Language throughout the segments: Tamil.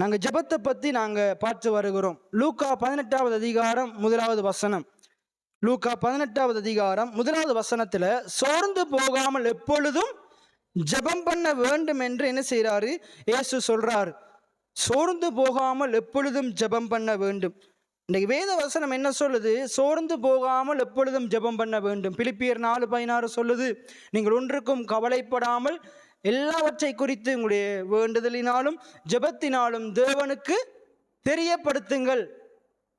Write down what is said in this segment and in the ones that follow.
நாங்கள் ஜெபத்தை பற்றி நாங்கள் பார்த்து வருகிறோம். லூக்கா 18வது அதிகாரம் 1வது வசனம். லூக்கா 18வது அதிகாரம் 1வது வசனத்தில் சோர்ந்து போகாமல் எப்பொழுதும் ஜெபம் பண்ண வேண்டும் என்று என்ன செய்கிறாரு? இயேசு சொல்றாரு, சோர்ந்து போகாமல் எப்பொழுதும் ஜெபம் பண்ண வேண்டும். இன்றைக்கு வேத வசனம் என்ன சொல்லுது? சோர்ந்து போகாமல் எப்பொழுதும் ஜெபம் பண்ண வேண்டும். பிலிப்பியர் 4:16 சொல்லுது, நீங்கள் ஒன்றுக்கும் கவலைப்படாமல் எல்லாவற்றை குறித்து உங்களுடைய வேண்டுதலினாலும் ஜெபத்தினாலும் தேவனுக்கு தெரியப்படுத்துங்கள்.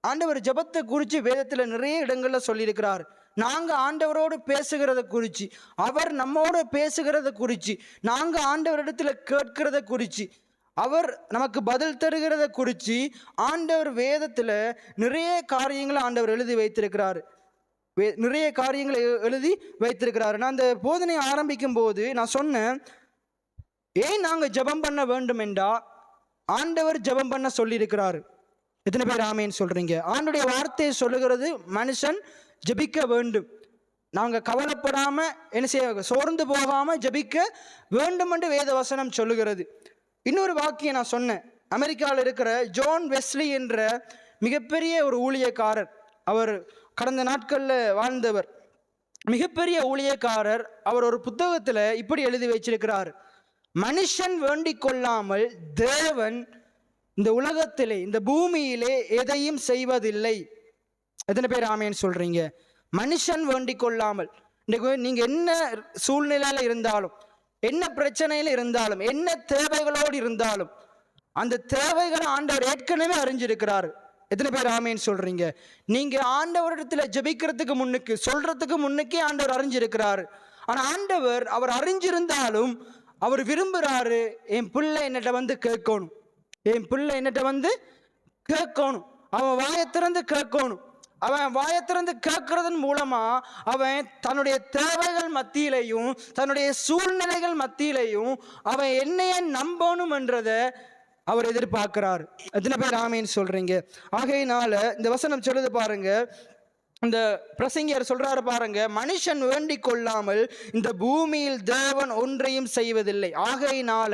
ஆண்டவர் ஜெபத்தை குறித்து வேதத்தில் நிறைய இடங்களில் சொல்லியிருக்கிறார். நாங்கள் ஆண்டவரோடு பேசுகிறத குறித்து, அவர் நம்மோடு பேசுகிறத குறித்து, நாங்கள் ஆண்டவரிடத்தில் கேட்கிறத குறித்து, அவர் நமக்கு பதில் தருகிறத குறித்து ஆண்டவர் வேதத்தில் நிறைய காரியங்களை ஆண்டவர் எழுதி வைத்திருக்கிறார். நிறைய காரியங்களை எழுதி வைத்திருக்கிறார். நான் அந்த போதனையை ஆரம்பிக்கும் போது நான் சொன்னேன், ஏன் நாங்கள் ஜெபம் பண்ண வேண்டும் என்றா ஆண்டவர் ஜெபம் பண்ண சொல்லியிருக்கிறார். எத்தனை பேர் ஆமேன்னு சொல்றீங்க? ஆண்டுடைய வார்த்தையை சொல்லுகிறது, மனுஷன் ஜெபிக்க வேண்டும். நாங்கள் கவலைப்படாம என்ன செய்ய, சோர்ந்து போகாம ஜெபிக்க வேண்டும் என்று வேத வசனம் சொல்லுகிறது. இன்னொரு வாக்கியம் நான் சொன்னேன், அமெரிக்காவில் இருக்கிற ஜான் வெஸ்லி என்ற மிகப்பெரிய ஒரு ஊழியக்காரர், அவர் கடந்த நாட்களில் வாழ்ந்தவர், மிகப்பெரிய ஊழியக்காரர். அவர் ஒரு புத்தகத்தில் இப்படி எழுதி வச்சிருக்கிறார், மனுஷன் வேண்டிக் கொள்ளாமல் தேவன் இந்த உலகத்திலே இந்த பூமியிலே எதையும் செய்வதில்லை. எத்தனை பேர் ஆமேன்னு சொல்றீங்க? மனுஷன் வேண்டிக் கொள்ளாமல். நீங்க என்ன சூழ்நிலையில இருந்தாலும், என்ன பிரச்சனையில இருந்தாலும், என்ன தேவைகளோடு இருந்தாலும், அந்த தேவைகளை ஆண்டவர் ஏற்கனவே அறிஞ்சிருக்கிறார். எத்தனை பேர் ஆமேன்னு சொல்றீங்க? நீங்க ஆண்டவரிடத்துல ஜெபிக்கிறதுக்கு முன்னுக்கு, சொல்றதுக்கு முன்னுக்கே ஆண்டவர் அறிஞ்சிருக்கிறாரு. ஆனா ஆண்டவர் அவர் அறிஞ்சிருந்தாலும் அவர் விரும்புகிறாரு, என் பிள்ளை என்னட்ட வந்து கேட்கணும், என் பிள்ளை என்னட்ட வந்து கேட்கணும், அவன் வாயை திறந்து கேட்கணும். அவன் வாயை திறந்து கேட்கறதன் மூலமா அவன் தன்னுடைய தேவைகள் மத்தியிலையும் தன்னுடைய சூழ்நிலைகள் மத்தியிலையும் அவன் என்னைய நம்பணும் என்றதை அவர் எதிர்பார்க்கிறார். எத்தனை பேர் ஆமேன்னு சொல்றீங்க? ஆகையினால இந்த வசனம் சொல்லுது பாருங்க, இந்த பிரசங்கியர் சொல்றாரு பாருங்க, மனுஷன் வேண்டிக் கொள்ளாமல் இந்த பூமியில் தேவன் ஒன்றையும் செய்வதில்லை. ஆகையினால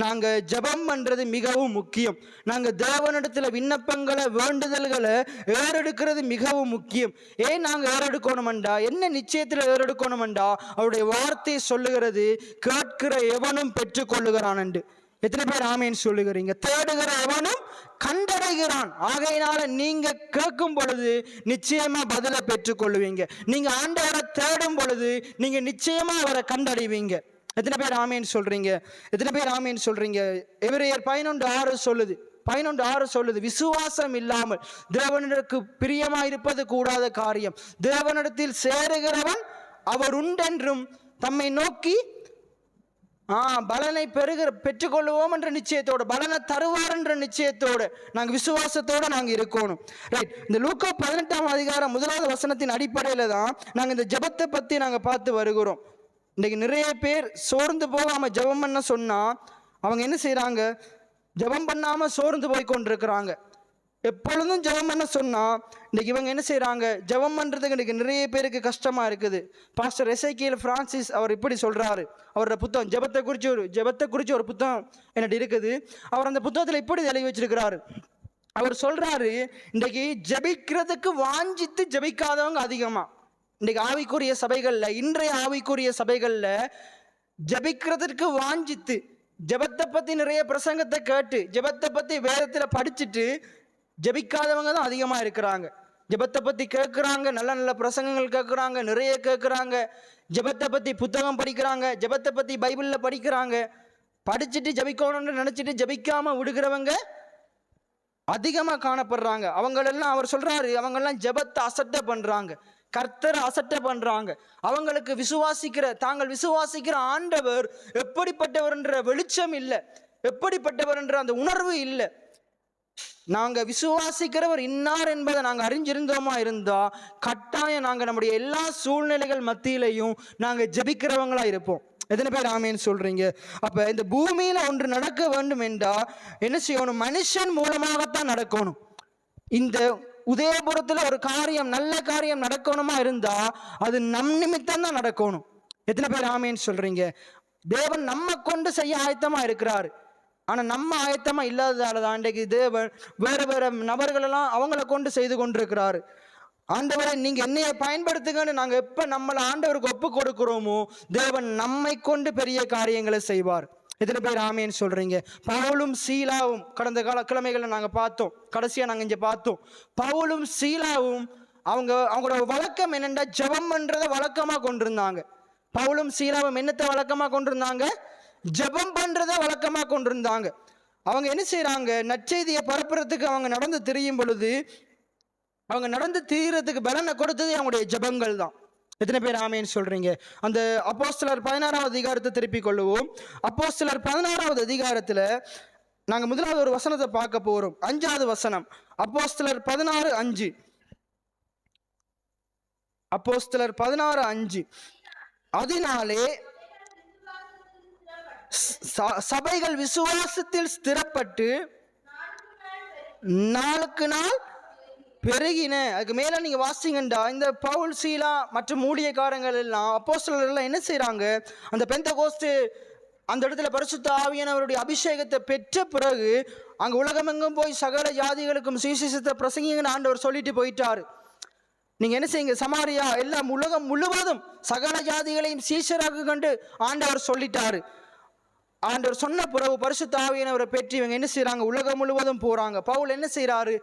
நாங்க ஜெபம் பண்றது மிகவும் முக்கியம். நாங்க தேவனிடத்துல விண்ணப்பங்களை வேண்டுதல்களை ஏறெடுக்கிறது மிகவும் முக்கியம். ஏன் நாங்க ஏறெடுக்கணும்டா, என்ன நிச்சயத்துல ஏறெடுக்கணும்டா, அவருடைய வார்த்தை சொல்லுகிறது, கேட்கிற எவனும் பெற்றுக் கொள்ளுகிறான் என்று. எத்தனை பேர் ஆமேன்னு சொல்லுகிறீங்க? தேடுகிற எவனும் கண்டடைகிறான். ஆகையினால நீங்க கேட்கும் பொழுது நிச்சயமா பதிலை பெற்றுக் கொள்ளுவீங்க. நீங்க ஆண்டவரை தேடும் பொழுது நீங்க நிச்சயமா அவரை கண்டடைவீங்க. எத்தனை பேர் ஆமேன்னு சொல்றீங்க? எத்தனை பேர் ஆமேன்னு சொல்றீங்க? எபிரேயர் 11:6 சொல்லுது, 11:6 சொல்லுது, விசுவாசம் இல்லாமல் தேவனிடத்துக்கு பிரியமா இருப்பது கூடாத காரியம். தேவனிடத்தில் சேருகிறவன் அவர் உண்டென்றும் தம்மை நோக்கி பலனை பெற்றுக்கொள்வோம் என்ற நிச்சயத்தோடு, பலனை தருவார் என்ற நிச்சயத்தோடு, நாங்கள் விசுவாசத்தோடு நாங்கள் இருக்கணும். ரைட். இந்த லூக்கா 18ஆம் அதிகாரம் 1வது வசனத்தின் அடிப்படையில் தான் நாங்கள் இந்த ஜெபத்தை பற்றி நாங்கள் பார்த்து வருகிறோம். இன்றைக்கு நிறைய பேர் சோர்ந்து போகாமல் ஜெபம் பண்ண சொன்னால் அவங்க என்ன செய்கிறாங்க? ஜெபம் பண்ணாமல் சோர்ந்து போய் கொண்டிருக்கிறாங்க. எப்பொழுதும் ஜெபம் பண்ண சொன்னால் இன்றைக்கி இவங்க என்ன செய்கிறாங்க? ஜெபம் பண்ணுறதுக்கு இன்றைக்கி நிறைய பேருக்கு கஷ்டமாக இருக்குது. பாஸ்டர் எசேக்கியேல் பிரான்சிஸ் அவர் இப்படி சொல்கிறாரு, அவரோட புத்தகம் ஜெபத்தை குறித்து ஒரு புத்தகம் என்னட்டு இருக்குது. அவர் அந்த புத்தகத்தில் இப்படி எழுதி வச்சிருக்கிறாரு. அவர் சொல்கிறாரு, இன்றைக்கி ஜெபிக்கிறதுக்கு வாஞ்சித்து ஜெபிக்காதவங்க அதிகமாக இன்றைக்கி ஆவிக்குரிய சபைகளில், இன்றைய ஆவிக்குரிய சபைகளில் ஜெபிக்கிறதுக்கு வாஞ்சித்து, ஜெபத்தை பற்றி நிறைய பிரசங்கத்தை கேட்டு, ஜெபத்தை பற்றி வேதத்தில் படிச்சுட்டு ஜெபிக்காதவங்க தான் அதிகமாக இருக்கிறாங்க. ஜெபத்தை பற்றி கேட்குறாங்க, நல்ல நல்ல பிரசங்கங்கள் கேட்குறாங்க, நிறைய கேட்குறாங்க, ஜெபத்தை பற்றி புத்தகம் படிக்கிறாங்க, ஜெபத்தை பற்றி பைபிளில் படிக்கிறாங்க, படிச்சுட்டு ஜெபிக்கணும்னு நினச்சிட்டு ஜெபிக்காமல் விடுகிறவங்க அதிகமாக காணப்படுறாங்க. அவங்களெல்லாம் அவர் சொல்கிறாரு, அவங்கெல்லாம் ஜெபத்தை அசட்டை பண்ணுறாங்க, கர்த்தரை அசட்டை பண்ணுறாங்க. அவங்களுக்கு தாங்கள் விசுவாசிக்கிற ஆண்டவர் எப்படிப்பட்டவர் என்ற வெளிச்சம் இல்லை, எப்படிப்பட்டவர் என்ற அந்த உணர்வு இல்லை. நாங்கள் விசுவாசிக்கிறவர் இன்னார் என்பதை நாங்கள் அறிஞ்சிருந்தோமா இருந்தால் கட்டாயம் நாங்கள் நம்முடைய எல்லா சூழ்நிலைகள் மத்தியிலையும் நாங்கள் ஜெபிக்கிறவங்களா இருப்போம். எத்தனை பேர் ஆமேன்னு சொல்றீங்க? அப்போ இந்த பூமியில் ஒன்று நடக்க வேண்டும் என்றால் என்ன செய்யணும்? மனுஷன் மூலமாகத்தான் நடக்கணும். இந்த உதயபுரத்தில் ஒரு காரியம், நல்ல காரியம் நடக்கணுமா இருந்தால் அது நம் நிமித்தம் தான் நடக்கணும். எத்தனை பேர் ஆமேன்னு சொல்றீங்க? தேவன் நம்ம கொண்டு செய்ய ஆயத்தமாக இருக்கிறாரு. ஆனா நம்ம ஆயத்தமா இல்லாததால தான் இன்றைக்கு தேவன் வேற வேற நபர்களெல்லாம் அவங்கள கொண்டு செய்து கொண்டிருக்கிறாரு. ஆண்டவரை நீங்க என்னைய பயன்படுத்துங்கன்னு நாங்க எப்ப நம்மளை ஆண்டவருக்கு ஒப்பு கொடுக்கிறோமோ தேவன் நம்மை கொண்டு பெரிய காரியங்களை செய்வார். எத்தனை பேர் ஆமேன்னு சொல்றீங்க? பவுலும் சீலாவும் கடந்த கிழமைகளை நாங்க பார்த்தோம், கடைசியா நாங்க இங்க பார்த்தோம். பவுலும் சீலாவும் அவங்களோட வழக்கம் என்னென்னா ஜெபம் பண்றத வழக்கமா கொண்டிருந்தாங்க. பவுலும் சீலாவும் என்னத்தை வழக்கமா கொண்டிருந்தாங்க? ஜெபம் பண்றத வழக்கமா கொண்டிருந்தாங்க. அவங்க என்ன செய்யறாங்க? நற்செய்தியை பரப்புறதுக்கு அவங்க நடந்து திரியும் பொழுது அவங்க நடந்து தீரத்துக்கு பலனை கொடுத்தது அவங்களுடைய ஜபங்கள் தான். எத்தனை பேர் ஆமேன்னு சொல்றீங்க? அந்த அப்போஸ்தலர் 16வது அதிகாரத்தை திருப்பிக் கொள்ளுவோம். அப்போஸ்தலர் 16வது அதிகாரத்துல நாங்க முதலாவது ஒரு வசனத்தை பார்க்க போறோம். 5வது வசனம், அப்போஸ்தலர் 16:5. அப்போஸ்தலர் 16:5. அதனாலே சபைகள் விசுவாசத்தில் ஸ்திரப்பட்டு நாளுக்கு நாள் பெருகின. அதுக்கு மேல நீங்க வாசிங்கண்டா இந்த பவுல் சீலா மற்றும் ஊழியக்காரங்கள் எல்லாம் அப்போஸ்தலர்கள் எல்லாம் என்ன செய்யறாங்க? அந்த பெந்தெகோஸ்து அந்த இடத்துல பரிசுத்த ஆவியானவருடைய அபிஷேகத்தை பெற்ற பிறகு அங்க உலகமெங்கும் போய் சகல ஜாதிகளுக்கும் சுவிசேஷத்தை பிரசங்கிங்கன்னு ஆண்டவர் சொல்லிட்டு போயிட்டாரு. நீங்க என்ன செய்யுங்க? சமாரியா எல்லாம் உலகம் முழுவதும் சகல ஜாதிகளையும் சீஷராக கண்டு ஆண்டவர் சொல்லிட்டாரு. ஆண்டவர் சொன்ன பிறகு பரிசுத்த ஆவியானவரை பெற்று இவங்க என்ன செய்யறாங்க? உலகம் முழுவதும் போறாங்க. பவுல் என்ன செய்யறாரு?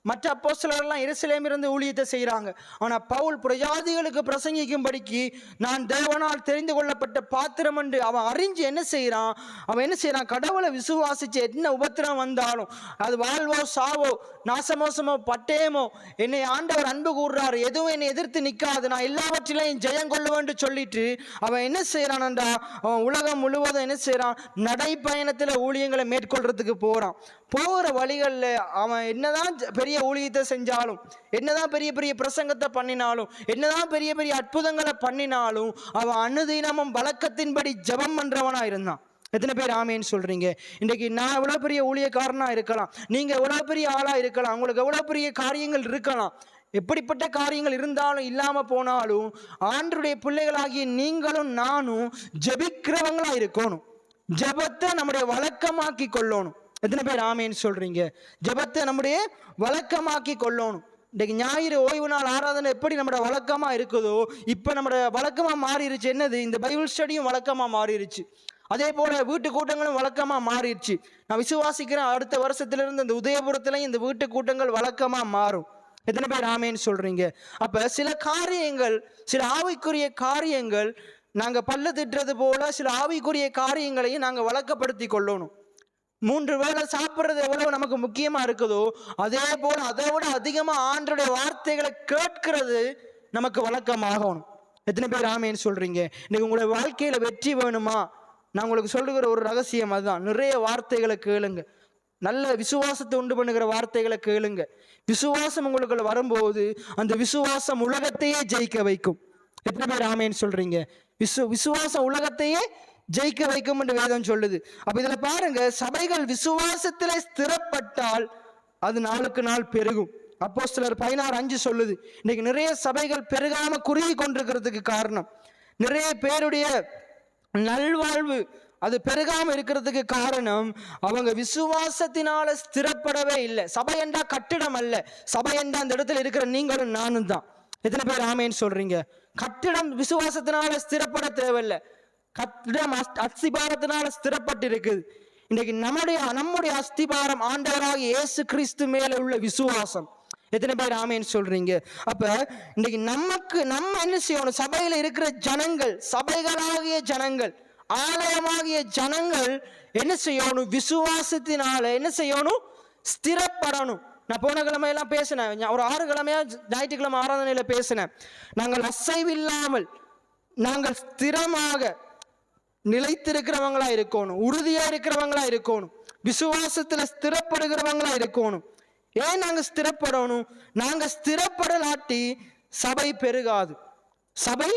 மற்ற அப்போஸ்தலர்கள் எருசலேமில் இருந்து ஊழியத்தை செய்கிறாங்க. ஆனால் பவுல் பிரஜாதிகளுக்கு பிரசங்கிக்கும்படிக்கு நான் தேவனால் தெரிந்து கொள்ளப்பட்ட பாத்திரம் என்று அவன் அறிஞ்சு என்ன செய்கிறான்? அவன் என்ன செய்கிறான்? கடவுளை விசுவாசிச்சு என்ன உபத்திரம் வந்தாலும், அது வாழ்வோ சாவோ நாசமோசமோ பட்டயமோ, என்னை ஆண்டவர் அன்பு கூறுறாரு, எதுவும் என்னை எதிர்த்து நிற்காது, நான் எல்லாவற்றிலையும் ஜெயம் கொள்ளுவேன் சொல்லிட்டு அவன் என்ன செய்கிறான்டா? அவன் உலகம் முழுவதும் என்ன செய்கிறான்? நடைப்பயணத்தில் ஊழியங்களை மேற்கொள்றதுக்கு போகிறான். போகிற வழிகளில் அவன் என்னதான் பெரிய ஊழியத்தை செஞ்சாலும், என்னதான் பெரிய பெரிய பிரசங்கத்தை பண்ணினாலும், என்னதான் பெரிய பெரிய அற்புதங்களை பண்ணினாலும் அவன் அனுதினமும் வழக்கத்தின்படி ஜெபம் பண்றவனா இருந்தான். எத்தனை பேர் ஆமேன்னு சொல்றீங்க? இன்றைக்கு நான் எவ்வளவு பெரிய ஊழியக்காரனா இருக்கலாம், நீங்க எவ்வளவு பெரிய ஆளா இருக்கலாம், உங்களுக்கு எவ்வளவு பெரிய காரியங்கள் இருக்கலாம், எப்படிப்பட்ட காரியங்கள் இருந்தாலும் இல்லாம போனாலும் ஆண்டவருடைய பிள்ளைகளாகிய நீங்களும் நானும் ஜெபிக்கிறவங்களா இருக்கணும். ஜெபத்தை நம்முடைய வழக்கமாக்கி கொள்ளணும். எத்தனை பேர் ஆமேன்னு சொல்றீங்க? ஜெபத்தை நம்முடைய வழக்கமாக்கி கொள்ளணும். இன்றைக்கு ஞாயிறு ஓய்வு நாள் ஆராதனை எப்படி நம்மளோட வழக்கமா இருக்குதோ இப்போ நம்மளோட வழக்கமா மாறிடுச்சு. என்னது? இந்த பைபிள் ஸ்டடியும் வழக்கமா மாறிடுச்சு. அதே போல வீட்டு கூட்டங்களும் வழக்கமா மாறிடுச்சு. நான் விசுவாசிக்கிறேன் அடுத்த வருஷத்திலிருந்து இந்த உதயபுரத்துலையும் இந்த வீட்டு கூட்டங்கள் வழக்கமா மாறும். எத்தனை பேர் ஆமேன்னு சொல்றீங்க? அப்ப சில காரியங்கள், சில ஆவிக்குரிய காரியங்கள், நாங்க பல்ல திட்டுறது போல சில ஆவிக்குரிய காரியங்களையும் நாங்க வழக்கப்படுத்தி கொள்ளணும். 3 வேளை சாப்பிட்றது எவ்வளவு நமக்கு முக்கியமா இருக்குதோ அதே போல அதை விட அதிகமா ஆண்டவருடைய வார்த்தைகளை கேட்கிறது நமக்கு வழக்கமாகணும். எத்தனை பேர் ஆமேன்னு சொல்றீங்க? இன்னைக்கு உங்களுடைய வாழ்க்கையில வெற்றி வேணுமா? நான் உங்களுக்கு சொல்லுகிற ஒரு ரகசியம் அதுதான். நிறைய வார்த்தைகளை கேளுங்க. நல்ல விசுவாசத்தை உண்டு பண்ணுகிற வார்த்தைகளை கேளுங்க. விசுவாசம் உங்களுக்குள்ள வரும்போது அந்த விசுவாசம் உலகத்தையே ஜெயிக்க வைக்கும். எத்தனை பேர் ஆமேன்னு சொல்றீங்க? விசுவாசம் உலகத்தையே ஜெயிக்க வைக்கும் என்று வேதம் சொல்லுது. அப்ப இதுல பாருங்க, சபைகள் விசுவாசத்திலே ஸ்திரப்பட்டால் அது நாளுக்கு நாள் பெருகும். அப்போஸ்தலர் 16:5 சொல்லுது. இன்னைக்கு நிறைய சபைகள் பெருகாம குறுகி கொண்டிருக்கிறதுக்கு காரணம், நிறைய பேருடைய நல்வாழ்வு அது பெருகாம இருக்கிறதுக்கு காரணம் அவங்க விசுவாசத்தினால ஸ்திரப்படவே இல்லை. சபை என்றா கட்டிடம் அல்ல, சபை என்றா அந்த இடத்துல இருக்கிற நீங்களும் நானும் தான். எத்தனை பேர் ஆமேன்னு சொல்றீங்க? கட்டிடம் விசுவாசத்தினால ஸ்திரப்பட தேவையில்லை, கட்டிடம் அஸ்திபாரத்தினால ஸ்திரப்பட்டு இருக்குது. இன்னைக்கு நம்முடைய அஸ்திபாரம் ஆண்டவராக இயேசு கிறிஸ்து மேல உள்ள விசுவாசம். எத்தனை பேர் ஆமேன்னு சொல்றீங்க? அப்ப இன்னைக்கு நம்ம என்ன செய்யணும்? சபையில இருக்கிற ஜனங்கள், சபைகளாகிய ஜனங்கள், ஆலயமாகிய ஜனங்கள் என்ன செய்யணும்? விசுவாசத்தினால என்ன செய்யணும்? ஸ்திரப்படணும். நான் போன கிழமையெல்லாம் பேசினேன், ஒரு 6 கிழமையா ஞாயிற்றுக்கிழமை ஆராதனையில பேசினேன். நாங்கள் அசைவில்லாமல் நாங்கள் ஸ்திரமாக நிலைத்திருக்கிறவங்களா இருக்கணும், உறுதியா இருக்கிறவங்களா இருக்கணும், விசுவாசத்துல ஸ்திரப்படுகிறவங்களா இருக்கணும். ஏன் நாங்க ஸ்திரப்படணும்? நாங்க ஸ்திரப்படலாட்டி சபை பெருகாது, சபை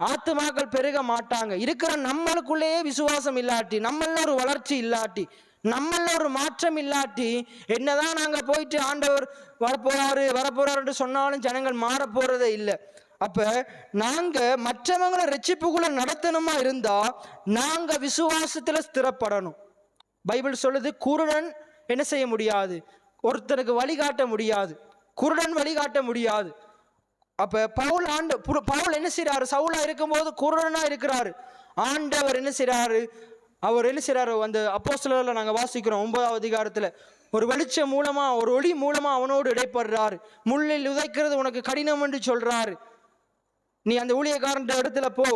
ஆத்துமாக்கள் பெருக மாட்டாங்க. இருக்கிற நம்மளுக்குள்ளேயே விசுவாசம் இல்லாட்டி, நம்மள ஒரு வளர்ச்சி இல்லாட்டி, நம்மள ஒரு மாற்றம் இல்லாட்டி, என்னதான் நாங்க போயிட்டு ஆண்டவர் வரப்போறாரு சொன்னாலும் ஜனங்கள் மாற போறதே இல்லை. அப்ப நாங்க மற்றவங்களை ரட்சிப்புக்குள்ள நடத்தணுமா இருந்தா நாங்க விசுவாசத்துல ஸ்திரப்படணும். பைபிள் சொல்லுது குருடன் என்ன செய்ய முடியாது, ஒருத்தனுக்கு வழிகாட்ட முடியாது, குருடன் வழிகாட்ட முடியாது. அப்ப பவுல் என்ன செய்யறாரு, சவுலா இருக்கும்போது குருடனா இருக்கிறாரு. ஆண்டவர் என்ன செய்யறாரு, அவர் என்ன செய்யறாரு, அந்த அப்போஸ்தலர்ல நாங்க வாசிக்கிறோம் 9ஆம் அதிகாரத்துல, ஒரு வெளிச்சம் மூலமா, ஒரு ஒளி மூலமா அவனோடு இடைப்படுறாரு. முள்ளில் உதைக்கிறது உனக்கு கடினம் என்று சொல்றாரு. நீ அந்த ஊழியக்காரன் இடத்துல போ,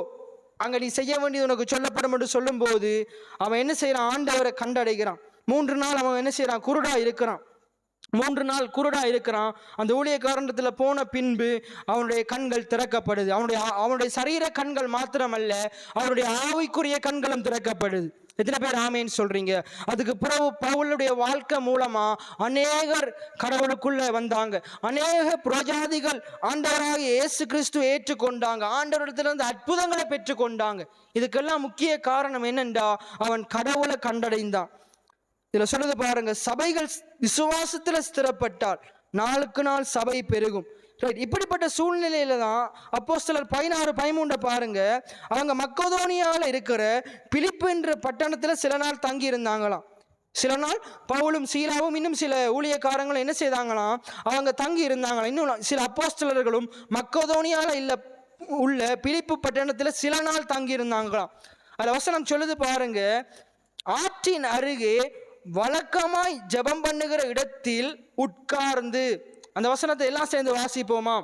அங்க நீ செய்ய வேண்டியது உனக்கு சொல்லப்படும் என்று சொல்லும் போது அவன் என்ன செய்யறான், ஆண்டவரை கண்டடைகிறான். 3 நாள் அவன் என்ன செய்யறான், குருடா இருக்கிறான். 3 நாள் குருடா இருக்கிறான். அந்த ஊழியக்காரண்டத்துல போன பின்பு அவனுடைய கண்கள் திறக்கப்படுது. அவனுடைய சரீர கண்கள் மாத்திரமல்ல, அவனுடைய ஆவிக்குரிய கண்களும் திறக்கப்படுது. எத்தனை பேர் ஆமேன்னு சொல்றீங்க? அதுக்கு பிறகு பவுலுடைய வாழ்க்கை மூலமா அநேகர் கடவுளுக்குள்ள வந்தாங்க. அநேக புரஜாதிகள் ஆண்டவராக இயேசு கிறிஸ்து ஏற்றுக்கொண்டாங்க. ஆண்டவரிடத்திலிருந்து அற்புதங்களை பெற்றுக்கொண்டாங்க. இதுக்கெல்லாம் முக்கிய காரணம் என்னண்டா, அவன் கடவுளை கண்டடைந்தான். இதுல சொல்லுது பாருங்க, சபைகள் விசுவாசத்துல ஸ்திரப்பட்டால் நாளுக்கு நாள் சபை பெருகும். ரைட், இப்படிப்பட்ட சூழ்நிலையில தான் அப்போஸ்தலர் 16:13 பாருங்க, அவங்க மக்கதோனியால இருக்கிற பிலிப்பு என்ற பட்டணத்துல சில நாள் தங்கி இருந்தாங்களாம். சில நாள் பவுலும் சீலாவும் இன்னும் சில ஊழியக்காரங்களும் என்ன செய்தாங்களாம், அவங்க தங்கி இருந்தாங்களாம். இன்னும் சில அப்போஸ்தலர்களும் மக்கதோனியால உள்ள பிலிப்பு பட்டணத்துல சில நாள் தங்கி இருந்தாங்களாம். அதுல வசனம் சொல்லுது பாருங்க, ஆற்றின் அருகே வழக்கமாய் ஜெபம் பண்ணுகிற இடத்தில் உட்கார்ந்து. அந்த வசனத்தை எல்லாம் சேர்ந்து வாசிப்போமா?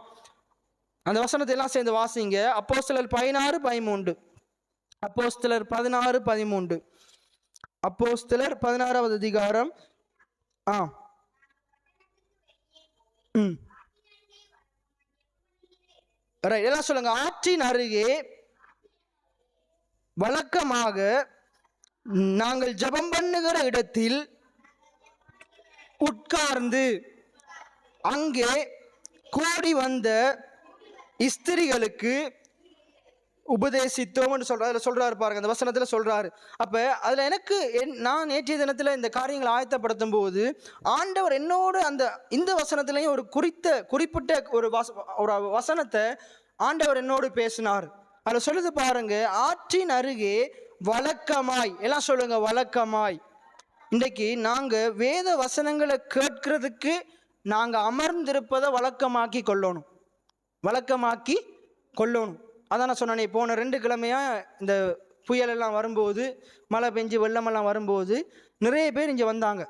அந்த வசனத்தை எல்லாம் சேர்ந்து வாசிங்க. அப்போஸ்தலர் 16:13. அப்போஸ்தலர் 16:13. அப்போஸ்தலர் 16வது அதிகாரம். எல்லாம் சொல்லுங்க. ஆற்றின் அருகே வழக்கமாக நாங்கள் ஜெபம் பண்ணுகிற இடத்தில் உட்கார்ந்து அங்கே கூடி வந்த ஸ்திரிகளுக்கு உபதேசித்தோம் என்று சொல்றாரு பாருங்க. அந்த வசனத்துல சொல்றாரு. அப்ப அதுல எனக்கு நான் நேற்றைய தினத்துல இந்த காரியங்களை ஆயத்தப்படுத்தும் போது ஆண்டவர் என்னோடு இந்த வசனத்திலையும் ஒரு குறிப்பிட்ட ஒரு வசனத்தை ஆண்டவர் என்னோடு பேசினார். அதுல சொல்லுது பாருங்க, ஆற்றின் அருகே வழக்கமாய். எல்லாம் சொல்லுங்க, வழக்கமாய். இன்றைக்கு நாங்க வேத வசனங்களை கேட்கிறதுக்கு நாங்க அமர்ந்திருப்பதை வழக்கமாக்கி கொள்ளணும். வழக்கமாக்கி கொள்ளணும். அதான் நான் சொன்னேன், போன 2 கிழமையா இந்த புயல் எல்லாம் வரும்போது, மழை பெஞ்சு வெள்ளமெல்லாம் வரும்போது நிறைய பேர் இங்கே வந்தாங்க.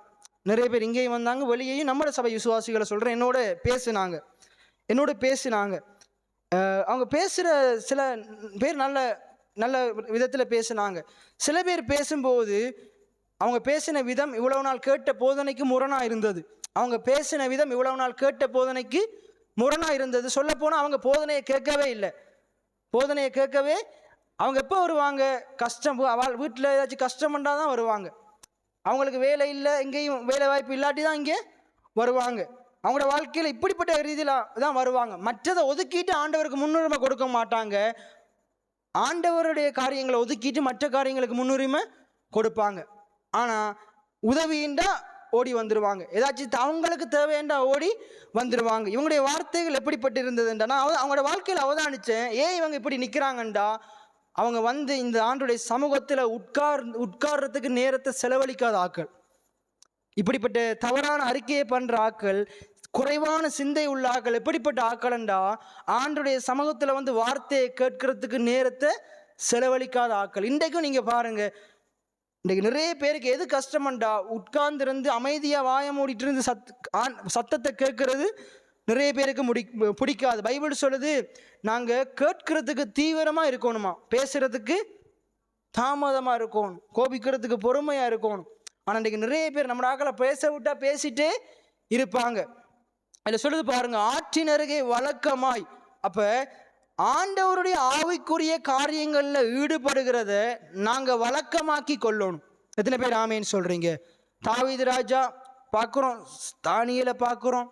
நிறைய பேர் இங்கேயும் வந்தாங்க, வெளியேயும் நம்மளோட சபை விசுவாசிகளை சொல்கிறேன், என்னோட பேசினாங்க. அவங்க பேசுகிற சில பேர் நல்ல நல்ல விதத்தில் பேசினாங்க. சில பேர் பேசும்போது அவங்க பேசின விதம் இவ்வளவு நாள் கேட்ட போதனைக்கு முரணாக இருந்தது. அவங்க பேசின விதம் இவ்வளவு நாள் கேட்ட போதனைக்கு முரணாக இருந்தது. சொல்லப்போனால் அவங்க போதனையை கேட்கவே இல்லை. போதனையை கேட்கவே அவங்க எப்போ வருவாங்க, கஷ்டம், அவள் வீட்டில் ஏதாச்சும் கஷ்டம்ண்டா தான் வருவாங்க. அவங்களுக்கு வேலை இல்லை, எங்கேயும் வேலை வாய்ப்பு இல்லாட்டி தான் இங்கே வருவாங்க. அவங்களோட வாழ்க்கையில் இப்படிப்பட்ட ரீதியில் தான் வருவாங்க. மற்றதை ஒதுக்கிட்டு ஆண்டவருக்கு முன்னுரிமை கொடுக்க மாட்டாங்க. ஆண்டவருடைய காரியங்களை ஒதுக்கிட்டு மற்ற காரியங்களுக்கு முன்னுரிமை கொடுப்பாங்க. ஆனால் உதவிண்டா ஓடி வந்துடுவாங்க. ஏதாச்சும் அவங்களுக்கு தேவைண்டா ஓடி வந்துடுவாங்க. இவங்களுடைய வார்த்தைகள் எப்படிப்பட்டு இருந்ததுண்டா, நான் அவங்களோட வாழ்க்கையில் அவதானித்தேன். ஏன் இவங்க இப்படி நிற்கிறாங்கண்டா, அவங்க இந்த ஆண்டுடைய சமூகத்தில் உட்கார்றதுக்கு நேரத்தை செலவழிக்காத ஆக்கள், இப்படிப்பட்ட தவறான அறிக்கையை பண்ணுற ஆக்கள், குறைவான சிந்தை உள்ள ஆக்கள். எப்படிப்பட்ட ஆக்கள்ண்டா, ஆண்டுடைய சமூகத்தில் வார்த்தையை கேட்கறதுக்கு நேரத்தை செலவழிக்காத ஆக்கள். இன்றைக்கும் நீங்கள் பாருங்க, இன்றைக்கு நிறைய பேருக்கு எது கஷ்டம்ண்டா, உட்கார்ந்துருந்து அமைதியாக வாய மூடிட்டு இருந்து சத்தத்தை கேட்கறது நிறைய பேருக்கு பிடிக்காது. பைபிள் சொல்லுது, நாங்கள் கேட்கறதுக்கு தீவிரமாக இருக்கணுமா, பேசுறதுக்கு தாமதமாக இருக்கணும், கோபிக்கிறதுக்கு பொறுமையாக இருக்கணும். ஆனால் இன்றைக்கு நிறைய பேர் நம்ம ஆக்களை பேச விட்டா பேசிட்டே இருப்பாங்க. அதில் சொல்லுது பாருங்க, ஆற்றின் அருகே வழக்கமாய். அப்ப ஆண்டவருடைய ஆவிக்குரிய காரியங்கள்ல ஈடுபடுகிறத நாங்க வழக்கமாக்கி கொள்ளணும். எத்தனை பேர் ஆமேன்னு சொல்றீங்க? தாவீது ராஜா பார்க்குறோம், தானியேலை பார்க்குறோம்,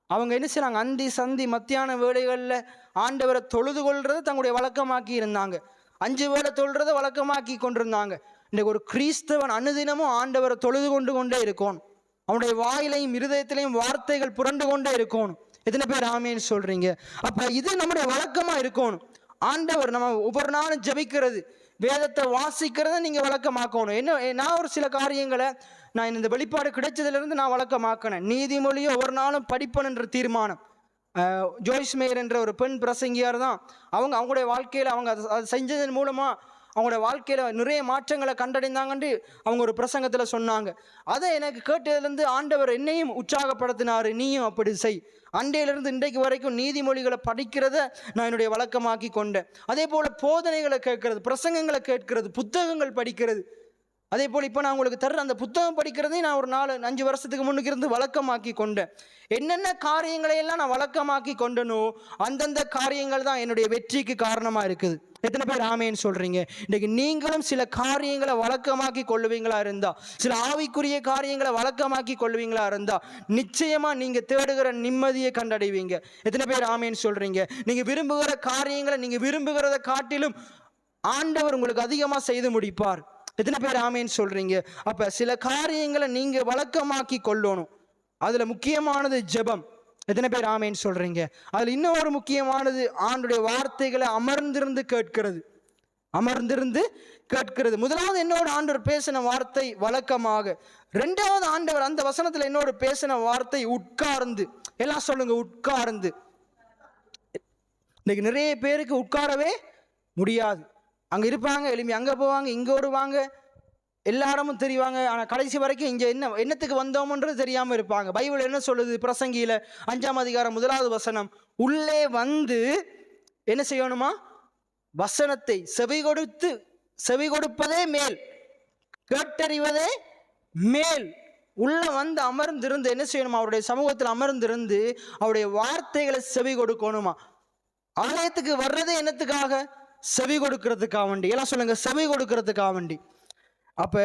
அவங்க என்ன செய்றாங்க, அந்தி சந்தி மத்தியான வேளைகளில் ஆண்டவரை தொழுது கொள்றதை தங்களுடைய வழக்கமாக்கி இருந்தாங்க. 5 வேளை தொழுறதை வழக்கமாக்கி கொண்டிருந்தாங்க. இன்றைக்கு ஒரு கிறிஸ்தவன் அனுதினமும் ஆண்டவரை தொழுது கொண்டே இருக்கணும். அவனுடைய வாயிலையும் இருதயத்திலையும் வார்த்தைகள் புரண்டு கொண்டே இருக்கணும். எத்தனை பேர் ஆமேன்னு சொல்றீங்க? அப்ப இது நம்முடைய வழக்கமா இருக்கணும். ஆண்டவர் நம்ம ஒவ்வொரு நாளும் ஜெபிக்கிறது, வேதத்தை வாசிக்கிறத நீங்கள் வழக்கமாக்கணும். என்ன, நான் ஒரு சில காரியங்களை நான் இந்த வெளிப்பாடு கிடைச்சதுலேருந்து நான் வழக்கமாக்கினேன். நீதிமொழியை ஒவ்வொரு நாளும் படிப்பேன்ற தீர்மானம். ஜோய்ஸ் மேயர் என்ற ஒரு பெண் பிரசங்கியார் தான், அவங்களுடைய வாழ்க்கையில் அவங்க அதை செஞ்சதன் மூலமாக அவங்களோட வாழ்க்கையில் நிறைய மாற்றங்களை கண்டடைந்தாங்கன்னு அவங்க ஒரு பிரசங்கத்தில் சொன்னாங்க. அதை எனக்கு கேட்டதுலேருந்து ஆண்டவர் என்னையும் உற்சாகப்படுத்தினார், நீயும் அப்படி செய். அண்டையிலிருந்து இன்றைக்கு வரைக்கும் நீதிமொழிகளை படிக்கிறத நான் என்னுடைய வழக்கமாக்கி கொண்டேன். அதே போல் போதனைகளை கேட்கறது, பிரசங்கங்களை கேட்கறது, புத்தகங்கள் படிக்கிறது. அதே போல் இப்போ நான் உங்களுக்கு தர்ற அந்த புத்தகம் படிக்கிறதையும் நான் ஒரு 4-5 வருஷத்துக்கு முன்னுக்கு இருந்து வழக்கமாக்கி கொண்டேன். என்னென்ன காரியங்களையெல்லாம் நான் வழக்கமாக்கி கொண்டனோ அந்தந்த காரியங்கள் தான் என்னுடைய வெற்றிக்கு காரணமாக இருக்குது. எத்தனை பேர் ஆமேன்னு சொல்கிறீங்க? இன்றைக்கு நீங்களும் சில காரியங்களை வழக்கமாக்கி கொள்ளுவீங்களா இருந்தால், சில ஆவிக்குரிய காரியங்களை வழக்கமாக்கி கொள்ளுவீங்களா இருந்தால் நிச்சயமாக நீங்கள் தேடுகிற நிம்மதியை கண்டடைவீங்க. எத்தனை பேர் ஆமேன்னு சொல்கிறீங்க? நீங்கள் விரும்புகிற காரியங்களை நீங்கள் விரும்புகிறத காட்டிலும் ஆண்டவர் உங்களுக்கு அதிகமாக செய்து முடிப்பார். எத்தனை பேர் ஆமேன்னு சொல்கிறீங்க? அப்போ சில காரியங்களை நீங்கள் வழக்கமாக்கி கொள்ளணும். அதில் முக்கியமானது ஜெபம். எத்தனை பேர் ஆமேன்னு சொல்கிறீங்க? அதில் இன்னொரு முக்கியமானது ஆண்டுடைய வார்த்தைகளை அமர்ந்திருந்து கேட்கிறது. அமர்ந்திருந்து கேட்கிறது. முதலாவது என்னோட ஆண்டவர் பேசின வார்த்தை வழக்கமாக. ரெண்டாவது ஆண்டவர் அந்த வசனத்தில் என்னோட பேசின வார்த்தை உட்கார்ந்து. எல்லாம் சொல்லுங்க, உட்கார்ந்து. இன்னைக்கு நிறைய பேருக்கு உட்காரவே முடியாது. அங்கே இருப்பாங்க, எழுப்பி அங்கே போவாங்க, இங்கே ஓடுவாங்க, எல்லாரும் தெரிவாங்க. ஆனால் கடைசி வரைக்கும் இங்கே என்னத்துக்கு வந்தோம்ன்றது தெரியாமல் இருப்பாங்க. பைபிள் என்ன சொல்லுது? பிரசங்கியில் 5ஆம் அதிகாரம் 1வது வசனம், உள்ளே வந்து என்ன செய்யணுமா? வசனத்தை செவி கொடுப்பதே மேல், கேட்டறிவதே மேல். உள்ள வந்து அமர்ந்திருந்து என்ன செய்யணுமா? அவருடைய சமூகத்தில் அமர்ந்திருந்து அவருடைய வார்த்தைகளை செவி கொடுக்கணுமா? ஆலயத்துக்கு வர்றதே என்னத்துக்காக? செவி கொடுக்கறதுக்காக வேண்டி. எல்லாம் சொல்லுங்க, செவி கொடுக்கறதுக்காக வேண்டி. அப்ப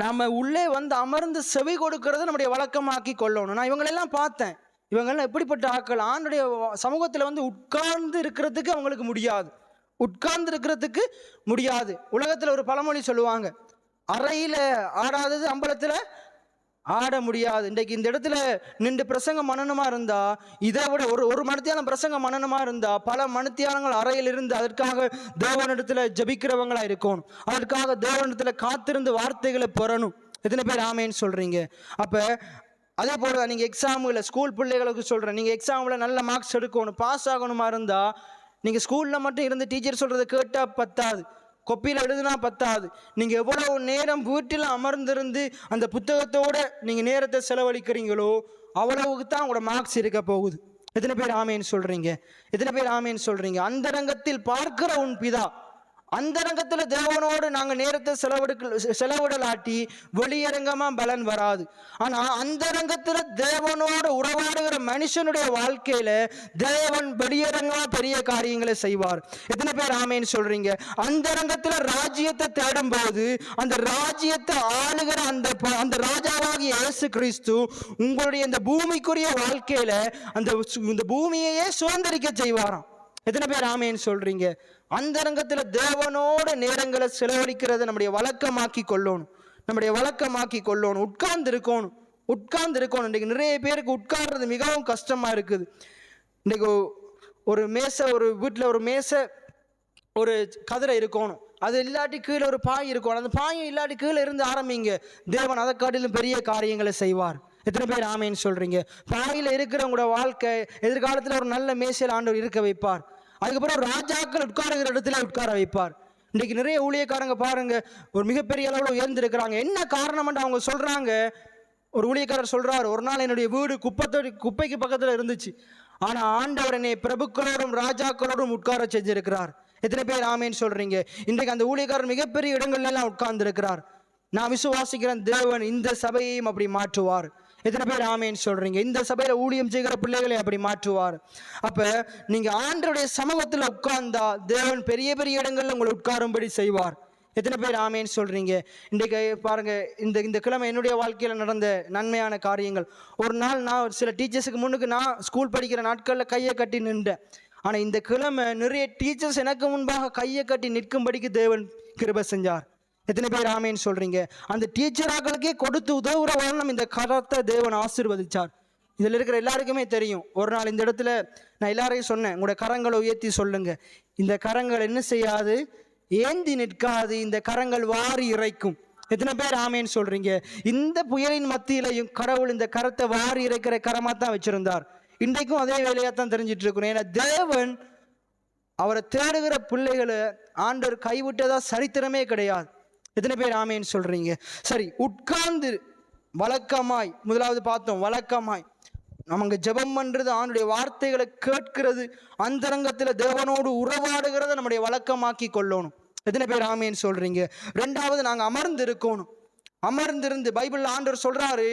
நாம உள்ளே வந்து அமர்ந்து செவி கொடுக்கறத நம்முடைய வழக்கமாக்கி கொள்ளணும். நான் இவங்களெல்லாம் பார்த்தேன். இவங்கெல்லாம் எப்படிப்பட்ட ஆட்கள்? ஆண்டுடைய சமூகத்தில் வந்து உட்கார்ந்து இருக்கிறதுக்கு அவங்களுக்கு முடியாது. உட்கார்ந்து இருக்கிறதுக்கு முடியாது. உலகத்தில் ஒரு பழமொழி சொல்லுவாங்க, அறையில ஆடாதது அம்பலத்தில் ஆட முடியாது. இன்றைக்கு இந்த இடத்துல நின்று பிரசங்கம் மனனமா இருந்தா, இதை விட ஒரு மணித்தியாலம் பிரசங்கம் மனனமா இருந்தா பல மணித்தியாலங்கள் அறையில் இருந்து அதற்காக தேவனிடத்துல ஜபிக்கிறவங்களா இருக்கணும். அதற்காக தேவனிடத்துல காத்திருந்து வார்த்தைகளை பெறணும். எத்தனை பேர் ஆமேன்னு சொல்றீங்க? அப்ப அதே போல நீங்க எக்ஸாம்ல ஸ்கூல் பிள்ளைகளுக்கு சொல்றேன், நீங்க எக்ஸாம்ல நல்ல மார்க்ஸ் எடுக்கணும், பாஸ் ஆகணுமா இருந்தா நீங்க ஸ்கூல்ல மட்டும் இருந்து டீச்சர் சொல்றதை கேட்டா பத்தாது, கொப்பியில் எழுதுனா பத்தாது. நீங்கள் எவ்வளவு நேரம் வீட்டில் அமர்ந்திருந்து அந்த புத்தகத்தோட நீங்கள் நேரத்தை செலவழிக்கிறீங்களோ அவ்வளவுக்கு தான் உங்களோட மார்க்ஸ் இருக்க போகுது. எத்தனை பேர் ஆமேன்னு சொல்கிறீங்க? எத்தனை பேர் ஆமேன்னு சொல்கிறீங்க? அந்தரங்கத்தில் பார்க்கிற உன் பிதா, அந்தரங்கத்தில் தேவனோடு நாங்கள் நேரத்தை செலவிடலாட்டி வெளியரங்கமாக பலன் வராது. ஆனால் அந்தரங்கத்தில் தேவனோடு உறவாடுகிற மனுஷனுடைய வாழ்க்கையில தேவன் வெளியரங்கமாக பெரிய காரியங்களை செய்வார். எத்தனை பேர் ஆமேன்னு சொல்றீங்க? அந்தரங்கத்தில் ராஜ்யத்தை தேடும் போது அந்த ராஜ்யத்தை ஆளுகிற அந்த ராஜாவாகிய இயேசு கிறிஸ்து உங்களுடைய இந்த பூமிக்குரிய வாழ்க்கையில இந்த பூமியையே சுதந்திரிக்க செய்வாராம். எத்தனை பேர் ஆமேன்னு சொல்றீங்க? அந்தரங்கத்தில் தேவனோட நேரங்களை செலவழிக்கிறத நம்முடைய வழக்கமாக்கி கொள்ளணும். நம்முடைய வழக்கமாக்கி கொள்ளணும். உட்கார்ந்து இருக்கணும். இன்றைக்கு நிறைய பேருக்கு உட்கார்றது மிகவும் கஷ்டமா இருக்குது. இன்றைக்கு ஒரு மேசை, ஒரு வீட்டில் ஒரு மேசை, ஒரு கதிரை இருக்கணும், அது இல்லாட்டி கீழே ஒரு பாய் இருக்கணும். அந்த பாயும் இல்லாட்டி கீழே இருந்து ஆரம்பிங்க, தேவன் அதை காட்டிலும் பெரிய காரியங்களை செய்வார். எத்தனை பேர் ஆமேன்னு சொல்றீங்க? பாயில இருக்கிறவங்களோட வாழ்க்கை எதிர்காலத்தில் ஒரு நல்ல மேசையில் ஆண்டவர் இருக்க வைப்பார். அதுக்கப்புறம் ராஜாக்கள் உட்காருகிற இடத்துல உட்கார வைப்பார். இன்றைக்கு நிறைய ஊழியக்காரங்க பாருங்க, ஒரு மிகப்பெரிய அளவில் உயர்ந்திருக்கிறாங்க. என்ன காரணம்? அவங்க சொல்றாங்க, ஒரு ஊழியக்காரர் சொல்றாரு, ஒரு நாள் என்னுடைய வீடு குப்பைக்கு பக்கத்தில் இருந்துச்சு, ஆனா ஆண்டவர் என்னை பிரபுக்களோடும் ராஜாக்களோடும் உட்கார செஞ்சிருக்கிறார். எத்தனை பேர் ஆமேன்னு சொல்றீங்க? இன்றைக்கு அந்த ஊழியக்காரர் மிகப்பெரிய இடங்கள்ல எல்லாம் உட்கார்ந்து இருக்கிறார். நான் விசுவாசிக்கிறேன், தேவன் இந்த சபையையும் அப்படி மாற்றுவார். எத்தனை பேர் ஆமேன்னு சொல்றீங்க? இந்த சபையில ஊழியம் செய்கிற பிள்ளைகளை அப்படி மாற்றுவார். அப்ப நீங்க ஆண்டவருடைய சமூகத்தில் உட்கார்ந்தா தேவன் பெரிய பெரிய இடங்கள்ல உங்களை உட்காரும்படி செய்வார். எத்தனை பேர் ஆமேன்னு சொல்றீங்க? இன்றைக்கு பாருங்க, இந்த கிழமை என்னுடைய வாழ்க்கையில நடந்த நன்மையான காரியங்கள். ஒரு நாள் நான் சில டீச்சர்ஸுக்கு முன்னுக்கு நான் ஸ்கூல் படிக்கிற நாட்கள்ல கையை கட்டி நின்றேன். ஆனா இந்த கிழமை நிறைய டீச்சர்ஸ் எனக்கு முன்பாக கையை கட்டி நிற்கும்படிக்கு தேவன் கிருபை செஞ்சார். எத்தனை பேர் ஆமேன்னு சொல்றீங்க? அந்த டீச்சராக்களுக்கே கொடுத்து உதவுற வண்ணம் இந்த கரத்தை தேவன் ஆசீர்வதிச்சார். இதில் இருக்கிற எல்லாருக்குமே தெரியும். ஒரு நாள் இந்த இடத்துல நான் எல்லாரையும் சொன்னேன், உங்களோட கரங்களை உயர்த்தி சொல்லுங்க, இந்த கரங்கள் என்ன செய்யாது, ஏந்தி நிற்காது, இந்த கரங்கள் வாரி இறைக்கும். எத்தனை பேர் ஆமேன்னு சொல்றீங்க? இந்த புயலின் மத்தியிலையும் கடவுள் இந்த கரத்தை வாரி இறைக்கிற கரமா தான் வச்சிருந்தார். இன்றைக்கும் அதே வேலையா தான் தெரிஞ்சிட்டு இருக்கணும். ஏன்னா தேவன் அவரை தேடுகிற பிள்ளைகளை ஆண்டவர் கைவிட்டதா சரித்திரமே கிடையாது. எத்தனை பேர் ஆமேன்னு சொல்றீங்க? சரி, உட்கார்ந்து வழக்கமாய் முதலாவது பார்த்தோம். வழக்கமாய் நமக்கு ஜெபம் பண்றது, ஆண்டுடைய வார்த்தைகளை கேட்கிறது, அந்தரங்கத்தில் தேவனோடு உறவாடுகிறத நம்முடைய வழக்கமாக்கி கொள்ளணும். எத்தனை பேர் ஆமேன்னு சொல்றீங்க? ரெண்டாவது, நாங்கள் அமர்ந்து இருக்கணும். அமர்ந்திருந்து, பைபிள் ஆண்டவர் சொல்றாரு,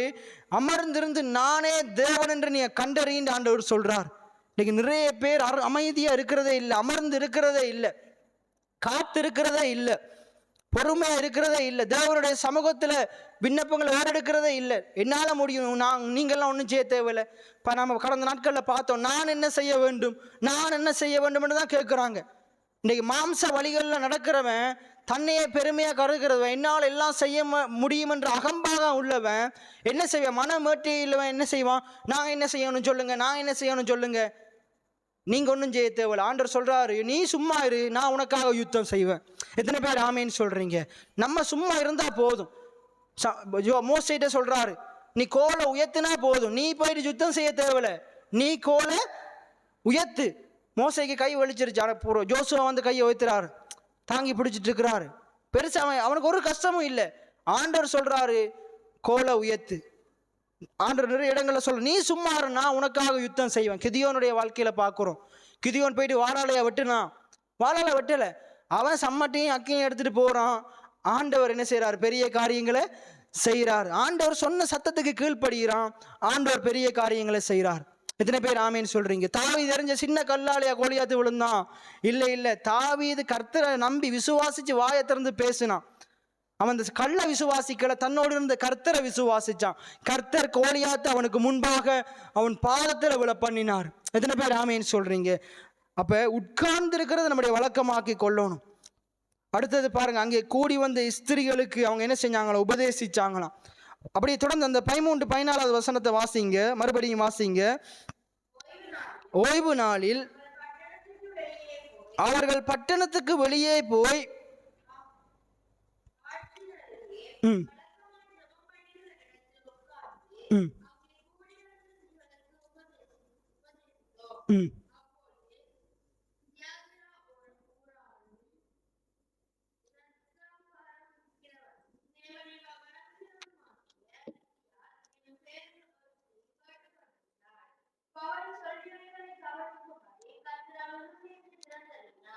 அமர்ந்திருந்து நானே தேவன் என்று நீ கண்டறிந்து ஆண்டவர் சொல்றார். இன்னைக்கு நிறைய பேர் அமைதியா இருக்கிறதே இல்லை, அமர்ந்து இருக்கிறதே இல்லை, காத்து இருக்கிறதே இல்லை, பொறுமையா இருக்கிறதே இல்லை, தேவனுடைய சமூகத்துல விண்ணப்பங்களை ஏறெடுக்கிறதே இல்லை. என்னால முடியும், நீங்கள்லாம் ஒன்றும் செய்ய தேவையில்லை. இப்போ நம்ம கடந்த நாட்கள்ல பார்த்தோம், நான் என்ன செய்ய வேண்டும், நான் என்ன செய்ய வேண்டும் தான் கேட்குறாங்க. இன்னைக்கு மாம்ச வழிகளில் நடக்கிறவன், தன்னையே பெருமையாக கருதுகிறவன், என்னால் எல்லாம் செய்ய முடியும் என்ற அகம்பாக உள்ளவன் என்ன செய்வான்? மனமேட்டி இல்லவன் என்ன செய்வான்? நான் என்ன செய்யணும் சொல்லுங்க, நான் என்ன செய்யணும் சொல்லுங்க. நீங்க ஒன்றும் செய்ய தேவையில்லை. ஆண்டவர் சொல்றாரு, நீ சும்மா இரு, நான் உனக்காக யுத்தம் செய்வேன். எத்தனை பேர் ஆமேன்னு சொல்றீங்க? நம்ம சும்மா இருந்தா போதும். மோசேட்ட சொல்றாரு, நீ கோலை உயர்த்தினா போதும், நீ போயிட்டு யுத்தம் செய்ய தேவையில்லை, நீ கோலை உயர்த்து. மோசைக்கு கை வலிச்சிருச்சு, ஜோசுவா வந்து கையை உயர்த்துறாரு, தாங்கி பிடிச்சிட்டு இருக்கிறாரு. பெருசா அவனுக்கு ஒரு கஷ்டமும் இல்லை. ஆண்டவர் சொல்றாரு, கோலை உயர்த்து. ஆண்டவர் நிறைய இடங்கள்ல சொல்ற, நீ சும்மா நான் உனக்காக யுத்தம் செய்வேன். கிதியோனுடைய வாழ்க்கையில பார்க்கிறோம். கிதியோன் போயிட்டு வாழாலையா வெட்டுனா, வாழால வெட்டல, அவன் சம்மட்டையும் அக்கையும் எடுத்துட்டு போறான். ஆண்டவர் என்ன செய்யறாரு? பெரிய காரியங்களை செய்யறார். ஆண்டவர் சொன்ன சத்தத்துக்கு கீழ்ப்படுகிறான், ஆண்டவர் பெரிய காரியங்களை செய்யறார். எத்தனை பேர் ஆமேன்னு சொல்றீங்க? தாவீது தெரிஞ்ச சின்ன கல்லாலையா கோலியாத்து விழுந்தான்? இல்லை இல்லை, தாவீது கர்த்தரை நம்பி விசுவாசிச்சு வாயை திறந்து பேசினான். அவன் அந்த கள்ள விசுவாசிக்கல, தன்னோடு இருந்த கர்த்தரை விசுவாசிச்சான். கர்த்தர் கோலியாத்து அவனுக்கு முன்பாக அவன் பாதத்தில் விழ பண்ணினார். எத்தனை பேர் ஆமேன்னு சொல்றீங்க? அப்ப உட்கார்ந்து இருக்கிறத நம்முடைய வழக்கமாக்கி கொள்ளணும். அடுத்தது பாருங்க, அங்கே கூடி வந்த ஸ்திரிகளுக்கு அவங்க என்ன செஞ்சாங்களோ, உபதேசிச்சாங்களாம். அப்படியே தொடர்ந்து அந்த 13-14 வசனத்தை வாசிங்க, மறுபடியும் வாசிங்க. ஓய்வு நாளில் அவர்கள் பட்டணத்துக்கு வெளியே போய்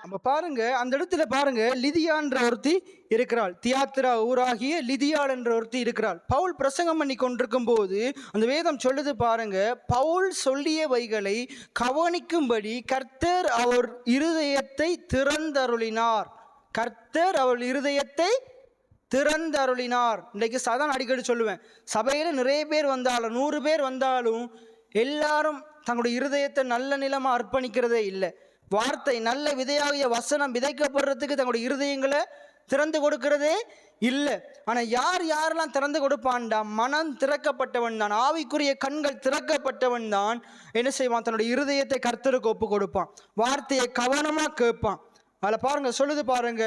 நம்ம பாருங்க, அந்த இடத்துல பாருங்க, லிதியா என்ற ஒருத்தி இருக்கிறாள். தியாத்திரா ஊராகிய லிதியாள் என்ற ஒருத்தி இருக்கிறாள். பவுல் பிரசங்கம் பண்ணி கொண்டிருக்கும் போது அந்த வேதம் சொல்லுது பாருங்க, பவுல் சொல்லியவைகளை கவனிக்கும்படி கர்த்தர் அவர் இருதயத்தை திறந்தருளினார். கர்த்தர் அவர் இருதயத்தை திறந்தருளினார். இன்றைக்கு சாதான் அடிக்கடி சொல்லுவேன், சபையில நிறைய பேர் வந்தாலும், 100 பேர் வந்தாலும் எல்லாரும் தங்களுடைய இருதயத்தை நல்ல நிலமா அர்ப்பணிக்கிறதே இல்லை. வார்த்தை நல்ல விதையாகிய வசனம் விதைக்கப்படுறதுக்கு தங்களுடைய இருதயங்களை திறந்து கொடுக்கிறதே இல்லை. ஆனா யாரெல்லாம் திறந்து கொடுப்பான்டா? மனம் திறக்கப்பட்டவன் தான், ஆவிக்குரிய கண்கள் திறக்கப்பட்டவன் தான் என்ன செய்வான்? தன்னுடைய இருதயத்தை கர்த்தருக்கு ஒப்பு கொடுப்பான், வார்த்தையை கவனமா கேட்பான். அதில் பாருங்க, சொல்லுது பாருங்க,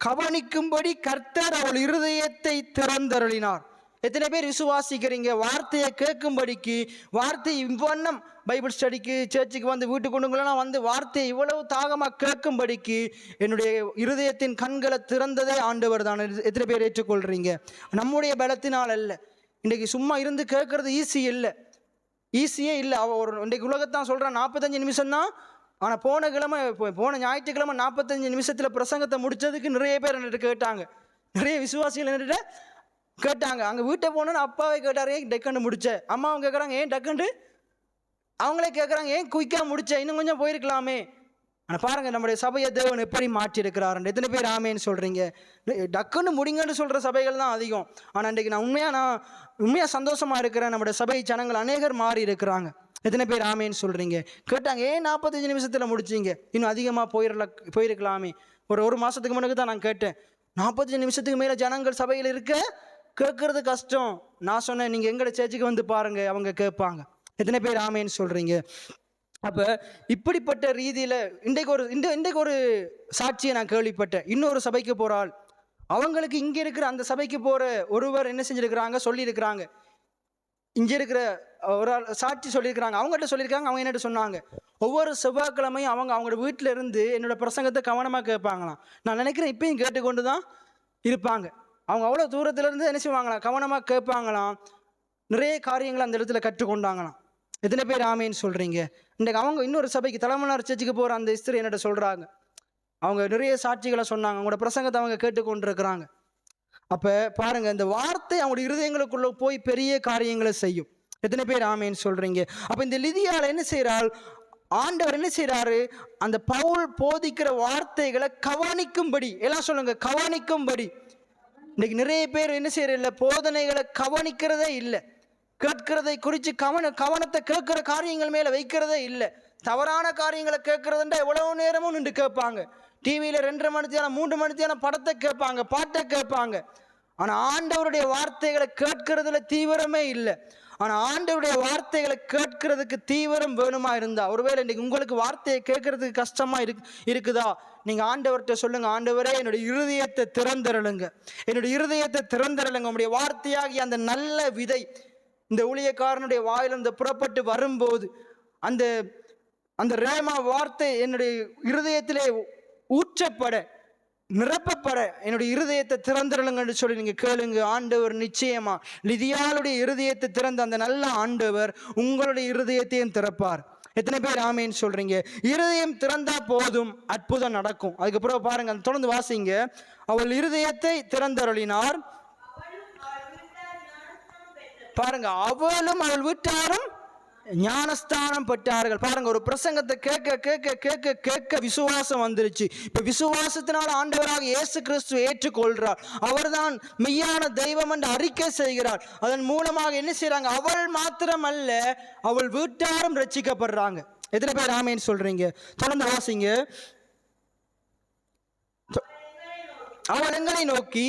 கவனிக்கும்படி கர்த்தர் அவள் இருதயத்தை திறந்தருளினார். எத்தனை பேர் விசுவாசிக்கிறீங்க? வார்த்தையை கேட்கும்படிக்கு, வார்த்தை இவ்வண்ணம் பைபிள் ஸ்டடிக்கு சர்ச்சுக்கு வந்து வீட்டுக்குண்டுங்களாம் வந்து வார்த்தையை இவ்வளவு தாகமாக கேட்கும்படிக்கு என்னுடைய இருதயத்தின் கண்களை திறந்ததே ஆண்டவர் தான். எத்தனை பேர் ஏற்றுக்கொள்றீங்க? நம்முடைய பலத்தினால் அல்ல. இன்றைக்கு சும்மா இருந்து கேட்கறது ஈஸியே இல்லை. இன்றைக்கு உலகத்தான் சொல்கிறான் 45 நிமிஷம் தான். ஆனால் போன ஞாயிற்றுக்கிழமை 45 நிமிஷத்தில் பிரசங்கத்தை முடித்ததுக்கு நிறைய பேர் என்கிட்ட கேட்டாங்க. நிறைய விசுவாசிகள் என்கிட்ட கேட்டாங்க. அங்கே வீட்டை போனோன்னு அப்பாவை கேட்டார், ஏன் டக்குன்னு முடிச்ச? அம்மாவும் கேட்குறாங்க, ஏன் டக்குண்டு? அவங்களே கேட்குறாங்க, ஏன் குயிக்காக முடிச்ச, இன்னும் கொஞ்சம் போயிருக்கலாமே. ஆனால் பாருங்க, நம்முடைய சபையை தேவன் எப்படி மாற்றி இருக்கிறார். எத்தனை பேர் ஆமேன்னு சொல்கிறீங்க? டக்குன்னு முடிங்கன்னு சொல்கிற சபைகள் தான் அதிகம். ஆனால் இன்றைக்கு நான் உண்மையாக சந்தோஷமாக இருக்கிறேன். நம்முடைய சபை ஜனங்கள் அநேகர் மாறி இருக்கிறாங்க. எத்தனை பேர் ஆமேன்னு சொல்கிறீங்க? கேட்டாங்க, ஏன் 45 நிமிஷத்தில் முடிச்சிங்க, இன்னும் அதிகமாக போயிருக்கலாமே. ஒரு மாதத்துக்கு முன்னாடி தான் நான் கேட்டேன், 45 நிமிஷத்துக்கு மேலே ஜனங்கள் சபையில் இருக்க கேட்கறது கஷ்டம். நான் சொன்னேன், நீங்கள் எங்களை சேர்ச்சுக்கு வந்து பாருங்க, அவங்க கேட்பாங்க. எத்தனை பேர் ஆமேன்னு சொல்கிறீங்க? அப்ப இப்படிப்பட்ட ரீதியில இன்றைக்கு ஒரு சாட்சியை நான் கேள்விப்பட்டேன். இன்னொரு சபைக்கு போறாள், அவங்களுக்கு இங்க இருக்கிற அந்த சபைக்கு போற ஒருவர் என்ன செஞ்சிருக்கிறாங்க, சொல்லி இருக்கிறாங்க, இங்க இருக்கிற ஒரு ஆள் சாட்சி சொல்லியிருக்கிறாங்க. அவங்ககிட்ட சொல்லியிருக்காங்க, அவங்க என்னட்டு சொன்னாங்க, ஒவ்வொரு செவ்வாய்க்கிழமையும் அவங்களோட வீட்டில இருந்து என்னோட பிரசங்கத்தை கவனமாக கேட்பாங்களாம். நான் நினைக்கிறேன் இப்பயும் கேட்டுக்கொண்டு தான் இருப்பாங்க. அவங்க அவ்வளோ தூரத்துல இருந்து என்ன செய்வாங்களாம், கவனமாக கேட்பாங்களாம். நிறைய காரியங்களை அந்த இடத்துல கற்றுக்கொண்டாங்களாம். எத்தனை பேர் ஆமேன்னு சொல்றீங்க? இன்றைக்கு அவங்க இன்னொரு சபைக்கு தலைமன்னார் சர்ச்சுக்கு போற அந்த ஸ்திரீ என்னட்ட சொல்றாங்க, அவங்க நிறைய சாட்சிகளை சொன்னாங்க, அவங்களோட பிரசங்கத்தை அவங்க கேட்டுக்கொண்டிருக்கிறாங்க. அப்ப பாருங்க, இந்த வார்த்தை அவங்களுடைய இருதயங்களுக்குள்ள போய் பெரிய காரியங்களை செய்யும். எத்தனை பேர் ஆமேன்னு சொல்றீங்க? அப்ப இந்த லிதியால என்ன செய்யறாள், ஆண்டவர் என்ன செய்யறாரு, அந்த பவுல் போதிக்கிற வார்த்தைகளை கவனிக்கும்படி, எல்லாம் சொல்லுங்க, கவனிக்கும்படி. இன்னைக்கு நிறைய பேர் என்ன செய்யற இல்லை, போதனைகளை கவனிக்கிறதே இல்லை, கேட்கிறதை குறித்து கவனத்தை கேட்கிற காரியங்கள் மேல வைக்கிறதே இல்லை. தவறான காரியங்களை கேட்கறதுண்டா எவ்வளவு நேரமும் நின்று கேட்பாங்க. டிவியில 2:30 மணி நேரம் 3 மணி நேரம் படத்தை கேட்பாங்க, பாட்டை கேட்பாங்க. ஆனா ஆண்டவருடைய வார்த்தைகளை கேட்கறதுல தீவிரமே இல்லை. ஆனா ஆண்டவருடைய வார்த்தைகளை கேட்கறதுக்கு தீவிரம் வேணுமா இருந்தா, ஒருவேளை இன்னைக்கு உங்களுக்கு வார்த்தையை கேட்கறதுக்கு கஷ்டமா இருக்குதா, நீங்க ஆண்டவர்கிட்ட சொல்லுங்க, ஆண்டவரே என்னுடைய இருதயத்தை திறந்தருளுங்க, என்னுடைய இருதயத்தை திறந்தருளுங்க. உங்களுடைய வார்த்தையாகிய அந்த நல்ல விதை இந்த ஊழியக்காரனுடைய வாயிலிருந்து புறப்பட்டு வரும்போது அந்த அந்த ரேமா வார்த்தை என்னுடைய இருதயத்திலே ஊற்றப்பட, நிரப்பப்பட என்னுடைய இருதயத்தை திறந்துருளுங்கன்னு சொல்லி நீங்க கேளுங்க. ஆண்டவர் நிச்சயமா லிதியாளுடைய இருதயத்தை திறந்த அந்த நல்ல ஆண்டவர் உங்களுடைய இருதயத்தையும் திறப்பார். எத்தனை பேர் ஆமேன்னு சொல்றீங்க? இருதயம் திறந்தா போதும், அற்புதம் நடக்கும். அதுக்கப்புறம் பாருங்க, தொடர்ந்து வாசிங்க. அவள் இருதயத்தை திறந்தருளினார். பாருங்க, அவளும் அவள் வீட்டாரும் ஞானஸ்தானம் பெற்றார்கள். பாருங்க, ஒரு பிரசங்கத்தை கேட்க கேட்க கேட்க கேட்க விசுவாசம் வந்துருச்சு. இப்ப விசுவாசத்தினால் ஆண்டவராக இயேசு கிறிஸ்து ஏற்றுக்கொள்றார், அவர்தான் மெய்யான தெய்வம் என்று அறிக்கை செய்கிறார். அதன் மூலமாக என்ன செய்யறாங்க, அவள் மாத்திரம் அல்ல, அவள் வீட்டாரும் ரட்சிக்கப்படுறாங்க. எத்தனை பேர் ஆமேன்னு சொல்றீங்க? தொடர்ந்து வாசிங்க. அவள் எங்களை நோக்கி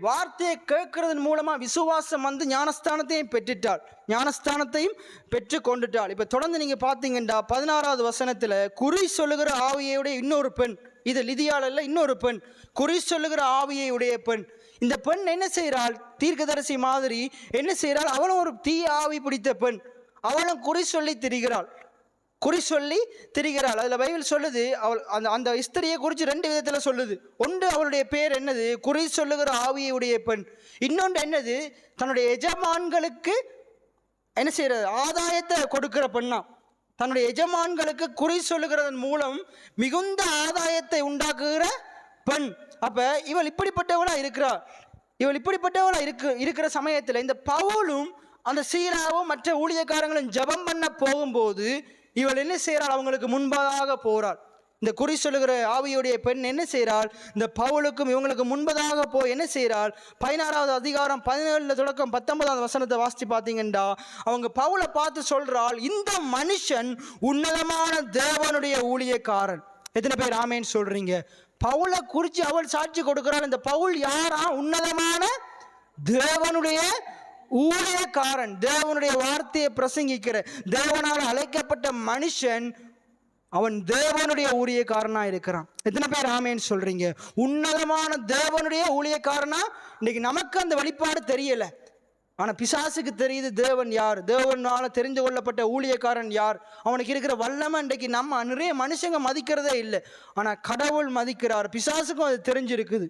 வார்த்தையை கேட்கறதன் மூலமா விசுவாசம் வந்து ஞானஸ்தானத்தையும் பெற்றுட்டாள், ஞானஸ்தானத்தையும் பெற்று கொண்டுட்டாள். இப்ப தொடர்ந்து நீங்க பாத்தீங்கன்னா 16வது வசனத்துல குறி சொல்லுகிற ஆவியுடைய இன்னொரு பெண், இது லிதியாள் அல்ல, இன்னொரு பெண், குறி சொல்லுகிற ஆவியுடைய பெண். இந்த பெண் என்ன செய்யறாள், தீர்க்கதரிசி மாதிரி என்ன செய்யறாள், அவளும் ஒரு தீ ஆவி பிடித்த பெண், அவளும் குறி சொல்லி திரிகிறாள், குறி சொல்லி திரிகிறாள். அதுல பைபிள் சொல்லுது, அவள் அந்த ஸ்திரியை குறித்து 2 விதத்துல சொல்லுது. ஒன்று, அவளுடைய பேர் என்னது, குறி சொல்லுகிற ஆவியுடைய பெண். இன்னொன்று என்னது, தன்னுடைய எஜமான்களுக்கு என்ன செய்யறது, ஆதாயத்தை கொடுக்கிற பெண்ணா. தன்னுடைய எஜமான்களுக்கு குறி சொல்லுகிறதன் மூலம் மிகுந்த ஆதாயத்தை உண்டாக்குகிற பெண். அப்ப இவள் இப்படிப்பட்டவளா இருக்கிறாள். இவள் இப்படிப்பட்டவளா இருக்கிற சமயத்துல இந்த பவுலும் அந்த சீலாவும் மற்ற ஊழியக்காரங்களும் ஜெபம் பண்ண போகும்போது இவள் என்ன செய்கிறாள், அவங்களுக்கு முன்பதாக போறாள். இந்த குறி சொல்லுகிற ஆவியுடைய பெண் என்ன செய்கிறாள், இந்த பவுலுக்கும் இவங்களுக்கு முன்பதாக போய் என்ன செய்கிறாள், 16வது அதிகாரம் 17 தொடக்கம் 19வது வசனத்தை வாசித்து பார்த்தீங்கன்னா அவங்க பவுலை பார்த்து சொல்றாள், இந்த மனுஷன் உன்னதமான தேவனுடைய ஊழியக்காரன். எத்தனை பேர் ஆமேன்னு சொல்றீங்க? பவுலை குறித்து அவள் சாட்சி கொடுக்கிறாள். இந்த பவுல் யாரா, உன்னதமான தேவனுடைய ஊழியக்காரன், தேவனுடைய வார்த்தையை பிரசங்கிக்கிற தேவனால் அழைக்கப்பட்ட மனுஷன், அவன் தேவனுடைய ஊழியக்காரனா இருக்கிறான். எத்தனை பேர் ஆமேன்னு சொல்றீங்க? உன்னதமான தேவனுடைய ஊழியக்காரனா. இன்னைக்கு நமக்கு அந்த வெளிப்பாடு தெரியல, ஆனா பிசாசுக்கு தெரியுது தேவன் யார், தேவனால தெரிந்து கொள்ளப்பட்ட ஊழியக்காரன் யார், அவனுக்கு இருக்கிற வல்லமை. இன்றைக்கு நம்ம நிறைய மனுஷங்க மதிக்கிறதே இல்லை, ஆனா கடவுள் மதிக்கிறார். பிசாசுக்கும் அது தெரிஞ்சிருக்குது.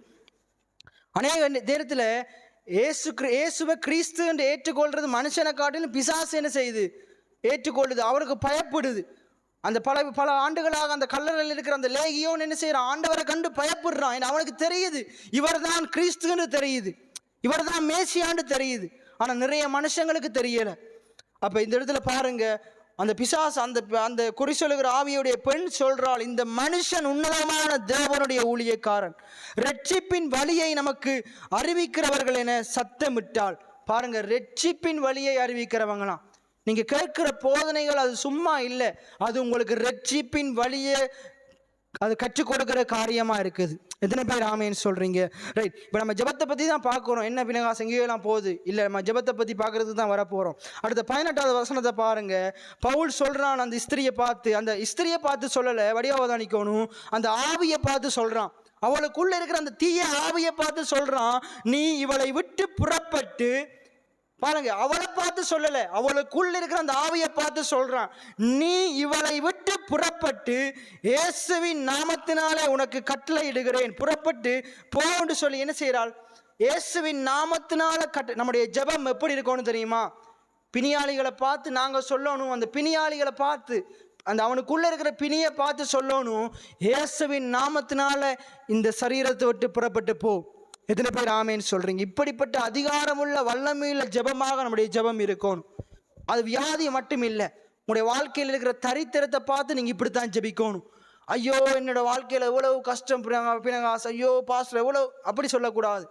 அநேக நேரத்துல இயேசுவை கிறிஸ்து என்று ஏற்றுக்கொள்றது மனுஷனை காட்டிலும் பிசாசு என்ன செய்யுது, ஏற்றுக்கொள்ளுது, அவருக்கு பயப்படுது. அந்த பல ஆண்டுகளாக அந்த கல்லறையில் இருக்கிற அந்த லேகியோன் என்ன செய்யறான், ஆண்டவரை கண்டு பயப்படுறான். அவனுக்கு தெரியுது இவர் தான் கிறிஸ்துன்னு தெரியுது, இவர் தான் மேசியான்னு தெரியுது, ஆனா நிறைய மனுஷங்களுக்கு தெரியல. அப்ப இந்த இடத்துல பாருங்க, அந்த பிசாசு அந்த குறி சொல்லுகிற ஆவியுடைய பெண் சொல்றாள், இந்த மனுஷன் உன்னதமான தேவனுடைய ஊழியக்காரன், ரட்சிப்பின் வழியை நமக்கு அறிவிக்கிறவர்கள் என சத்தமிட்டாள். பாருங்க, ரட்சிப்பின் வழியை அறிவிக்கிறவங்களாம். நீங்க கேட்கிற போதனைகள் அது சும்மா இல்லை, அது உங்களுக்கு ரட்சிப்பின் வழியை அது கற்றுக் கொடுக்கிற காரியமா இருக்குது. எத்தனை பேர் ஆமேன்னு சொல்றீங்க? ரைட். இப்போ நம்ம ஜெபத்தை பத்தி தான் பார்க்குறோம். என்ன பினகாஸ் எங்கேயெல்லாம் போகுது இல்லை, நம்ம ஜெபத்தை பத்தி பார்க்கறதுக்கு தான் வரப்போறோம். அடுத்த 18வது வசனத்தை பாருங்க. பவுல் சொல்றான் அந்த ஸ்திரியை பார்த்து, அந்த ஸ்திரியை பார்த்து சொல்லலை, வடிவாவதானிக்கணும், அந்த ஆவியை பார்த்து சொல்றான். அவளுக்குள்ள இருக்கிற அந்த தீய ஆவியை பார்த்து சொல்றான், நீ இவளை விட்டு புறப்பட்டு, பாருங்க, அவளை பார்த்து சொல்லல, அவளுக்குள்ள இருக்கிற அந்த ஆவியை பார்த்து சொல்றான், நீ இவளை விட்டு புறப்பட்டு இயேசுவின் நாமத்தினாலே உனக்கு கட்டளை இடுகிறேன், புறப்பட்டு போன்னு சொல்லி என்ன செய்யறாள்? இயேசுவின் நாமத்தினால நம்முடைய ஜெபம் எப்படி இருக்கணும் தெரியுமா? பிணியாளிகளை பார்த்து நாங்க சொல்லணும், அந்த பிணியாளிகளை பார்த்து, அந்த அவனுக்குள்ள இருக்கிற பிணியை பார்த்து சொல்லணும், இயேசுவின் நாமத்தினால இந்த சரீரத்தை விட்டு புறப்பட்டு போ. எத்தனை பேர் ஆமேன்னு சொல்றீங்க? இப்படிப்பட்ட அதிகாரமுள்ள வல்லமையுள்ள ஜெபமாக நம்முடைய ஜெபம் இருக்கணும். அது வியாதி மட்டும் இல்லை, உங்களுடைய வாழ்க்கையில் இருக்கிற தரித்திரத்தை பார்த்து நீங்க இப்படித்தான் ஜெபிக்கணும். ஐயோ என்னோட வாழ்க்கையில எவ்வளவு கஷ்டம் பினகாஸ், ஐயோ பாஸ்டர் எவ்வளவு, அப்படி சொல்லக்கூடாது.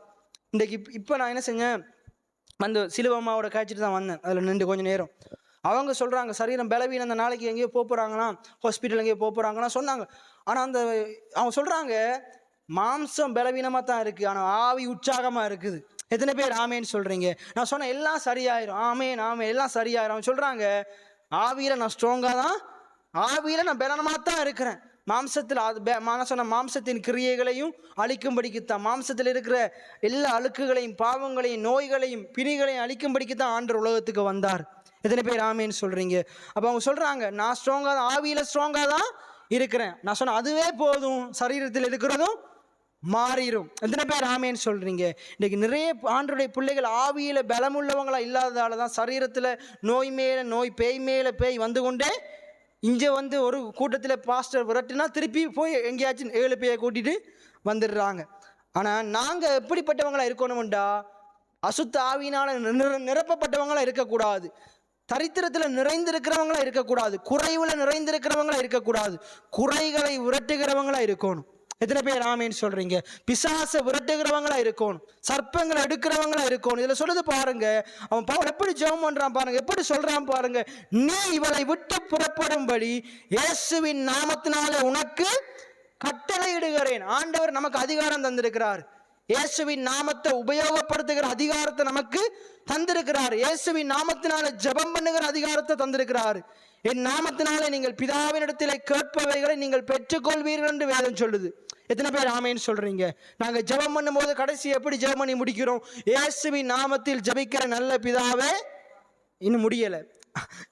இன்றைக்கு இப்போ நான் என்ன செஞ்சேன், அந்த சிலுவம்மாவோட காய்ச்சிட்டு தான் வந்தேன். அதில் நின்று கொஞ்சம் நேரம் அவங்க சொல்றாங்க சரீரம் பலவீனம், அந்த நாளைக்கு எங்கேயோ போகிறாங்கன்னா, ஹாஸ்பிட்டல் எங்கேயோ போகிறாங்கன்னா சொன்னாங்க. ஆனால் அந்த அவங்க சொல்றாங்க மாம்சம் பலவீனமாக தான் இருக்குது, ஆனால் ஆவி உற்சாகமாக இருக்குது. எத்தனை பேர் ஆமேன்னு சொல்கிறீங்க? நான் சொன்னேன் எல்லாம் சரியாயிரும், ஆமேன் ஆமேன் எல்லாம் சரியாயிரும். அவங்க சொல்கிறாங்க ஆவியில் நான் ஸ்ட்ராங்காக தான், ஆவியில் நான் பலனமாக தான் இருக்கிறேன், மாம்சத்தில் அது நான் சொன்ன மாம்சத்தின் கிரியைகளையும் அழிக்கும்படிக்குத்தான், மாம்சத்தில் இருக்கிற எல்லா அழுக்குகளையும் பாவங்களையும் நோய்களையும் பிணிகளையும் அழிக்கும்படிக்குத்தான் ஆண்டவர் உலகத்துக்கு வந்தார். எத்தனை பேர் ஆமேன்னு சொல்கிறீங்க? அப்போ அவங்க சொல்கிறாங்க நான் ஸ்ட்ராங்காக தான், ஆவியில் ஸ்ட்ராங்காக தான் இருக்கிறேன். நான் சொன்னேன் அதுவே போதும், சரீரத்தில் இருக்கிறதும் மாறிடும். எத்தனை பேர் ஆமேன்னு சொல்றீங்க? இன்னைக்கு நிறைய ஆண்டவருடைய பிள்ளைகள் ஆவியில பலமுள்ளவங்களா இல்லாததால தான் சரீரத்தில் நோய் மேல நோய், பேய் மேல பேய் வந்து கொண்டே, இங்கே வந்து ஒரு கூட்டத்தில் பாஸ்டர் விரட்டுனா திருப்பி போய் எங்கேயாச்சும் 7 பேயை கூட்டிட்டு வந்துடுறாங்க. ஆனால் நாங்கள் எப்படிப்பட்டவங்களா இருக்கணும்டா, அசுத்த ஆவியினால நிரப்பப்பட்டவங்களா இருக்கக்கூடாது, தரித்திரத்தில் நிறைந்திருக்கிறவங்களா இருக்கக்கூடாது, குறைவுல நிறைந்திருக்கிறவங்களா இருக்கக்கூடாது, குறைகளை விரட்டுகிறவங்களா இருக்கணும். எத்தனை பேர் ஆமேன்னு சொல்றீங்க? பிசாசை விரட்டுகிறவங்களா இருக்கணும், சர்ப்பங்களை எடுக்கிறவங்களா இருக்கணும். இதுல சொல்லுது பாருங்க, அவன் பவுல் எப்படி ஜெபம் பண்றான் பாருங்க, எப்படி சொல்றான் பாருங்க, நீ இவளை விட்டு புறப்படும்படி இயேசுவின் நாமத்தினாலே உனக்கு கட்டளையிடுகிறேன். ஆண்டவர் நமக்கு அதிகாரம் தந்திருக்கிறார், இயேசுவின் நாமத்தை உபயோகப்படுத்துகிற அதிகாரத்தை நமக்கு தந்திருக்கிறார், இயேசுவின் நாமத்தினால ஜெபம் பண்ணுகிற அதிகாரத்தை தந்திருக்கிறார். என் நாமத்தினாலே நீங்கள் பிதாவினிடத்திலே கேட்பவைகளை நீங்கள் பெற்றுக்கொள்வீர்கள் என்று வேதம் சொல்லுது. எத்தனை பேர் ஆமேன்னு சொல்றீங்க? நாங்கள் ஜெபம் பண்ணும் போது கடைசி எப்படி ஜெபம் பண்ணி முடிக்கிறோம்? இயேசுவின் நாமத்தில் ஜெபிக்கிற நல்ல பிதாவே, இன்னும் முடியல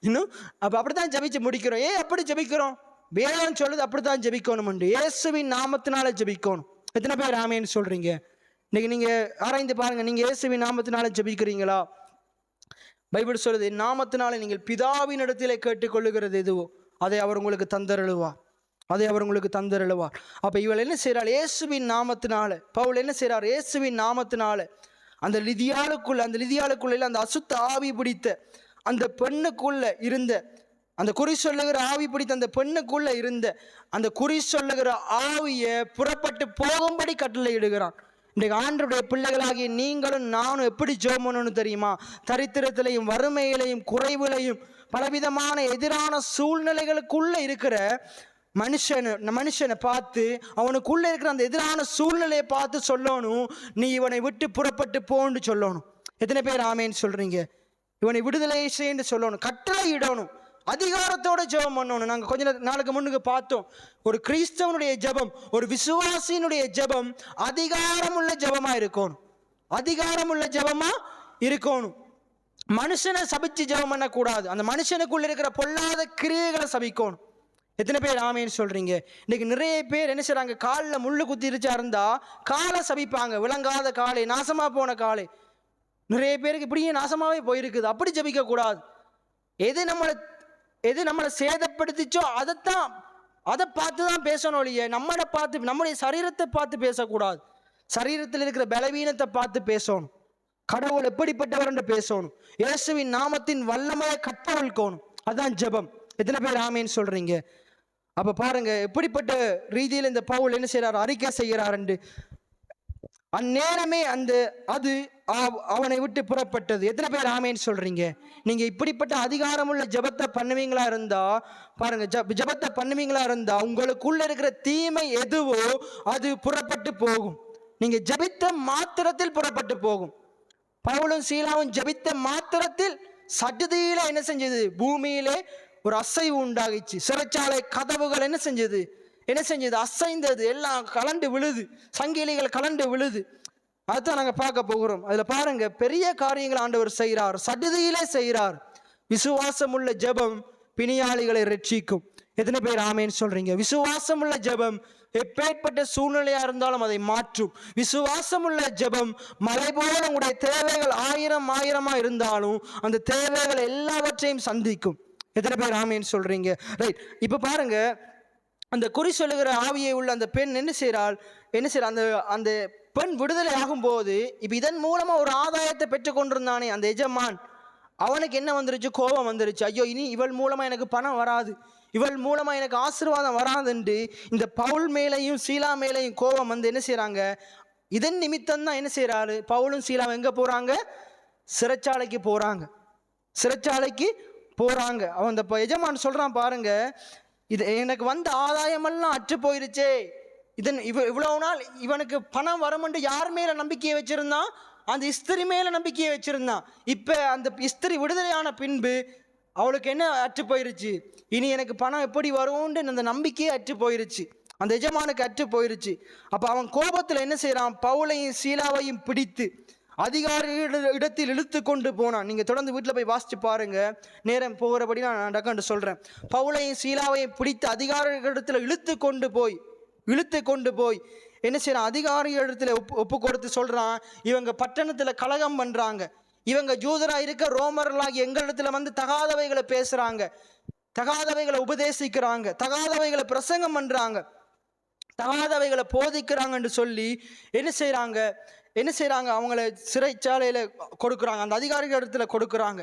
இன்னும், அப்ப அப்படித்தான் ஜெபிச்சு முடிக்கிறோம். அப்படி ஜெபிக்கிறோம், வேதம் சொல்லுது அப்படித்தான் ஜெபிக்கணும், இயேசுவின் நாமத்தினால ஜெபிக்கணும். எத்தனை பேர் ஆமேன்னு சொல்றீங்க? இன்னைக்கு நீங்க ஆராய்ந்து பாருங்க, நீங்க இயேசுவின் நாமத்தினால ஜெபிக்கிறீங்களா? பைபிள் சொல்லுது நாமத்தினால நீங்கள் பிதாவின் இடத்திலே கேட்டுக்கொள்ளுகிறது எதுவோ அதை அவர் உங்களுக்கு தந்தருளுவார், அதை அவர் உங்களுக்கு தந்தருளுவார். அப்ப இவள் என்ன செய்யறாள்? இயேசுவின் நாமத்தினால, பவுல் என்ன செய்யறார்? இயேசுவின் நாமத்தினால அந்த லிதியாளுக்குள்ள அந்த அசுத்த ஆவி பிடித்த அந்த பெண்ணுக்குள்ள இருந்த, அந்த குறி சொல்லுகிற ஆவி பிடித்த அந்த பெண்ணுக்குள்ள இருந்த அந்த குறி சொல்லுகிற ஆவியை புறப்பட்டு போகும்படி கட்டளை இடுகிறான். இன்றைக்கு ஆண்டவருடைய பிள்ளைகளாகிய நீங்களும் நானும் எப்படி ஜெபம் பண்ணணும்னு தெரியுமா? தரித்திரத்திலையும் வறுமையிலையும் குறைவிலையும் பலவிதமான எதிரான சூழ்நிலைகளுக்குள்ள இருக்கிற மனுஷனை பார்த்து, அவனுக்குள்ள இருக்கிற அந்த எதிரான சூழ்நிலையை பார்த்து சொல்லணும், நீ இவனை விட்டு புறப்பட்டு போன்னு சொல்லணும். எத்தனை பேர் ஆமேன்னு சொல்றீங்க? இவனை விடுதலை செய்யன்னு சொல்லணும், கட்டளை இடணும், அதிகாரத்தோட ஜெபம் பண்ணணும். நாங்கள் கொஞ்ச நாளுக்கு முன்னுக்கு பார்த்தோம், ஒரு கிறிஸ்தவனுடைய ஜெபம், ஒரு விசுவாசியினுடைய ஜெபம் அதிகாரமுள்ள ஜெபமா இருக்கணும், அதிகாரமுள்ள ஜெபமா இருக்கணும். மனுஷனை சபிச்சு ஜெபம் பண்ணக்கூடாது, அந்த மனுஷனுக்குள்ள இருக்கிற பொல்லாத கிரியைகளை சபிக்கணும். எத்தனை பேர் ஆமேன்னு சொல்றீங்க? இன்னைக்கு நிறைய பேர் என்ன செய்றாங்க, காலில் முள்ளு குத்திருச்சா இருந்தா காலை சபிப்பாங்க, விளங்காத காலை, நாசமா போன காலை. நிறைய பேருக்கு இப்படியே நாசமாவே போயிருக்குது. அப்படி ஜபிக்க கூடாது. எது நம்மளை சேதப்படுத்திச்சோ அதை பார்த்து தான் பேசணும் ஒழிய நம்மளை பார்த்து, நம்முடைய சரீரத்தை பார்த்து பேசக்கூடாது. சரீரத்தில் இருக்கிற பலவீனத்தை பார்த்து பேசணும். கடவுள் எப்படிப்பட்டவர் என்று பேசணும். இயேசுவின் நாமத்தின் வல்லமையை கட்டவிழ்க்கணும். அதான் ஜெபம். எத்தனை பேர் ஆமேன்னு சொல்றீங்க? அப்ப பாருங்க எப்படிப்பட்ட ரீதியில் இந்த பவுல் என்ன செய்யறார், அறிக்கை செய்கிறார் என்று. அந்நேரமே அது அவனை விட்டு புறப்பட்டது. எத்தனை பேர் ஆமேன்னு சொல்றீங்க? நீங்க இப்படிப்பட்ட அதிகாரமுள்ள ஜெபத்தை பண்ணுவீங்களா இருந்தா பாருங்க, ஜெபத்தை பண்ணுவீங்களா இருந்தா உங்களுக்குள்ள இருக்கிற தீமை எதுவோ அது புறப்பட்டு போகும். நீங்க ஜெபித்த மாத்திரத்தில் புறப்பட்டு போகும். பவுலும் சீலாவும் ஜெபித்த மாத்திரத்தில் சடுதியில என்ன செஞ்சது? பூமியிலே ஒரு அசைவு உண்டாகிச்சு. சிறைச்சாலை கதவுகள் என்ன செஞ்சது? அசைந்தது. எல்லாம் கலண்டு விழுது, சங்கிலிகள் கலண்டு விழுது. அதுதான் நாங்க பார்க்க போகிறோம். அதுல பாருங்க, பெரிய காரியங்கள் ஆண்டவர் செய்கிறார், சடுதியிலே செய்கிறார். விசுவாசம் உள்ள ஜெபம் பிணியாளிகளை ரட்சிக்கும். எத்தனை பேர் ஆமேன்னு சொல்றீங்க? விசுவாசம் உள்ள ஜெபம் எப்பேற்பட்ட சூழ்நிலையா இருந்தாலும் அதை மாற்றும். விசுவாசம் உள்ள ஜெபம் மலை போல உங்களுடைய தேவைகள் ஆயிரமா இருந்தாலும் அந்த தேவைகள் எல்லாவற்றையும் சந்திக்கும். எத்தனை பேர் ஆமேன்னு சொல்றீங்க? ரைட். இப்ப பாருங்க, அந்த குறி சொல்லுகிற ஆவியை உள்ள அந்த பெண் என்ன செய்கிறாள்? அந்த அந்த பெண் விடுதலை ஆகும் போது, இப்ப இதன் மூலமா ஒரு ஆதாயத்தை பெற்று கொண்டிருந்தானே அந்த எஜமான், அவனுக்கு என்ன வந்துருச்சு? கோபம் வந்துருச்சு. ஐயோ, இனி இவள் மூலமா எனக்கு பணம் வராது, இவள் மூலமா எனக்கு ஆசீர்வாதம் வராதுன்ட்டு இந்த பவுல் மேலையும் சீலா மேலையும் கோபம் வந்து என்ன செய்யறாங்க? இதன் நிமித்தம் தான் என்ன செய்யறாரு? பவுலும் சீலாவும் எங்க போறாங்க? சிறைச்சாலைக்கு போறாங்க. அவன் அந்த எஜமான் சொல்றான், பாருங்க, இது எனக்கு வந்த ஆதாயமெல்லாம் அற்று போயிருச்சே. இவ்வளவு நாள் இவனுக்கு பணம் வரும்னு யார் மேல நம்பிக்கையை வச்சிருந்தான்? அந்த இஸ்திரி மேல நம்பிக்கையை வச்சிருந்தான். இப்ப அந்த இஸ்திரி விடுதலையான பின்பு அவளுக்கு என்ன அற்று போயிருச்சு? இனி எனக்கு பணம் எப்படி வரும்னு அந்த நம்பிக்கையே அற்று போயிருச்சு. அந்த எஜமானுக்கு அற்று போயிருச்சு. அப்ப அவன் கோபத்துல என்ன செய்யறான்? பவுலையும் சீலாவையும் பிடித்து அதிகாரி இடத்தில் இழுத்து கொண்டு போனான். நீங்க தொடர்ந்து வீட்டில் போய் வாசிச்சு பாருங்க, நேரம் போகிறபடி நான் டக்குன்னு சொல்றேன். பவுலையும் சீலாவையும் பிடித்து அதிகாரிகள் இடத்துல இழுத்து கொண்டு போய் என்ன செய்யறான்? அதிகாரிகள் இடத்துல ஒப்பு கொடுத்து சொல்றான், இவங்க பட்டணத்துல கலகம் பண்றாங்க, இவங்க ஜூதரா இருக்க ரோமர்களாகி எங்களிடத்துல வந்து தகாதவைகளை பேசுறாங்க, தகாதவைகளை உபதேசிக்கிறாங்க, தகாதவைகளை பிரசங்கம் பண்றாங்க, தகாதவைகளை போதிக்கிறாங்கன்னு சொல்லி என்ன செய்யறாங்க? அவங்கள சிறைச்சாலையில கொடுக்குறாங்க, அந்த அதிகாரிகள் இடத்துல கொடுக்குறாங்க.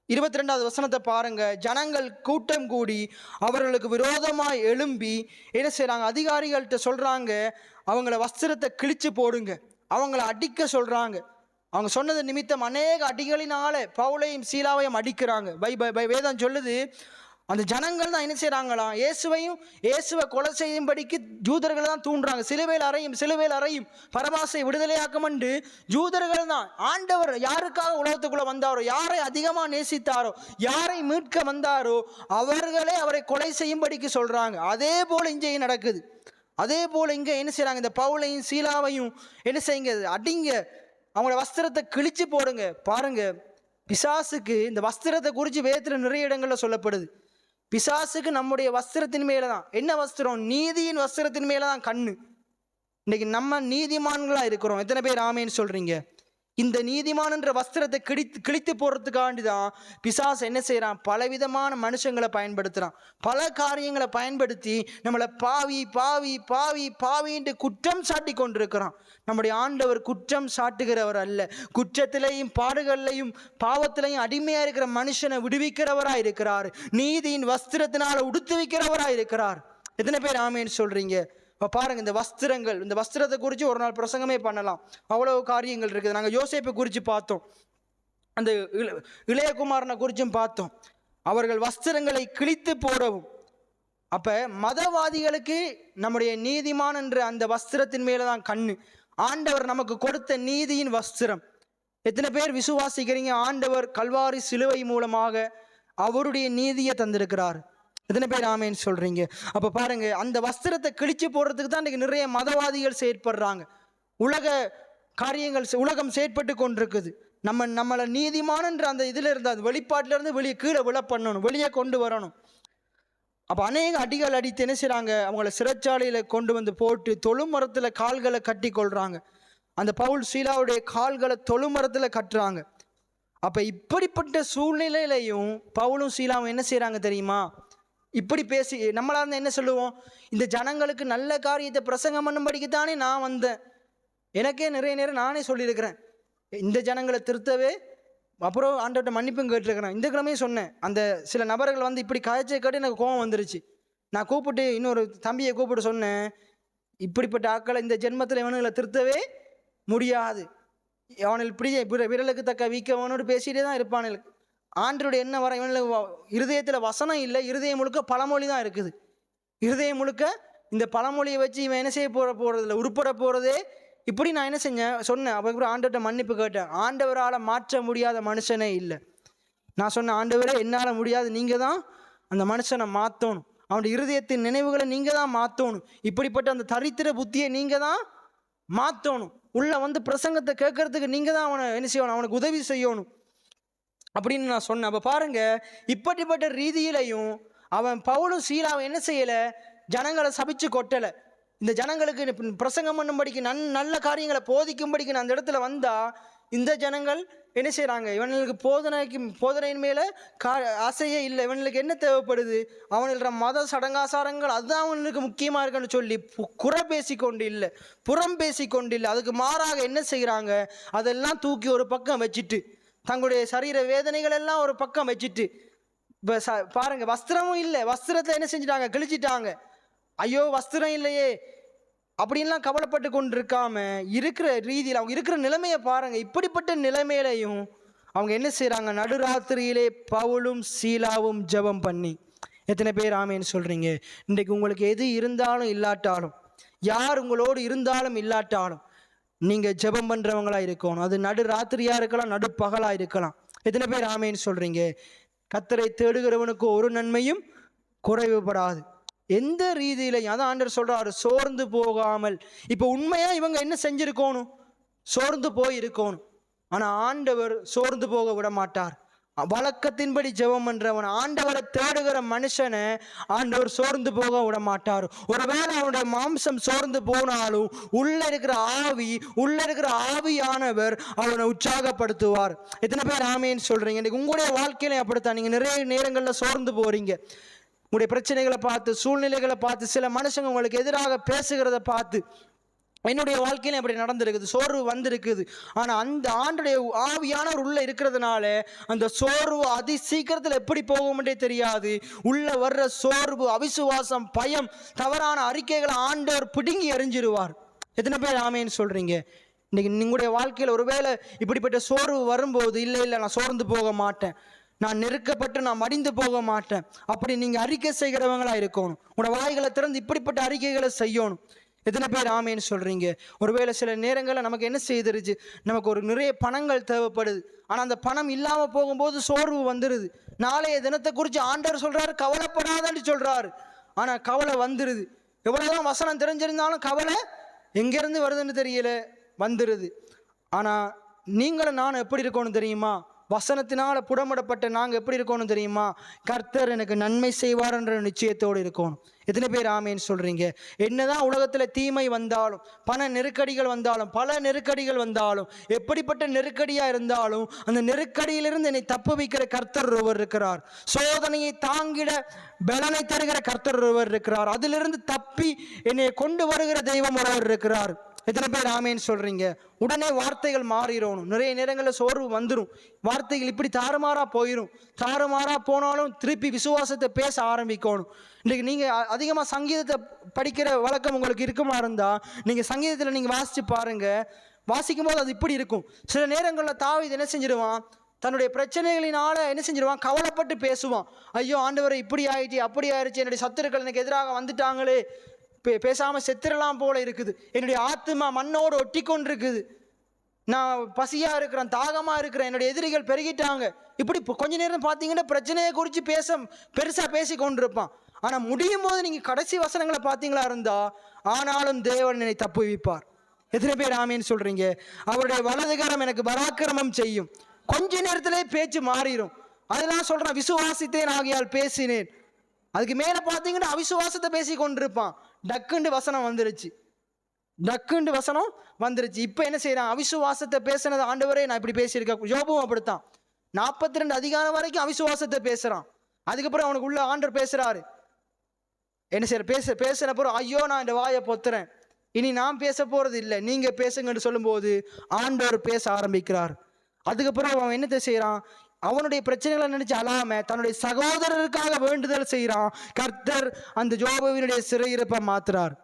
22வது வசனத்தை பாருங்க. ஜனங்கள் கூட்டம் கூடி அவர்களுக்கு விரோதமாய் எழும்பி என்ன செய்யறாங்க? அதிகாரிகள்கிட்ட சொல்றாங்க, அவங்கள வஸ்திரத்தை கிழிச்சு போடுங்க, அவங்கள அடிக்க சொல்றாங்க. அவங்க சொன்னது நிமித்தம் அநேக அடிகளினால பவுலையும் சீலாவையும் அடிக்கிறாங்க. வேதம் சொல்லுது, அந்த ஜனங்கள் தான் என்ன செய்யறாங்களாம்? இயேசுவை கொலை செய்யும்படிக்கு ஜூதர்கள் தான் தூண்டுறாங்க. சிலுவையில் அறையும் பரபாசை விடுதலையாக்கும் என்று ஜூதர்கள் தான். ஆண்டவர் யாருக்காக உலகத்துக்குள்ள வந்தாரோ, யாரை அதிகமாக நேசித்தாரோ, யாரை மீட்க வந்தாரோ அவர்களே அவரை கொலை செய்யும்படிக்கு சொல்றாங்க. அதே போல இங்கே நடக்குது. அதே போல இங்க என்ன செய்யறாங்க? இந்த பவுலையும் சீலாவையும் என்ன செய்யுங்க? அடிங்க, அவங்களோட வஸ்திரத்தை கிழிச்சு போடுங்க. பாருங்க, பிசாசுக்கு இந்த வஸ்திரத்தை குறித்து வேதத்துல நிறைய இடங்கள்ல சொல்லப்படுது. பிசாசுக்கு நம்முடைய வஸ்திரத்தின் மேலதான் என்ன வஸ்திரம்? நீதியின் வஸ்திரத்தின் மேலதான் கண்ணு. இன்னைக்கு நம்ம நீதிமான்களா இருக்கிறோம். எத்தனை பேர் ஆமேன்னு சொல்றீங்க? இந்த நீதிமான் என்ற வஸ்திரத்தை கிழித்து போடுறதுக்காண்டிதான் பிசாசு என்ன செய்யறான்? பலவிதமான மனுஷங்களை பயன்படுத்துறான். பல காரியங்களை பயன்படுத்தி நம்மளை பாவி என்று குற்றம் சாட்டி கொண்டிருக்கிறான். நம்முடைய ஆண்டவர் குற்றம் சாட்டுகிறவர் அல்ல. குற்றத்திலையும் பாடுகளையும் பாவத்திலையும் அடிமையா இருக்கிற மனுஷனை விடுவிக்கிறவராய் இருக்கிறார். நீதியின் வஸ்திரத்தினால உடுத்து வைக்கிறவராய் இருக்கிறார். எத்தனை பேர் ஆமேன்னு சொல்றீங்க? பாருங்க, இந்த வஸ்திரத்தை குறித்து ஒரு நாள் பிரசங்கமே பண்ணலாம். அவ்வளவு காரியங்கள் இருக்குது. நாங்கள் யோசேப்பை குறித்து பார்த்தோம், அந்த இளையகுமாரனை குறிச்சும் பார்த்தோம். அவர்கள் வஸ்திரங்களை கிழித்து போடவும். அப்ப மதவாதிகளுக்கு நம்முடைய நீதிமான் என்ற அந்த வஸ்திரத்தின் மேலதான் கண்ணு. ஆண்டவர் நமக்கு கொடுத்த நீதியின் வஸ்திரம். எத்தனை பேர் விசுவாசிக்கிறீங்க? ஆண்டவர் கல்வாரி சிலுவை மூலமாக அவருடைய நீதியை தந்திருக்கிறார். எத்தனை பேர் ஆமேன்னு சொல்றீங்க? அப்ப பாருங்க, அந்த வஸ்திரத்தை கிழிச்சு போடுறதுக்கு தான் இன்னைக்கு நிறைய மதவாதிகள் செயற்படுறாங்க. உலகம் செயற்பட்டு கொண்டிருக்குது. நம்மளை நீதிமானன்ற அந்த இதுல இருந்து, அந்த வெளிப்பாட்டில இருந்து வெளியே கீழே பண்ணணும், வெளியே கொண்டு வரணும். அப்ப அநேக அடிகள் அடித்து என்ன செய்றாங்க? அவங்கள சிறைச்சாலையில கொண்டு வந்து போட்டு தொழுமரத்துல கால்களை கட்டி கொள்றாங்க. அந்த பவுல் சீலாவுடைய கால்களை தொழுமரத்துல கட்டுறாங்க. அப்ப இப்படிப்பட்ட சூழ்நிலையிலையும் பவுலும் சீலாவும் என்ன செய்யறாங்க தெரியுமா? இப்படி பேசி நம்மளா இருந்தா என்ன சொல்லுவோம்? இந்த ஜனங்களுக்கு நல்ல காரியத்தை பிரசங்கம் பண்ணும்படிக்குத்தானே நான் வந்தேன். எனக்கே நிறைய நேரம் நானே சொல்லியிருக்கிறேன், இந்த ஜனங்களை திருத்தவே. அப்புறம் ஆண்டவர்கிட்ட மன்னிப்பும் கேட்டிருக்கிறேன். இந்த கிழமையும் சொன்னேன், அந்த சில நபர்கள் வந்து இப்படி காய்ச்சல் கேட்டு எனக்கு கோபம் வந்துருச்சு. நான் கூப்பிட்டு இன்னொரு தம்பியை கூப்பிட்டு சொன்னேன், இப்படிப்பட்ட ஆக்களை இந்த ஜென்மத்தில் இவனுங்களை திருத்தவே முடியாது. அவனில் பிடிய விரலுக்கு தக்க வீக்கவனோடு பேசிகிட்டே தான் இருப்பானில். ஆண்டருடைய என்ன வர இவனுக்கு இருதயத்தில் வசனம் இல்லை, இருதயம் முழுக்க பழமொழி தான் இருக்குது. இருதயம் முழுக்க இந்த பழமொழியை வச்சு இவன் என்ன செய்ய போகிறதில்ல, உருப்பட போகிறதே. இப்படி நான் என்ன சொன்னேன். அப்போ ஆண்டவர்கிட்ட மன்னிப்பு கேட்டேன். ஆண்டவரால் மாற்ற முடியாத மனுஷனே இல்லை. நான் சொன்னேன், ஆண்டவரே என்னால் முடியாது, நீங்கள் தான் அந்த மனுஷனை மாற்றணும், அவனுடைய இருதயத்தின் நினைவுகளை நீங்கள் தான் மாற்றணும், இப்படிப்பட்ட அந்த தரித்திர புத்தியை நீங்கள் தான் மாற்றணும், உள்ள வந்து பிரசங்கத்தை கேட்கறதுக்கு நீங்கள் தான் அவனை என்ன செய்யணும், அவனுக்கு உதவி செய்யணும் அப்படின்னு நான் சொன்னேன். அப்போ பாருங்க, இப்படிப்பட்ட ரீதியிலையும் அவன் பவுலும் சீலாவும் என்ன செய்யலை, ஜனங்களை சபிச்சு கொட்டலை. இந்த ஜனங்களுக்கு பிரசங்கம் பண்ணும்படிக்கு நல்ல காரியங்களை போதிக்கும்படிக்கு நான் அந்த இடத்துல வந்தால் இந்த ஜனங்கள் என்ன செய்கிறாங்க, இவனுக்கு போதனையின் மேலே ஆசையே இல்லை. இவனுக்கு என்ன தேவைப்படுது, அவனுடைய மத சடங்காசாரங்கள் அதுதான் அவனுக்கு முக்கியமாக இருக்குன்னு சொல்லி குறை பேசிக்கொண்டு இல்லை, புறம் பேசிக்கொண்டு இல்லை, அதுக்கு மாறாக என்ன செய்கிறாங்க, அதெல்லாம் தூக்கி ஒரு பக்கம் வச்சுட்டு, தங்களுடைய சரீர வேதனைகள் எல்லாம் ஒரு பக்கம் வச்சுட்டு, இப்போ பாருங்க, வஸ்திரமும் இல்லை, வஸ்திரத்தை என்ன செஞ்சிட்டாங்க, கிழிச்சிட்டாங்க. ஐயோ வஸ்திரம் இல்லையே அப்படின்லாம் கவலைப்பட்டு கொண்டு இருக்காம இருக்கிற ரீதியில் அவங்க இருக்கிற நிலைமையை பாருங்க. இப்படிப்பட்ட நிலைமையிலையும் அவங்க என்ன செய்கிறாங்க, நடுராத்திரியிலே பவுலும் சீலாவும் ஜெபம் பண்ணி. எத்தனை பேர் ஆமேன்னு சொல்கிறீங்க? இன்றைக்கு உங்களுக்கு எது இருந்தாலும் இல்லாட்டாலும், யார் உங்களோடு இருந்தாலும் இல்லாட்டாலும், நீங்கள் ஜெபம் பண்ணுறவங்களா இருக்கணும். அது நடுராத்திரியாக இருக்கலாம், நடுப்பகலாக இருக்கலாம். எத்தனை பேர் ஆமேன்னு சொல்கிறீங்க? கர்த்தரை தேடுகிறவனுக்கு ஒரு நன்மையும் குறைவுபடாது. எந்த ரீதியிலையும் அதான் ஆண்டவர் சொல்றாரு, சோர்ந்து போகாமல். இப்போ உண்மையா இவங்க என்ன செஞ்சிருக்கணும், சோர்ந்து போய் இருக்கணும். ஆனா ஆண்டவர் சோர்ந்து போக விட மாட்டார். வழக்கத்தின்படி ஜெபம் பண்றவன், ஆண்டவரை தேடுகிற மனுஷனை ஆண்டவர் சோர்ந்து போக விட மாட்டார். ஒருவேளை அவனுடைய மாம்சம் சோர்ந்து போனாலும் உள்ள இருக்கிற ஆவியானவர் அவனை உற்சாகப்படுத்துவார். எத்தனை பேர் ஆமேன்னு சொல்றீங்க? இன்னைக்கு உங்களுடைய வாழ்க்கையில அப்படித்தான். நீங்க நிறைய நேரங்களில் சோர்ந்து போறீங்க. உங்களுடைய பிரச்சனைகளை பார்த்து, சூழ்நிலைகளை பார்த்து, சில மனுஷங்க உங்களுக்கு எதிராக பேசுகிறத பார்த்து. என்னுடைய வாழ்க்கையில அப்படி நடந்திருக்குது, சோர்வு வந்திருக்குது. ஆனால் அந்த ஆண்டுடைய ஆவியானவர் உள்ள இருக்கிறதுனால அந்த சோர்வு அதி சீக்கிரத்தில் எப்படி போகும்ன்றே தெரியாது. உள்ள வர்ற சோர்வு, அவிசுவாசம், பயம், தவறான அறிக்கைகளை ஆண்டவர் பிடுங்கி எறிஞ்சிருவார். எத்தனை பேர் ஆமேன்னு சொல்றீங்க? இன்னைக்கு உங்களுடைய வாழ்க்கையில் ஒருவேளை இப்படிப்பட்ட சோர்வு வரும்போது, இல்லை நான் சோர்ந்து போக மாட்டேன், நான் நெருக்கப்பட்டு நான் மடிந்து போக மாட்டேன், அப்படி நீங்கள் அறிக்கை செய்கிறவங்களா இருக்கணும். உங்களோட வாய்களை திறந்து இப்படிப்பட்ட அறிக்கைகளை செய்யணும். எத்தனை பேர் ஆமேன்னு சொல்கிறீங்க? ஒருவேளை சில நேரங்களில் நமக்கு என்ன செய்திருச்சு, நமக்கு ஒரு நிறைய பணங்கள் தேவைப்படுது. ஆனால் அந்த பணம் இல்லாமல் போகும்போது சோர்வு வந்துடுது. நாளைய தினத்தை குறித்து ஆண்டவர் சொல்கிறாரு, கவலைப்படாதான்னு சொல்கிறாரு. ஆனால் கவலை வந்துடுது. எவ்வளோதான் வசனம் தெரிஞ்சிருந்தாலும் கவலை எங்கேருந்து வருதுன்னு தெரியல, வந்துடுது. ஆனால் நீங்களும் நானும் எப்படி இருக்கணும் தெரியுமா? வசனத்தினால் புடமிடப்பட்ட நாங்கள் எப்படி இருக்கணும் தெரியுமா? கர்த்தர் எனக்கு நன்மை செய்வார்ன்ற நிச்சயத்தோடு இருக்கணும். எத்தனை பேர் ஆமேன்னு சொல்கிறீங்க? என்னதான் உலகத்தில் தீமை வந்தாலும், பண நெருக்கடிகள் வந்தாலும், பல நெருக்கடிகள் வந்தாலும், எப்படிப்பட்ட நெருக்கடியாக இருந்தாலும் அந்த நெருக்கடியிலிருந்து என்னை தப்பு வைக்கிற கர்த்தர் ஒருவர் இருக்கிறார். சோதனையை தாங்கிட பலனை தருகிற கர்த்தர் ஒருவர் இருக்கிறார். அதிலிருந்து தப்பி என்னை கொண்டு வருகிற தெய்வம் ஒருவர் இருக்கிறார். எத்தனை பேர் ஆமேன்னு சொல்கிறீங்க? உடனே வார்த்தைகள் மாறிடணும். நிறைய நேரங்களில் சோர்வு வந்துடும், வார்த்தைகள் இப்படி தாறுமாறாக போயிடும். தாறுமாறாக போனாலும் திருப்பி விசுவாசத்தை பேச ஆரம்பிக்கணும். இன்றைக்கி நீங்கள் அதிகமாக சங்கீதத்தை படிக்கிற வழக்கம் உங்களுக்கு இருக்குமா இருந்தால், நீங்கள் சங்கீதத்தில் நீங்கள் வாசித்து பாருங்கள். வாசிக்கும் போது அது இப்படி இருக்கும். சில நேரங்களில் தாவீது என்ன செஞ்சிடுவான், தன்னுடைய பிரச்சனைகளினால என்ன செஞ்சிருவான், கவலைப்பட்டு பேசுவான். ஐயோ ஆண்டவரை இப்படி ஆயிடுச்சு, அப்படி ஆயிடுச்சு, என்னுடைய சத்துருக்கள் எனக்கு எதிராக வந்துட்டாங்களே, பேசாமல் செத்துறலாம் போல இருக்குது, என்னுடைய ஆத்மா மண்ணோடு ஒட்டி கொண்டிருக்குது, நான் பசியாக இருக்கிறேன், தாகமாக இருக்கிறேன், என்னுடைய எதிரிகள் பெருகிட்டாங்க. இப்படி கொஞ்ச நேரம் பார்த்தீங்கன்னா பிரச்சனையை குறித்து பெருசாக பேசி கொண்டிருப்பான். ஆனால் முடியும் போது நீங்கள் கடைசி வசனங்களை பார்த்தீங்களா இருந்தா, ஆனாலும் தேவன் என்னை தப்புவிப்பார். எத்தனை பேர் ஆமேன்னு சொல்கிறீங்க? அவருடைய வலதுகரம் எனக்கு பராக்கிரமம் செய்யும். கொஞ்ச நேரத்திலே பேச்சு மாறிடும். அதெல்லாம் சொல்கிறேன், விசுவாசித்தேன் ஆகையால் பேசினேன். அதுக்கு மேலே பார்த்தீங்கன்னா அவிசுவாசத்தை பேசி கொண்டிருப்பான். டக்குண்டு வசனம் வந்துருச்சு. இப்போ என்ன செய்யறான், அவிசுவாசத்தை பேசினது ஆண்டவரே நான் இப்படி பேசியிருக்கேன். யோபும் அப்படித்தான் 42 அதிகாரம் வரைக்கும் அவிசுவாசத்தை பேசுறான். அதுக்கப்புறம் அவனுக்கு உள்ள ஆண்டவர் பேசுறாரு. என்ன செய்யற பேசின பிறகு, ஐயோ நான் இந்த வாயை பொத்துறேன், இனி நான் பேச போறது இல்லை, நீங்க பேசுங்கன்னு சொல்லும்போது ஆண்டவர் பேச ஆரம்பிக்கிறார். அதுக்கப்புறம் அவன் என்னத்தை செய்யறான், அவனுடைய பிரச்சனைகளை நினைச்சு அழாம தன்னுடைய சகோதரருக்காக வேண்டுதல் செய்யறான். கர்த்தர் அந்த யோபுவினுடைய சிறையிருப்பை மாத்துறார்.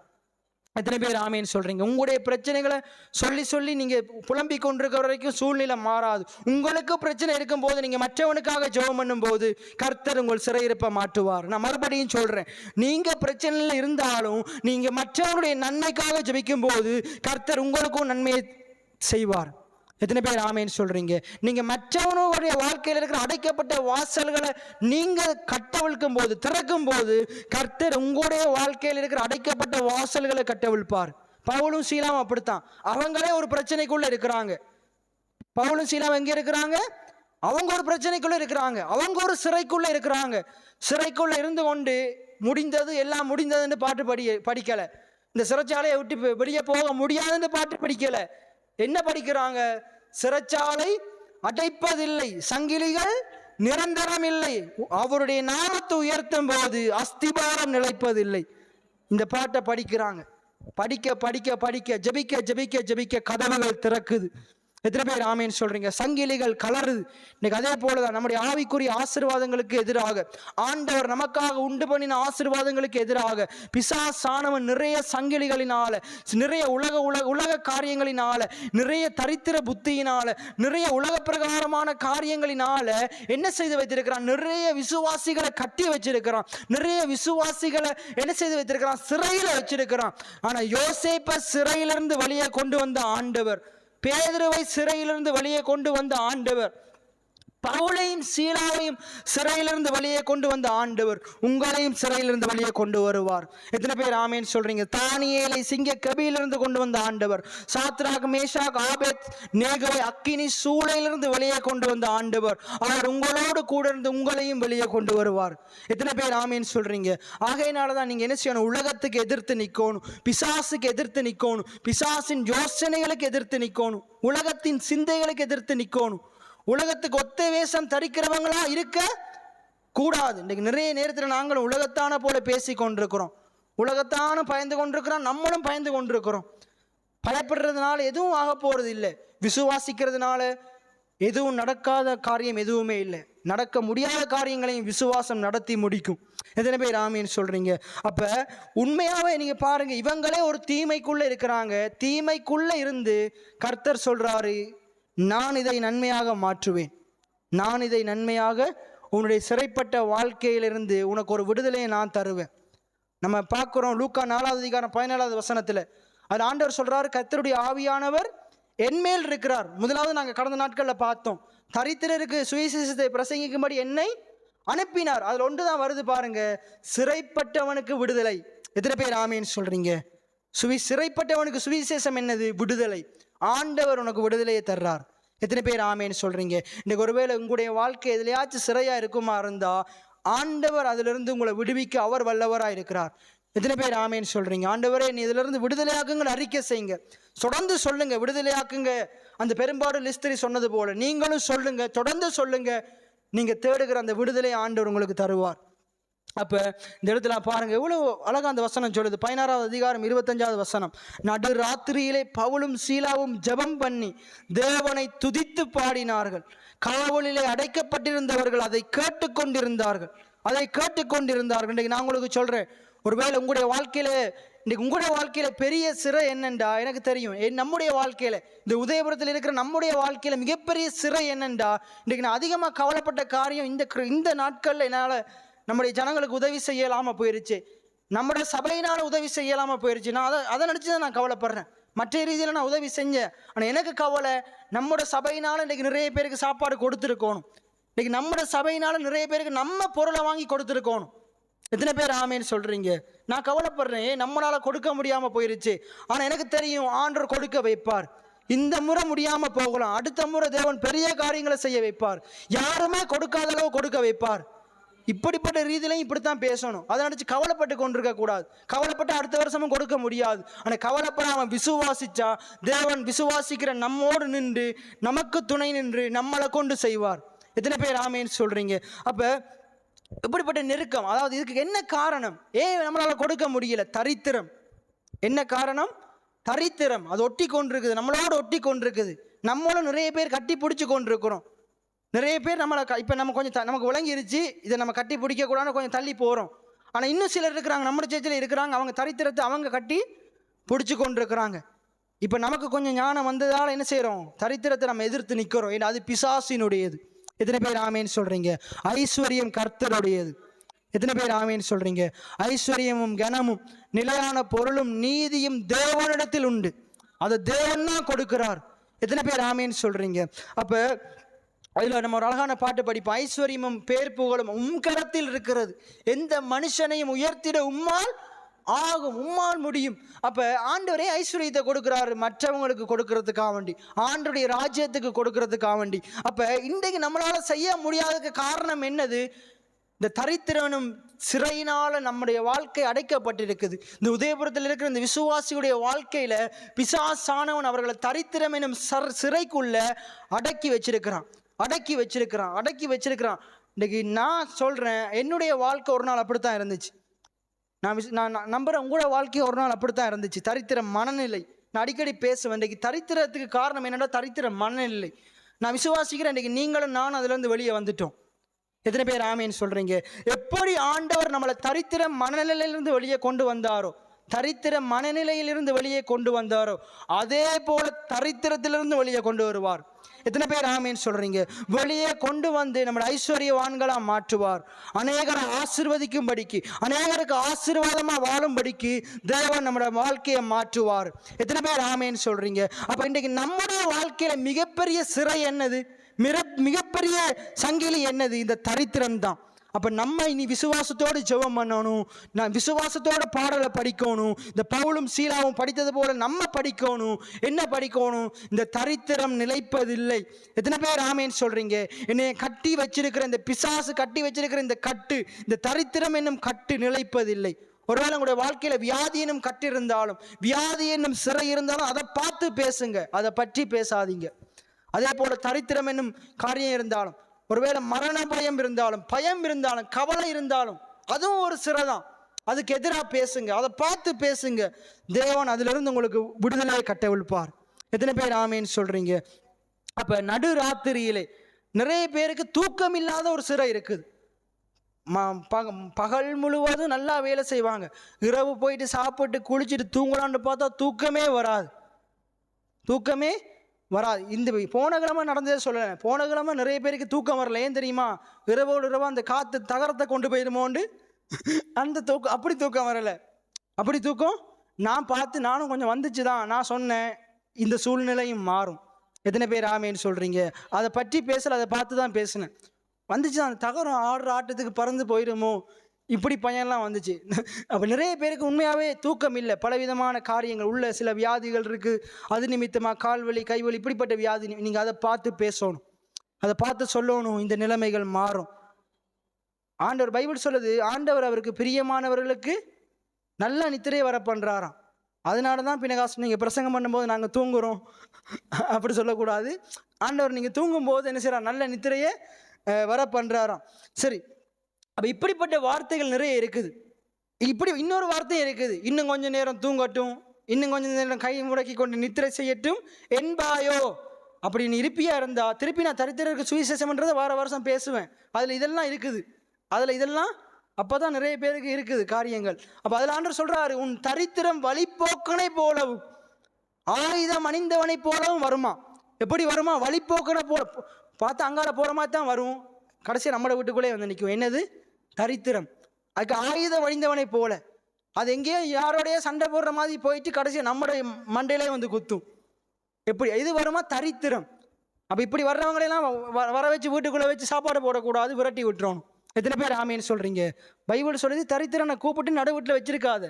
எத்தனை பேர் ஆமேன்னு சொல்றீங்க? உங்களுடைய பிரச்சனைகளை சொல்லி சொல்லி நீங்க புலம்பிக் கொண்டிருக்கிற வரைக்கும் சூழ்நிலை மாறாது. உங்களுக்கு பிரச்சனை இருக்கும் போது நீங்க மற்றவனுக்காக ஜெபம் பண்ணும் போது கர்த்தர் உங்கள் சிறையிருப்ப மாட்டுவார். நான் மறுபடியும் சொல்றேன், நீங்க பிரச்சனையில் இருந்தாலும் நீங்க மற்றவனுடைய நன்மைக்காக ஜெபிக்கும் போது கர்த்தர் உங்களுக்கும் நன்மையை செய்வார். எத்தனை பேர் ஆமேன்னு சொல்றீங்க? நீங்க மற்றவனுடைய வாழ்க்கையில் இருக்கிற அடைக்கப்பட்ட வாசல்களை நீங்க கட்டவிழ்க்கும் போது, திறக்கும் போது கர்த்தர் உங்களுடைய வாழ்க்கையில் இருக்கிற அடைக்கப்பட்ட வாசல்களை கட்டவிழ்ப்பார். பவுலும் சீலாவும் அப்படித்தான். அவங்களே ஒரு பிரச்சனைக்குள்ள இருக்கிறாங்க. பவுலும் சீலாவும் எங்க இருக்கிறாங்க? அவங்க ஒரு பிரச்சனைக்குள்ள இருக்கிறாங்க. அவங்க ஒரு சிறைக்குள்ள இருக்கிறாங்க. சிறைக்குள்ள இருந்து கொண்டு முடிந்தது எல்லாம் முடிந்ததுன்னு பாட்டு படிக்கல. இந்த சிறைச்சாலையை விட்டு வெளியே போக முடியாதுன்னு பாட்டு படிக்கல. என்ன படிக்கிறாங்க? சிறைச்சாலை அடைப்பதில்லை, சங்கிலிகள் நிரந்தரம் இல்லை, அவருடைய நாமத்தை உயர்த்தும் போது அஸ்திபாரம் நிலைப்பதில்லை. இந்த பாட்டை படிக்கிறாங்க. படிக்க படிக்க படிக்க ஜபிக்க ஜபிக்க ஜபிக்க கதவுகள் திறக்குது. எத்தனை பேர் ஆமேன்னு சொல்றீங்க? சங்கிலிகள் கலருது. இன்னைக்கு அதே போலதான் நம்முடைய ஆவிக்குரிய ஆசீர்வாதங்களுக்கு எதிராக, ஆண்டவர் நமக்காக உண்டு பண்ணின ஆசீர்வாதங்களுக்கு எதிராக பிசாசானவன் நிறைய சங்கிலிகளினால, நிறைய உலக காரியங்களினால, நிறைய தரித்திர புத்தியினால, நிறைய உலக பிரகாரமான காரியங்களினால என்ன செய்து வைத்திருக்கிறான்? நிறைய விசுவாசிகளை கட்டி வச்சிருக்கிறான். நிறைய விசுவாசிகளை என்ன செய்து வைத்திருக்கிறான்? சிறையில வச்சிருக்கிறான். ஆனா யோசேப்பை சிறையிலிருந்து வெளியே கொண்டு வந்த ஆண்டவர், பேதுருவை சிறையிலிருந்து வெளியே கொண்டு வந்த ஆண்டவர், பவுலையும் சீலாவையும் சிறையிலிருந்து வெளியே கொண்டு வந்த ஆண்டவர் உங்களையும் சிறையிலிருந்து வெளியே கொண்டு வருவார். எத்தனை பேர் ஆமேன்னு சொல்றீங்க? தானியேலை சிங்க கபியிலிருந்து கொண்டு வந்த ஆண்டவர், சாத்ராக் மேஷாக் ஆபேத் நேகோவை அக்கினி சூளையிலிருந்து வெளியே கொண்டு வந்த ஆண்டவர் அவர் உங்களோடு கூட இருந்து உங்களையும் வெளியே கொண்டு வருவார். எத்தனை பேர் ஆமேன்னு சொல்றீங்க? ஆகையினாலதான் நீங்க என்ன செய்யணும்? உலகத்துக்கு எதிர்த்து நிற்கணும், பிசாசுக்கு எதிர்த்து நிற்கணும், பிசாசின் யோசனைகளுக்கு எதிர்த்து நிற்கணும், உலகத்தின் சிந்தைகளுக்கு எதிர்த்து நிற்கணும். உலகத்துக்கு ஒத்த வேஷம் தரிக்கிறவங்களா இருக்க கூடாது. இன்னைக்கு நிறைய நேரத்தில் நாங்களும் உலகத்தான போல பேசி கொண்டிருக்கிறோம், உலகத்தான பயந்து கொண்டிருக்கிறோம், நம்மளும் பயந்து கொண்டிருக்கிறோம். பயப்படுறதுனால எதுவும் ஆக போறது இல்லை, விசுவாசிக்கிறதுனால எதுவும் நடக்காத காரியம் எதுவுமே இல்லை. நடக்க முடியாத காரியங்களையும் விசுவாசம் நடத்தி முடிக்கும். எத்தனை பேர் ஆமீன்னு சொல்றீங்க? அப்ப உண்மையாவே நீங்க பாருங்க, இவங்களே ஒரு தீமைக்குள்ள இருக்கிறாங்க. தீமைக்குள்ள இருந்து கர்த்தர் சொல்றாரு, நான் இதை நன்மையாக மாற்றுவேன், நான் இதை நன்மையாக, உன்னுடைய சிறைப்பட்ட வாழ்க்கையிலிருந்து உனக்கு ஒரு விடுதலையை நான் தருவேன். நம்ம பார்க்குறோம் லூக்கா 4வது அதிகாரம் 17வது வசனத்தில் அது ஆண்டவர் சொல்றாரு, கர்த்தருடைய ஆவியானவர் என்மேல் இருக்கிறார். முதலாவது நாங்கள் கடந்த நாட்களில் பார்த்தோம், தரித்திரருக்கு சுவிசேஷத்தை பிரசங்கிக்கும்படி என்னை அனுப்பினார். அதில் ஒன்று தான் வருது பாருங்க, சிறைப்பட்டவனுக்கு விடுதலை. எத்தனை பேர் ஆமீன்னு சொல்றீங்க? சிறைப்பட்டவனுக்கு சுவிசேஷம் என்னது? விடுதலை. ஆண்டவர் உனக்கு விடுதலையை தர்றார். எத்தனை பேர் ஆமேன்னு சொல்றீங்க? இன்னைக்கு ஒருவேளை உங்களுடைய வாழ்க்கை எதுலையாச்சும் சிறையா இருக்குமா இருந்தா ஆண்டவர் அதிலிருந்து உங்களை விடுவிக்க அவர் வல்லவராக இருக்கிறார். எத்தனை பேர் ஆமேன்னு சொல்றீங்க? ஆண்டவரே நீ இதிலிருந்து விடுதலையாக்குங்க அறிக்கை செய்யுங்க, தொடர்ந்து சொல்லுங்க, விடுதலையாக்குங்க. அந்த பெரும்பாடு லிஸ்திரி சொன்னது போல நீங்களும் சொல்லுங்க, தொடர்ந்து சொல்லுங்க. நீங்க தேடுகிற அந்த விடுதலை ஆண்டவர் உங்களுக்கு தருவார். அப்ப இந்த இடத்துல பாருங்க எவ்வளவு அழகா அந்த வசனம் சொல்லுது. 16வது அதிகாரம் 25வது வசனம், நடு ராத்திரியிலே பவுலும் சீலாவும் ஜெபம் பண்ணி தேவனை துதித்து பாடினார்கள். காவலிலே அடைக்கப்பட்டிருந்தவர்கள் அதை கேட்டுக்கொண்டிருந்தார்கள், அதை கேட்டுக்கொண்டிருந்தார்கள். இன்னைக்கு நான் உங்களுக்கு சொல்றேன், ஒருவேளை உங்களுடைய வாழ்க்கையில, இன்னைக்கு உங்களுடைய வாழ்க்கையில பெரிய சிறை என்னண்டா, எனக்கு தெரியும் நம்முடைய வாழ்க்கையில, இந்த உதயபுரத்தில் இருக்கிற நம்முடைய வாழ்க்கையில மிகப்பெரிய சிறை என்னண்டா, இன்னைக்கு நான் அதிகமாக கவலைப்பட்ட காரியம், இந்த நாட்கள்ல என்னால் நம்முடைய ஜனங்களுக்கு உதவி செய்யலாம போயிருச்சு, நம்முடைய சபையினால உதவி செய்யலாம போயிருச்சு. நான் அதை நினைச்சுதான் நான் கவலைப்படுறேன். மற்ற ரீதியில நான் உதவி செஞ்சேன், ஆனா எனக்கு கவலை, நம்முடைய சபையினால இன்னைக்கு நிறைய பேருக்கு சாப்பாடு கொடுத்துருக்கணும், இன்னைக்கு நம்முடைய சபையினால நிறைய பேருக்கு நம்ம பொருளை வாங்கி கொடுத்துருக்கணும். எத்தனை பேர் ஆமேன்னு சொல்றீங்க? நான் கவலைப்படுறேன், நம்மளால கொடுக்க முடியாம போயிருச்சு. ஆனா எனக்கு தெரியும் ஆண்டவர் கொடுக்க வைப்பார். இந்த முறை முடியாம போகலாம், அடுத்த முறை தேவன் பெரிய காரியங்களை செய்ய வைப்பார், யாருமே கொடுக்காத அளவு கொடுக்க வைப்பார். இப்படிப்பட்ட ரீதியிலையும் இப்படித்தான் பேசணும். அதை நினைச்சு கவலைப்பட்டு கொண்டிருக்க கூடாது. கவலைப்பட்டு அடுத்த வருஷமும் கொடுக்க முடியாது. ஆனா கவலைப்படாம விசுவாசிச்சா தேவன் விசுவாசிக்கிற நம்மோடு நின்று நமக்கு துணை நின்று நம்மளை கொண்டு செய்வார். எத்தனை பேர் ஆமேன்னு சொல்றீங்க? அப்ப இப்படிப்பட்ட நெருக்கம், அதாவது இதுக்கு என்ன காரணம்? நம்மளால கொடுக்க முடியல, தரித்திரம். என்ன காரணம்? தரித்திரம். அது ஒட்டி கொண்டிருக்குது, நம்மளோட ஒட்டி கொண்டிருக்குது. நம்மளும் நிறைய பேர் கட்டி பிடிச்சு கொண்டிருக்கிறோம். நிறைய பேர் நம்மளை இப்போ நம்ம கொஞ்சம் நமக்கு விளங்கிருச்சு, இதை நம்ம கட்டி பிடிக்கக்கூடாதுன்னு கொஞ்சம் தள்ளி போகிறோம். ஆனால் இன்னும் சிலர் இருக்கிறாங்க, நம்ம சேர்ச்சில் இருக்கிறாங்க, அவங்க தரித்திரத்தை அவங்க கட்டி பிடிச்சி கொண்டிருக்கிறாங்க. இப்போ நமக்கு கொஞ்சம் ஞானம் வந்ததால் என்ன செய்கிறோம்? தரித்திரத்தை நம்ம எதிர்த்து நிற்கிறோம். ஏன்னா அது பிசாசினுடையது. எத்தனை பேர் ஆமேன்னு சொல்கிறீங்க? ஐஸ்வர்யம் கர்த்தருடையது. எத்தனை பேர் ஆமேன்னு சொல்கிறீங்க? ஐஸ்வர்யமும் கனமும் நிலையான பொருளும் நீதியும் தேவனிடத்தில் உண்டு. அதை தேவன் தான் கொடுக்கிறார். எத்தனை பேர் ஆமேன்னு சொல்கிறீங்க? அப்போ அதில் நம்ம ஒரு அழகான பாட்டு படிப்போம். ஐஸ்வர்யமும் பேர் புகழும் கரத்தில் இருக்கிறது, எந்த மனுஷனையும் உயர்த்திட உம்மால் ஆகும், உம்மால் முடியும். அப்போ ஆண்டவரே ஐஸ்வர்யத்தை கொடுக்குறாரு மற்றவங்களுக்கு கொடுக்கறதுக்காக வேண்டி, ஆண்டவருடைய ராஜ்யத்துக்கு கொடுக்கறதுக்காக வேண்டி. அப்போ இன்றைக்கு நம்மளால் செய்ய முடியாததுக்கு காரணம் என்னது? இந்த தரித்திரனும் சிறையினால நம்முடைய வாழ்க்கை அடைக்கப்பட்டிருக்குது. இந்த உதயபுரத்தில் இருக்கிற இந்த விசுவாசியுடைய வாழ்க்கையில பிசாசானவன் அவர்களை தரித்திரம் எனும் சிறைக்குள்ள அடக்கி வச்சிருக்கிறான். இன்னைக்கு நான் சொல்றேன், என்னுடைய வாழ்க்கை ஒரு நாள் அப்படித்தான் இருந்துச்சு. நான் நம்புறேன் உங்களோட வாழ்க்கை ஒரு நாள் அப்படித்தான் இருந்துச்சு. தரித்திர மனநிலை. நான் அடிக்கடி பேசுவேன். இன்றைக்கு தரித்திரத்துக்கு காரணம் என்னடா? தரித்திர மனநிலை. நான் விசுவாசிக்கிறேன் இன்றைக்கு நீங்களும் நானும் அதுல இருந்து வெளியே வந்துட்டோம். எத்தனை பேர் ஆமேன்னு சொல்றீங்க? எப்படி ஆண்டவர் நம்மளை தரித்திர மனநிலையிலிருந்து வெளியே கொண்டு வந்தாரோ, தரித்திர மனநிலையிலிருந்து வெளியே கொண்டு வந்தாரோ, அதே போல தரித்திரத்திலிருந்து வெளியே கொண்டு வருவார். எத்தனை பேர் ஆமேன்னு சொல்றீங்க? வெளியே கொண்டு வந்து நம்மளை ஐஸ்வர்யவான்களா மாற்றுவார். அநேகரை ஆசீர்வதிக்கும்படிக்கு, அநேகருக்கு ஆசீர்வாதமா வாழும்படிக்கு தேவன் நம்மளோட வாழ்க்கையை மாற்றுவார். எத்தனை பேர் ஆமேன்னு சொல்றீங்க? அப்ப இன்றைக்கு நம்முடைய வாழ்க்கையில மிகப்பெரிய சிறை என்னது? மிகப்பெரிய சங்கிலி என்னது? இந்த தரித்திரம் தான். அப்ப நம்ம இனி விசுவாசத்தோடு ஜெபம் பண்ணணும். நான் விசுவாசத்தோட பாடலை படிக்கணும். இந்த பவுலும் சீலாவும் படித்தது போல நம்ம படிக்கணும். என்ன படிக்கணும்? இந்த தரித்திரம் நிலைப்பதில்லை. எத்தனை பேர் ஆமேன்னு சொல்றீங்க? என்னைய கட்டி வச்சிருக்கிற இந்த பிசாசு கட்டி வச்சிருக்கிற இந்த கட்டு, இந்த தரித்திரம் என்னும் கட்டு நிலைப்பதில்லை. ஒருவேளை உங்களுடைய வாழ்க்கையில வியாதி என்னும் கட்டு இருந்தாலும், வியாதி என்னும் சிறை இருந்தாலும் அதை பார்த்து பேசுங்க, அதை பற்றி பேசாதீங்க. அதே போல தரித்திரம் என்னும் காரியம் இருந்தாலும், ஒருவேளை மரண பயம் இருந்தாலும், பயம் இருந்தாலும், கவலை இருந்தாலும், அதுவும் ஒரு சிறை தான். அதுக்கு எதிராக பேசுங்க, அதை பார்த்து பேசுங்க. தேவன் அதிலிருந்து உங்களுக்கு விடுதலையை கட்டவிழ்ப்பார். எத்தனை பேர் ஆமேன்னு சொல்றீங்க? அப்ப நடு ராத்திரியிலே நிறைய பேருக்கு தூக்கம் இல்லாத ஒரு சிறை இருக்குது. பகல் முழுவதும் நல்லா வேலை செய்வாங்க, இரவு போயிட்டு சாப்பிட்டு குளிச்சுட்டு தூங்கலான்னு பார்த்தா தூக்கமே வராது. இந்த போன கிழமை நடந்ததே சொல்லலை. போன கிழமை நிறைய பேருக்கு தூக்கம் வரல. ஏன் தெரியுமா? இரவோடு இரவா அந்த காற்று தகரத்தை கொண்டு போயிடுமோண்டு அந்த தூக்கம். அப்படி தூக்கம் வரலை. அப்படி தூக்கம் நானும் கொஞ்சம் வந்துச்சு தான். நான் சொன்னேன் இந்த சூழ்நிலையும் மாறும். எத்தனை பேர் ஆமேன்னு சொல்றீங்க? அதை பற்றி பேசல, அதை பார்த்து தான் பேசினேன். வந்துச்சு தான். அந்த தகரம் ஆடுற ஆட்டத்துக்கு பறந்து போயிடுமோ, இப்படி பையன்லாம் வந்துச்சு. அப்போ நிறைய பேருக்கு உண்மையாகவே தூக்கம் இல்லை. பலவிதமான காரியங்கள் உள்ள சில வியாதிகள் இருக்குது. அது நிமித்தமாக கால்வலி, கைவலி, இப்படிப்பட்ட வியாதி. நீங்கள் அதை பார்த்து பேசணும், அதை பார்த்து சொல்லணும். இந்த நிலைமைகள் மாறும். ஆண்டவர் பைபிள் சொல்லுது, ஆண்டவர் அவருக்கு பிரியமானவர்களுக்கு நல்ல நித்திரையை வர பண்ணுறாராம். அதனால தான் பின்னகாசம் நீங்கள் பிரசங்கம் பண்ணும்போது நாங்கள் தூங்குகிறோம் அப்படி சொல்லக்கூடாது. ஆண்டவர் நீங்கள் தூங்கும்போது என்ன செய்கிறார்? நல்ல நித்திரையை வர பண்ணுறாராம். சரி, அப்போ இப்படிப்பட்ட வார்த்தைகள் நிறைய இருக்குது. இப்படி இன்னொரு வார்த்தையும் இருக்குது, இன்னும் கொஞ்சம் நேரம் தூங்கட்டும், இன்னும் கொஞ்சம் நேரம் கை முடக்கி கொண்டு நித்திரை செய்யட்டும் என்பாயோ. அப்படின்னு இருப்பியா இருந்தா திருப்பி நான் தரித்திரருக்கு சுவிசேஷம்ன்றதை வார வருஷம் பேசுவேன். அதில் இதெல்லாம் இருக்குது. அப்போதான் நிறைய பேருக்கு இருக்குது காரியங்கள். அப்போ அதில் ஆண்டவர் சொல்றாரு, உன் தரித்திரம் வழிப்போக்கனை போலவும் ஆயுதம் அணிந்தவனை போலவும் வருமா. எப்படி வருமா? வழிப்போக்கனை போல பார்த்து அங்கால போகிற மாதிரி தான் வரும். கடைசியாக நம்மளோட வீட்டுக்குள்ளே வந்து நிற்கும். என்னது? தரித்திரம். அதுக்கு ஆயுதம் அணிந்தவனை போல. அது எங்கேயோ யாரோடைய சண்டை போடுற மாதிரி போயிட்டு கடைசியாக நம்மளுடைய மண்டையிலே வந்து குத்தும். எப்படி இது வருமா? தரித்திரம். அப்போ இப்படி வர்றவங்களெல்லாம் வர வச்சு வீட்டுக்குள்ளே வச்சு சாப்பாடு போடக்கூடாது, விரட்டி விட்டுறணும். எத்தனை பேர் ஆமேன்னு சொல்றீங்க? பைபிள் சொல்லுது, தரித்திரனை கூப்பிட்டு நடு வீட்டில் வச்சிருக்காது.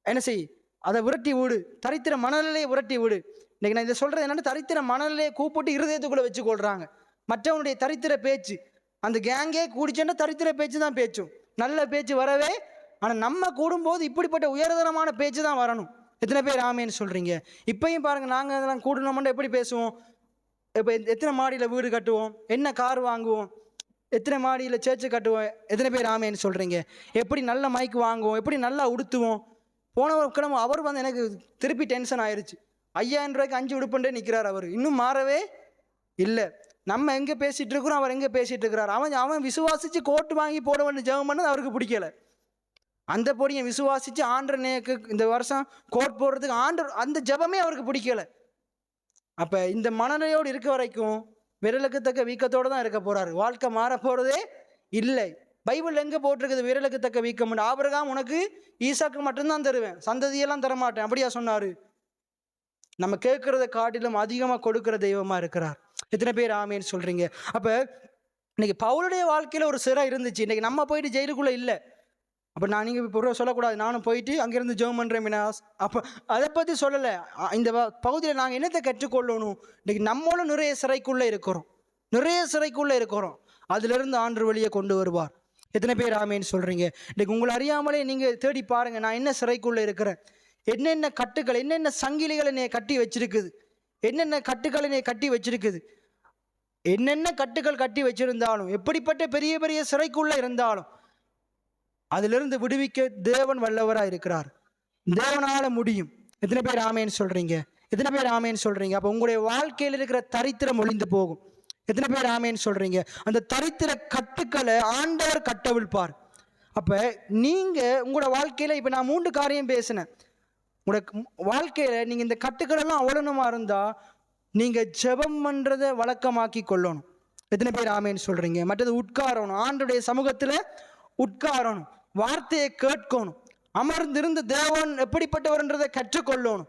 என்ன செய்? அதை விரட்டி விடு. தரித்திர மணலையே விரட்டி விடு. இன்னைக்கு நான் இதை சொல்றது என்னன்னா, தரித்திர மணலையே கூப்பிட்டு இருதயத்துக்குள்ள வச்சு கொள்றாங்க. மற்றவனுடைய தரித்திர பேச்சு, அந்த கேங்கே கூடிச்சேன்னா தரித்திர பேச்சு தான் பேச்சும். நல்ல பேச்சு வரவே. ஆனால் நம்ம கூடும்போது இப்படிப்பட்ட உயர்தரமான பேச்சு தான் வரணும். எத்தனை பேர் ஆமேன்னு சொல்றீங்க? இப்பயும் பாருங்க, நாங்கள் அதெல்லாம் கூடணும்னா எப்படி பேசுவோம்? இப்போ எத்தனை மாடியில் வீடு கட்டுவோம், என்ன கார் வாங்குவோம், எத்தனை மாடியில் சேர்ச்சு கட்டுவோம். எத்தனை பேர் ஆமேன்னு சொல்றீங்க? எப்படி நல்ல மைக் வாங்குவோம், எப்படி நல்லா உடுத்துவோம். போன ஒரு கிழமை அவர் வந்து எனக்கு திருப்பி டென்ஷன் ஆயிடுச்சு. 5000 ரூபாய்க்கு 5 உடுப்புண்டே நிற்கிறார். அவர் இன்னும் மாறவே இல்லை. நம்ம எங்கே பேசிகிட்டு இருக்கிறோம், அவர் எங்கே பேசிகிட்டு இருக்கிறார். அவன் விசுவாசித்து கோட்டு வாங்கி போட வேண்டிய ஜெபம் பண்ணது அவருக்கு பிடிக்கல. அந்த பொடியை விசுவாசிச்சு ஆண்டவனுக்கு இந்த வருஷம் கோட் போடுறதுக்கு அந்த ஜெபமே அவருக்கு பிடிக்கல. அப்ப இந்த மனநிலையோடு இருக்க வரைக்கும் விரலுக்கு தக்க வீக்கத்தோடு தான் இருக்க போறாரு. வாழ்க்கை மாற போறதே இல்லை. பைபிள் எங்க போட்டிருக்குது விரலுக்கு தக்க வீக்கம்? ஆபிரகாம் உனக்கு ஈசாக்கு மட்டும்தான் தருவேன், சந்ததியெல்லாம் தரமாட்டேன் அப்படியா சொன்னாரு? நம்ம கேட்கறத காட்டிலும் அதிகமா கொடுக்கிற தெய்வமா இருக்கிறார். எத்தனை பேர் ஆமேன்னு சொல்றீங்க? அப்ப இன்னைக்கு பவுலுடைய வாழ்க்கையில ஒரு சிறை இருந்துச்சு. இன்னைக்கு நம்ம போயிட்டு ஜெயிலுக்குள்ள இல்லை. அப்போ நான் நீங்கள் இப்போ சொல்லக்கூடாது நானும் போயிட்டு அங்கேருந்து ஜெபம் பண்ணுறேன் மினாஸ். அப்போ அதை பற்றி சொல்லலை. இந்த பகுதியில் நாங்கள் என்னத்தை கற்றுக்கொள்ளணும்? இன்றைக்கி நம்மளும் நிறைய சிறைக்குள்ளே இருக்கிறோம். அதிலிருந்து ஆண்டு வழியை கொண்டு வருவார். எத்தனை பேர் ஆமேன்னு சொல்கிறீங்க? இன்றைக்கி உங்களை அறியாமலே நீங்கள் தேடி பாருங்கள், நான் என்ன சிறைக்குள்ளே இருக்கிறேன், என்னென்ன கட்டுக்கள், என்னென்ன சங்கிலிகளை என்னை கட்டி வச்சிருக்குது, என்னென்ன கட்டுக்களை என்னை கட்டி வச்சிருக்குது. என்னென்ன கட்டுக்கள் கட்டி வச்சிருந்தாலும், எப்படிப்பட்ட பெரிய பெரிய சிறைக்குள்ளே இருந்தாலும் அதிலிருந்து விடுவிக்க தேவன் வல்லவராக இருக்கிறார். தேவனால முடியும். எத்தனை பேர் ஆமேன்னு சொல்றீங்க? அப்ப உங்களுடைய வாழ்க்கையில் இருக்கிற தரித்திரம் ஒளிந்து போகும். எத்தனை பேர் ஆமேன்னு சொல்றீங்க? அந்த தரித்திர கட்டுக்களை ஆண்டவர் கட்டவிழ்ப்பார். அப்ப நீங்க உங்களோட வாழ்க்கையில இப்ப நான் 3 காரியம் பேசினேன். உங்களோட வாழ்க்கையில நீங்க இந்த கட்டுக்கள் எல்லாம் அவ்வளவுமா இருந்தா நீங்க ஜெபம் பண்றதை வழக்கமாக்கி கொள்ளணும். எத்தனை பேர் ஆமேன்னு சொல்றீங்க? மற்றது உட்காரணும், ஆண்டுடைய சமூகத்துல உட்காரணும், வார்த்தையை கேட்கணும், அமர்ந்திருந்து தேவன் எப்படிப்பட்டவர்ன்றதை கற்றுக்கொள்ளணும்,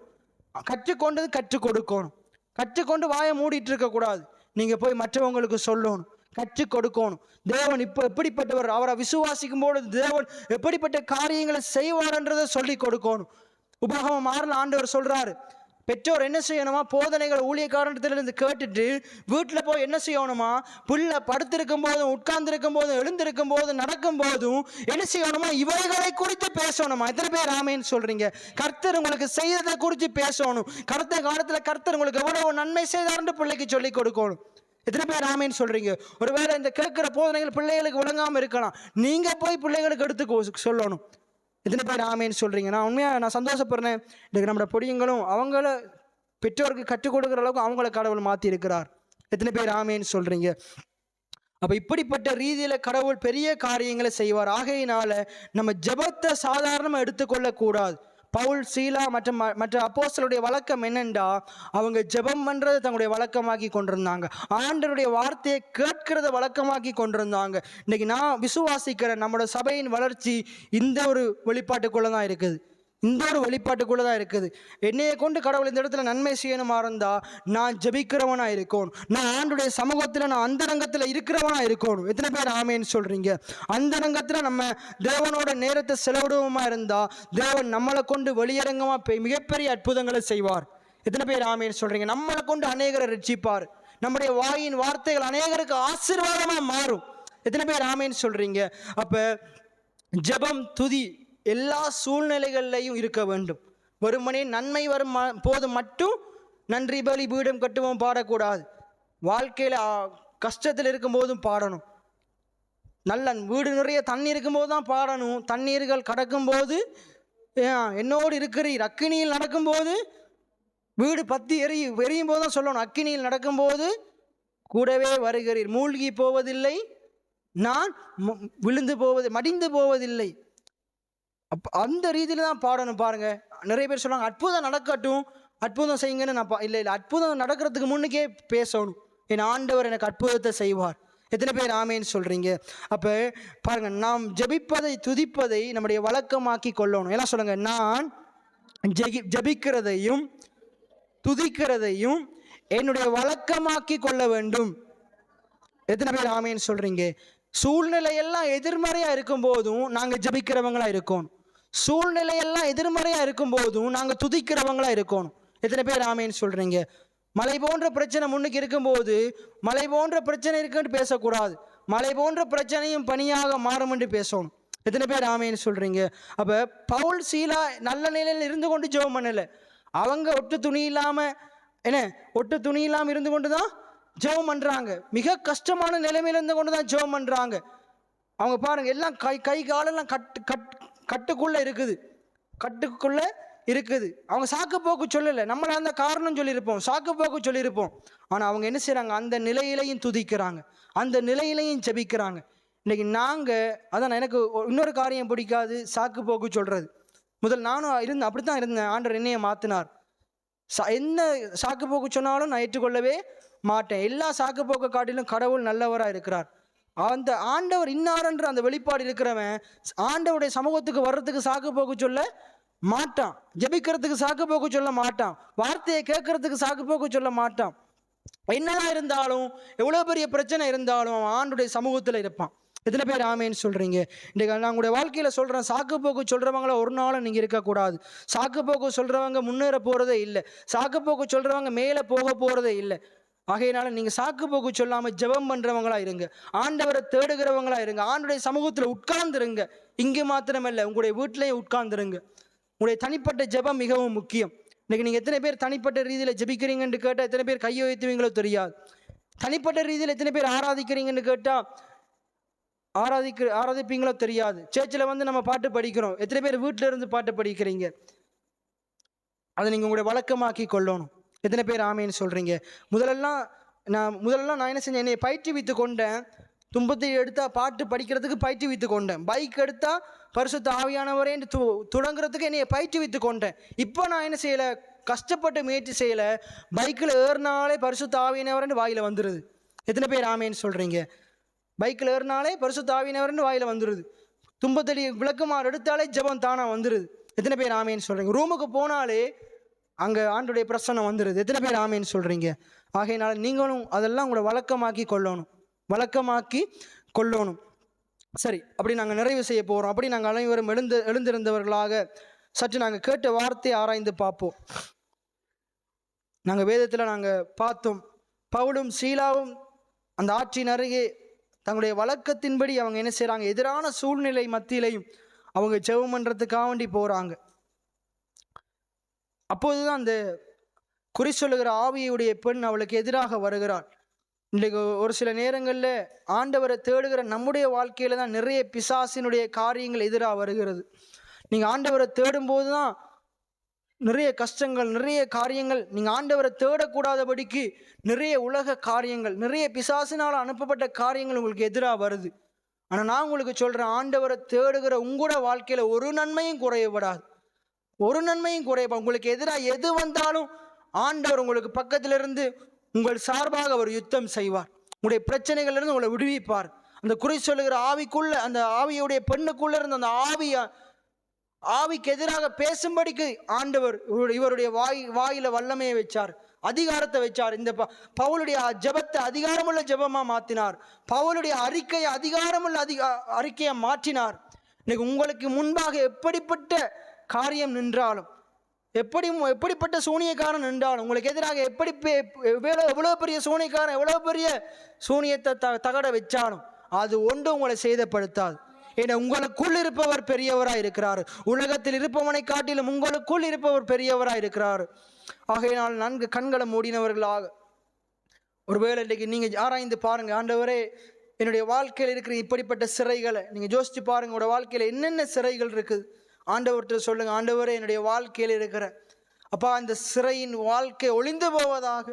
கற்றுக்கொண்டது கற்றுக் கொடுக்கணும். கற்றுக்கொண்டு வாயை மூடிட்டு இருக்க கூடாது. நீங்க போய் மற்றவங்களுக்கு சொல்லணும், கற்றுக் கொடுக்கணும். தேவன் இப்போ எப்படிப்பட்டவர், அவரை விசுவாசிக்கும் போது தேவன் எப்படிப்பட்ட காரியங்களை செய்வார்ன்றதை சொல்லி கொடுக்கணும். உபகமம் 6 ஆண்டவர் சொல்றாரு, பெற்றோர் என்ன செய்யணுமா, போதனைகள் ஊழியக்காரத்திலிருந்து கேட்டுட்டு வீட்டில் போய் என்ன செய்யணுமா, பிள்ளை படுத்திருக்கும் போதும் உட்கார்ந்துருக்கும் போதும் எழுந்திருக்கும் போதும் நடக்கும் போதும் என்ன செய்யணுமா, இவைகளை குறித்து பேசணுமா. எத்தனை பேர் ஆமேன்னு சொல்றீங்க? கர்த்தர் உங்களுக்கு செய்யறதை குறித்து பேசணும். கர்த்த காலத்தில் கர்த்தர் உங்களுக்கு எவ்வளவு நன்மை செய்தார்னு பிள்ளைக்கு சொல்லி கொடுக்கணும். எத்தனை பேர் ஆமேன்னு சொல்றீங்க? ஒருவேளை இந்த கேட்கிற போதனைகள் பிள்ளைகளுக்கு விளங்காம இருக்கலாம், நீங்க போய் பிள்ளைகளுக்கு எடுத்து சொல்லணும். எத்தனை பேர் ஆமேன்னு சொல்றீங்க? நான் சந்தோஷப்படுறேன். இன்னைக்கு நம்மளோட பொடியங்களும் அவங்கள பெற்றோருக்கு கற்றுக் கொடுக்குற அளவுக்கு அவங்கள கடவுள் மாற்றி இருக்கிறார். எத்தனை பேர் ஆமேன்னு சொல்றீங்க? அப்ப இப்படிப்பட்ட ரீதியில கடவுள் பெரிய காரியங்களை செய்வார். ஆகையினால நம்ம ஜெபத்தை சாதாரணமா எடுத்துக்கொள்ள கூடாது. பவுல், சீலா மற்ற அப்போஸ்தலருடைய வழக்கம் என்னென்றா, அவங்க ஜெபம் பண்றதை தங்களுடைய வழக்கமாக்கி கொண்டிருந்தாங்க. ஆண்டவருடைய வார்த்தையை கேட்கிறத வழக்கமாக்கி கொண்டிருந்தாங்க. இன்னைக்கு நான் விசுவாசிக்கிறேன், நம்மளோட சபையின் வளர்ச்சி இந்த ஒரு வெளிப்பாட்டுக்குள்ளதான் இருக்குது. என்னையை கொண்டு கடவுள் இந்த இடத்துல நன்மை செய்யணுமா இருந்தா நான் ஜெபிக்கிறவனா இருக்கணும். நான் ஆண்டுடைய சமூகத்துல நான் அந்தரங்கத்துல இருக்கிறவனா இருக்கணும். எத்தனை பேர் ஆமேன்னு சொல்றீங்க? அந்தரங்கத்துல நம்ம தேவனோட நேரத்தை செலவிடுவோமா இருந்தா தேவன் நம்மளை கொண்டு வெளியரங்கமா மிகப்பெரிய அற்புதங்களை செய்வார். எத்தனை பேர் ஆமேன்னு சொல்றீங்க? நம்மளை கொண்டு அநேகரை ரட்சிப்பார். நம்முடைய வாயின் வார்த்தைகள் அநேகருக்கு ஆசீர்வாதமா மாறும். எத்தனை பேர் ஆமேன்னு சொல்றீங்க? அப்ப ஜெபம், துதி எல்லா சூழ்நிலைகள்லையும் இருக்க வேண்டும். வெறுமனே நன்மை வரும் போது மட்டும் நன்றி பலி பீடம் கட்டுவோம் பாடக்கூடாது. வாழ்க்கையில் கஷ்டத்தில் இருக்கும்போதும் பாடணும். நல்ல வீடு நிறைய தண்ணி இருக்கும்போது தான் பாடணும். தண்ணீர்கள் கடக்கும்போது என்னோடு இருக்கிறீர், அக்கினியில் நடக்கும்போது வீடு பற்றி எரியும் போது தான் சொல்லணும். அக்கினியில் நடக்கும்போது கூடவே வருகிறீர், மூழ்கி போவதில்லை, நான் மடிந்து போவதில்லை. அந்த ரீதியில தான் பாடணும். பாருங்க, நிறைய பேர் சொல்லுவாங்க அற்புதம் நடக்கட்டும், அற்புதம் செய்யுங்கன்னு. நான் இல்லை, அற்புதம் நடக்கிறதுக்கு முன்னுக்கே பேசணும், என் ஆண்டவர் எனக்கு அற்புதத்தை செய்வார். எத்தனை பேர் ஆமேன்னு சொல்றீங்க? அப்ப பாருங்க, நாம் ஜெபிப்பதை துதிப்பதை நம்முடைய வழக்கமாக்கி கொள்ளணும். எல்லாம் சொல்லுங்க, நான் ஜெபிக்கிறதையும் துதிக்கிறதையும் என்னுடைய வழக்கமாக்கி கொள்ள வேண்டும். எத்தனை பேர் ஆமேன்னு சொல்றீங்க? சூழ்நிலையெல்லாம் எதிர்மறையா இருக்கும் போதும் நாங்க ஜெபிக்கிறவங்களா இருக்கணும். சூழ்நிலையெல்லாம் எதிர்மறையா இருக்கும் போதும் நாங்க துதிக்கிறவங்களா இருக்கணும். எத்தனை பேர் ஆமேன்னு சொல்றீங்க? மலை போன்ற பிரச்சனை முன்னுக்கு இருக்கும்போது மலை போன்ற பிரச்சனை இருக்குன்னு பேசக்கூடாது. மலை போன்ற பிரச்சனையும் பணியாக மாறும் என்று பேசணும். எத்தனை பேர் ஆமேன்னு சொல்றீங்க? அப்ப பவுல், சீலா நல்ல நிலையில் இருந்து கொண்டு ஜெபம் பண்ணல. அவங்க ஒட்டு துணி இல்லாம இருந்து கொண்டுதான் ஜெபம் பண்றாங்க. மிக கஷ்டமான நிலைமையில இருந்து கொண்டுதான் ஜெபம் பண்றாங்க. அவங்க பாருங்க, எல்லாம் கை காலெல்லாம் கட்டுக்குள்ள இருக்குது. அவங்க சாக்கு போக்கு சொல்லலை. நம்மள அந்த காரணம் சொல்லியிருப்போம், சாக்கு போக்கு சொல்லியிருப்போம். ஆனா அவங்க என்ன செய்யறாங்க? அந்த நிலையிலையும் துதிக்கிறாங்க, அந்த நிலையிலையும் ஜெபிக்கிறாங்க. இன்னைக்கு அதான் எனக்கு இன்னொரு காரியம் பிடிக்காது, சாக்கு போக்கு சொல்றது. முதல் நானும் அப்படித்தான் இருந்தேன். ஆண்டவர் என்னைய மாத்தினார். என்ன சாக்கு போக்கு சொன்னாலும் நான் ஏற்றுக்கொள்ளவே மாட்டேன். எல்லா சாக்கு போக்கு காட்டிலும் கடவுள் நல்லவராக இருக்கிறார். அந்த ஆண்டவர் இன்னார்ன்ற அந்த வெளிப்பாடு இருக்கிறவன் ஆண்டவருடைய சமூகத்துக்கு வர்றதுக்கு சாக்கு போக்கு சொல்ல மாட்டான், ஜெபிக்கிறதுக்கு சாக்கு போக்கு சொல்ல மாட்டான், வார்த்தையை கேட்கறதுக்கு சாக்கு போக்கு சொல்ல மாட்டான். என்னதான் இருந்தாலும், எவ்வளவு பெரிய பிரச்சனை இருந்தாலும் அவன் ஆண்டுடைய சமூகத்தில் இருப்பான். எத்தனை பேர் ஆமேன்னு சொல்றீங்க? இன்றைக்கு நான் உங்களுடைய வாழ்க்கையில சொல்றேன், சாக்கு போக்கு சொல்றவங்கள ஒரு நாளும் நீங்க இருக்கக்கூடாது. சாக்கு போக்கு சொல்றவங்க முன்னேற போறதே இல்லை, சாக்கு போக்கு சொல்றவங்க மேலே போக போறதே இல்லை. ஆகையினால நீங்க சாக்கு போக்கு சொல்லாம ஜெபம் பண்றவங்களா இருங்க, ஆண்டவரை தேடுகிறவங்களா இருங்க, ஆண்டுடைய சமூகத்தில் உட்கார்ந்துருங்க. இங்கு மாத்திரமல்ல, உங்களுடைய வீட்டிலையும் உட்கார்ந்துருங்க. உங்களுடைய தனிப்பட்ட ஜெபம் மிகவும் முக்கியம். இன்னைக்கு நீங்க எத்தனை பேர் தனிப்பட்ட ரீதியில ஜெபிக்கிறீங்கன்னு கேட்டால் எத்தனை பேர் கையை வைத்துவீங்களோ தெரியாது. தனிப்பட்ட ரீதியில் எத்தனை பேர் ஆராதிக்கிறீங்கன்னு கேட்டா ஆராதிப்பீங்களோ தெரியாது. சேர்ச்சில் வந்து நம்ம பாட்டு படிக்கிறோம், எத்தனை பேர் வீட்டில இருந்து பாட்டு படிக்கிறீங்க? அதை நீங்க உங்களுடைய வழக்கமாக்கி கொள்ளணும். எத்தனை பேர் ஆமேன்னு சொல்றீங்க? முதலெல்லாம் நான் என்ன செஞ்சேன், என்னை பயிற்றுவித்து கொண்டேன். துன்பத்தை எடுத்தா பாட்டு படிக்கிறதுக்கு பயிற்றுவித்து கொண்டேன். பைக் எடுத்தா பரிசுத்த ஆவியானவரேன்னு தொடங்குறதுக்கு என்னைய பயிற்றுவித்து கொண்டேன். இப்போ நான் என்ன செய்யலை, கஷ்டப்பட்டு முயற்சி செய்யலை, பைக்கில் ஏறினாலே பரிசுத்த ஆவியானவரேன்னு வாயில வந்துடுது. எத்தனை பேர் ஆமேன்னு சொல்றீங்க? பைக்கில் ஏறினாலே பரிசுத்த ஆவியானவரேன்னு வாயில வந்துடுது. துன்பத்தடி விளக்குமாறு எடுத்தாலே ஜெபம் தானா வந்துடுது. எத்தனை பேர் ஆமேன்னு சொல்றீங்க? ரூமுக்கு போனாலே அங்கே ஆண்டுடைய பிரசன்னம் வந்துடுது. எத்தனை பேர் ஆமேன்னு சொல்றீங்க? ஆகையினால நீங்களும் அதெல்லாம் உங்களை வழக்கமாக்கி கொள்ளணும். சரி, அப்படி நாங்கள் நிறைவு செய்ய போகிறோம். அப்படி நாங்கள் அனைவரும் எழுந்திருந்தவர்களாக சற்று நாங்கள் கேட்ட வார்த்தையை ஆராய்ந்து பார்ப்போம். நாங்கள் வேதத்தில் நாங்கள் பார்த்தோம், பவுலும் சீலாவும் அந்த ஆற்றின் அருகே தங்களுடைய வழக்கத்தின்படி அவங்க என்ன செய்கிறாங்க, எதிரான சூழ்நிலை மத்தியிலையும் அவங்க ஜெபம் பண்ணுறதுக்காக வேண்டி போகிறாங்க. அப்போதுதான் அந்த குறி சொல்லுகிற ஆவியுடைய பெண் அவளுக்கு எதிராக வருகிறாள். இன்றைக்கு ஒரு சில நேரங்களில் ஆண்டவரை தேடுகிற நம்முடைய வாழ்க்கையில தான் நிறைய பிசாசினுடைய காரியங்கள் எதிராக வருகிறது. நீங்கள் ஆண்டவரை தேடும்போது தான் நிறைய கஷ்டங்கள், நிறைய காரியங்கள், நீங்கள் ஆண்டவரை தேடக்கூடாதபடிக்கு நிறைய உலக காரியங்கள், நிறைய பிசாசினால் அனுப்பப்பட்ட காரியங்கள் உங்களுக்கு எதிராக வருது. ஆனால் நான் உங்களுக்கு சொல்கிறேன், ஆண்டவரை தேடுகிற உங்களோட வாழ்க்கையில் ஒரு நன்மையும் குறையப்படாது, ஒரு நன்மையும் குறையப்படாது. உங்களுக்கு எதிராக எது வந்தாலும் ஆண்டவர் உங்களுக்கு பக்கத்திலிருந்து உங்கள் சார்பாக அவர் யுத்தம் செய்வார். உங்களுடைய பிரச்சனைகளிலிருந்து உங்களை விடுவிப்பார். அந்த குறி சொல்லுகிற ஆவிக்குள்ள, அந்த ஆவியுடைய பெண்ணுக்குள்ள இருந்து அந்த ஆவிக்கு எதிராக பேசும்படிக்கு ஆண்டவர் இவருடைய வாயில வல்லமையை வச்சார், அதிகாரத்தை வச்சார். இந்த பவுலுடைய ஜெபத்தை அதிகாரமுள்ள ஜெபமா மாற்றினார். பவுலுடைய அறிக்கையை அதிகாரமுள்ள அறிக்கையை மாற்றினார். இன்னைக்கு உங்களுக்கு முன்பாக எப்படிப்பட்ட காரியம் நின்றாலும், எப்படிப்பட்ட சூனியக்காரன் நின்றாலும், உங்களுக்கு எதிராக எவ்வளோ பெரிய சூனியக்காரன் எவ்வளோ பெரிய சூனியத்தை தகட வச்சாலும் அது ஒன்று உங்களை சேதப்படுத்தாது. ஏன்னா உங்களுக்குள் இருப்பவர் பெரியவராக இருக்கிறார். உலகத்தில் இருப்பவனை காட்டிலும் உங்களுக்குள் இருப்பவர் பெரியவராக இருக்கிறார். ஆகையினால் நன்கு கண்களை மூடினவர்களாக ஒருவேளை இன்றைக்கு நீங்கள் ஆராய்ந்து பாருங்க, ஆண்டவரே என்னுடைய வாழ்க்கையில் இருக்கிற இப்படிப்பட்ட சிறைகளை நீங்கள் யோசிச்சு பாருங்க. உங்களோட வாழ்க்கையில் என்னென்ன சிறைகள் இருக்குது, ஆண்டவர்கிட்ட சொல்லுங்க, ஆண்டவரே என்னுடைய வாழ்க்கையில் இருக்கிற அப்பா இந்த சிறையின் வாழ்க்கை ஒளிந்து போவதாக,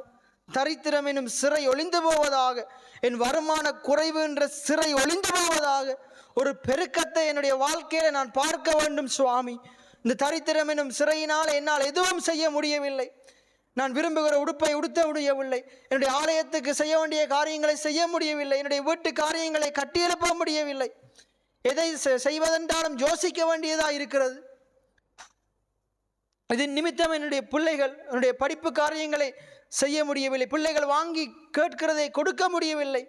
தரித்திரம் எனும் சிறை ஒளிந்து போவதாக, என் வருமான குறைவு என்ற சிறை ஒளிந்து போவதாக, ஒரு பெருக்கத்தை என்னுடைய வாழ்க்கையில நான் பார்க்க வேண்டும் சுவாமி. இந்த தரித்திரம் எனும் சிறையினால் என்னால் எதுவும் செய்ய முடியவில்லை, நான் விரும்புகிற உடுப்பை உடுத்த முடியவில்லை, என்னுடைய ஆலயத்துக்கு செய்ய வேண்டிய காரியங்களை செய்ய முடியவில்லை, என்னுடைய வீட்டு காரியங்களை கட்டியெழுப்ப முடியவில்லை, எதை செய்வதென்றாலும் யோசிக்க வேண்டியதா இருக்கிறது. இதன் நிமித்தம் என்னுடைய பிள்ளைகள் என்னுடைய படிப்பு காரியங்களை செய்ய முடியவில்லை, பிள்ளைகள் வாங்கி கேட்கிறதை கொடுக்க முடியவில்லை,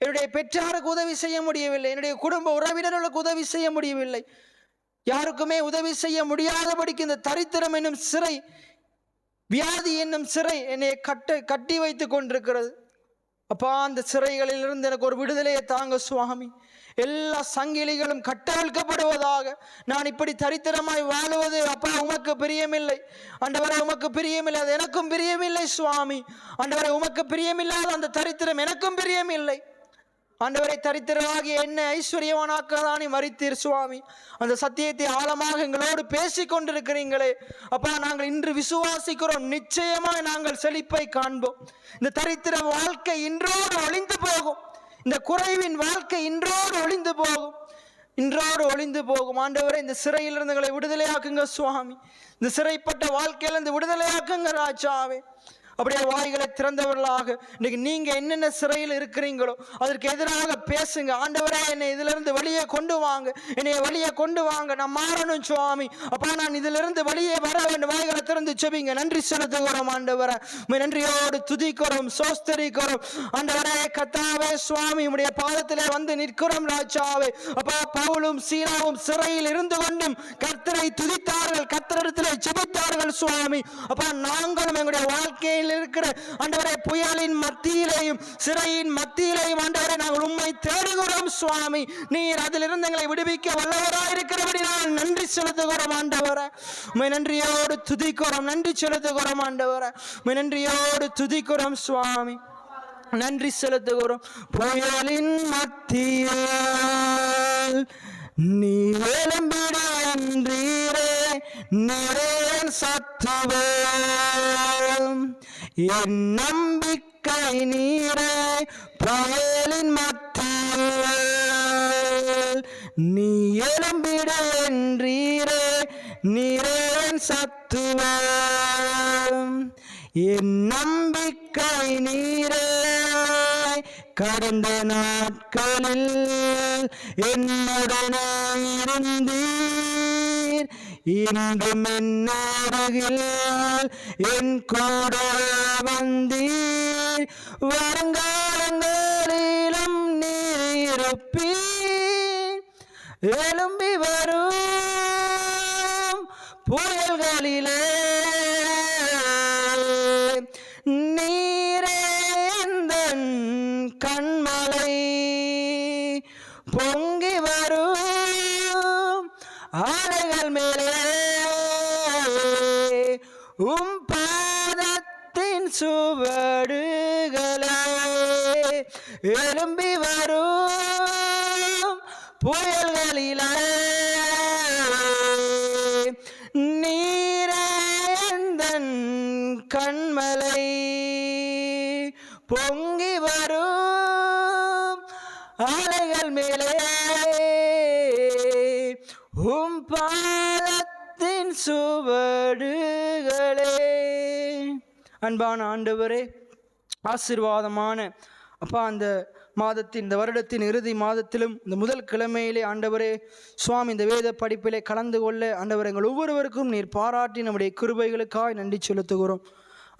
என்னுடைய பெற்றாருக்கு உதவி செய்ய முடியவில்லை, என்னுடைய குடும்ப உறவினர்களுக்கு உதவி செய்ய முடியவில்லை, யாருக்குமே உதவி செய்ய முடியாதபடிக்கு இந்த தரித்திரம் என்னும் சிறை, வியாதி என்னும் சிறை என்னை கட்டி வைத்து கொண்டிருக்கிறது. அப்பா அந்த சிறைகளிலிருந்து எனக்கு ஒரு விடுதலையை தாங்க சுவாமி. எல்லா சங்கிலிகளும் கட்டவிழ்க்கப்படுவதாக. நான் இப்படி தரித்திரமாய் வாழுவது அப்பா உமக்கு பிரியமில்லை ஆண்டவரே, உமக்கு பிரியமில்லை, அது எனக்கும் பிரியமில்லை சுவாமி. ஆண்டவரே உமக்கு பிரியமில்லாத அந்த தரித்திரம் எனக்கும் பிரியமில்லை ஆண்டவரை. தரித்திரமாகிய என்ன ஐஸ்வர்யவானாக்கதானே மரித்தீர் சுவாமி. அந்த சத்தியத்தை ஆழமாக எங்களோடு பேசி கொண்டிருக்கிறீங்களே அப்பா, நாங்கள் இன்று விசுவாசிக்கிறோம், நிச்சயமாக நாங்கள் செழிப்பை காண்போம். இந்த தரித்திர வாழ்க்கை இன்றோடு அழிந்து போகும். இந்த குறைவின் வாழ்க்கை இன்றோடு ஒளிந்து போகும், இன்றோடு ஒளிந்து போகும். ஆண்டவரே, இந்த சிறையில் இருந்துங்களை விடுதலையாக்குங்க சுவாமி. இந்த சிறைப்பட்ட வாழ்க்கையிலிருந்து விடுதலையாக்குங்க ராஜாவே. அப்படியே வாய்களை திறந்தவர்களாக இன்னைக்கு நீங்க என்னென்ன சிறையில் இருக்கிறீங்களோ அதற்கு எதிராக பேசுங்க. ஆண்டவரே, என்னை இதிலிருந்து வெளியே கொண்டு வாங்க, என்னை வெளியே கொண்டு வாங்க, நான் மாறணும் சுவாமி. அப்பா, நான் இதிலிருந்து வெளியே வர வேண்டும். வாய்களை திறந்து செபிங்க. நன்றி செலுத்துகிறோம் ஆண்டவரே, நன்றியோடு துதிக்கிறோம், சோஸ்தரிக்கிறோம் ஆண்டவரே. கர்த்தாவே சுவாமி, உடைய பாதத்திலே வந்து நிற்கிறோம் ராஜாவே. அப்பா, பவுலும் சீலாவும் சிறையில் இருந்து கொண்டும் கர்த்தரை துதித்தார்கள், கர்த்தரிடத்திலே ஜெபித்தார்கள் சுவாமி. அப்பா, நாங்களும் எங்களுடைய வாழ்க்கையில் இருக்கிற ஆண்டவரே புயலின் மத்தியிலேயும் சிறையின் மத்தியிலேயும் ஆண்டவரே நாங்கள் உம்மை தேடுகிறோம் சுவாமி. நீர் அதிலிருந்து எங்களை விடுவிக்க வல்லவராய் இருக்கிறபடி நான் நன்றி செலுத்துகிறோம் ஆண்டவரே. உம்மை நன்றியோடு துதிக்கிறோம், நன்றி செலுத்துகிறோம் ஆண்டவரே. உம்மை நன்றியோடு துதிக்கிறோம் சுவாமி, நன்றி செலுத்துகிறோம். புயலின் மத்தியில் நீ எழும்பிடன்றீரே நிறைய சத்துவம், என் நம்பிக்கை நீரே. புயலின் மத்தியில் நீ எழும்பிடன்றீரே நிறைய சத்துவம், என் நம்பிக்கை நீரே. கடந்த நாட்களில் என்னுடனே இருந்தீர், இன்றும் என்னருகில் என் கூட வந்தீர். வருங்காலங்களிலும் நீர் இருப்பீர். எழும்பி வரும் புயல்களிலே நீரே எந்தன் கண்மலை, பொங்கி வரும் அலைகள் மேலே உம் பாதத்தின் சுவடுகளே. எழும்பி வரும் புயல்களிலே நீரே எந்தன் கண்மலை, பொங்கி வரும் அலைகள் மேலே உம் பாதத்தின் சுவடுகளே. அன்பான ஆண்டவரே, ஆசீர்வாதமான அப்பா, அந்த மாதத்தின் இந்த வருடத்தின் இறுதி மாதத்திலும் இந்த முதல் கிழமையிலே ஆண்டவரே சுவாமி இந்த வேத படிப்பிலே கலந்து கொள்ள ஆண்டவரே எங்கள் ஒவ்வொருவருக்கும் நீர் பாராட்டி நம்முடைய கிருபைகளுக்காய் நன்றி செலுத்துகிறோம்.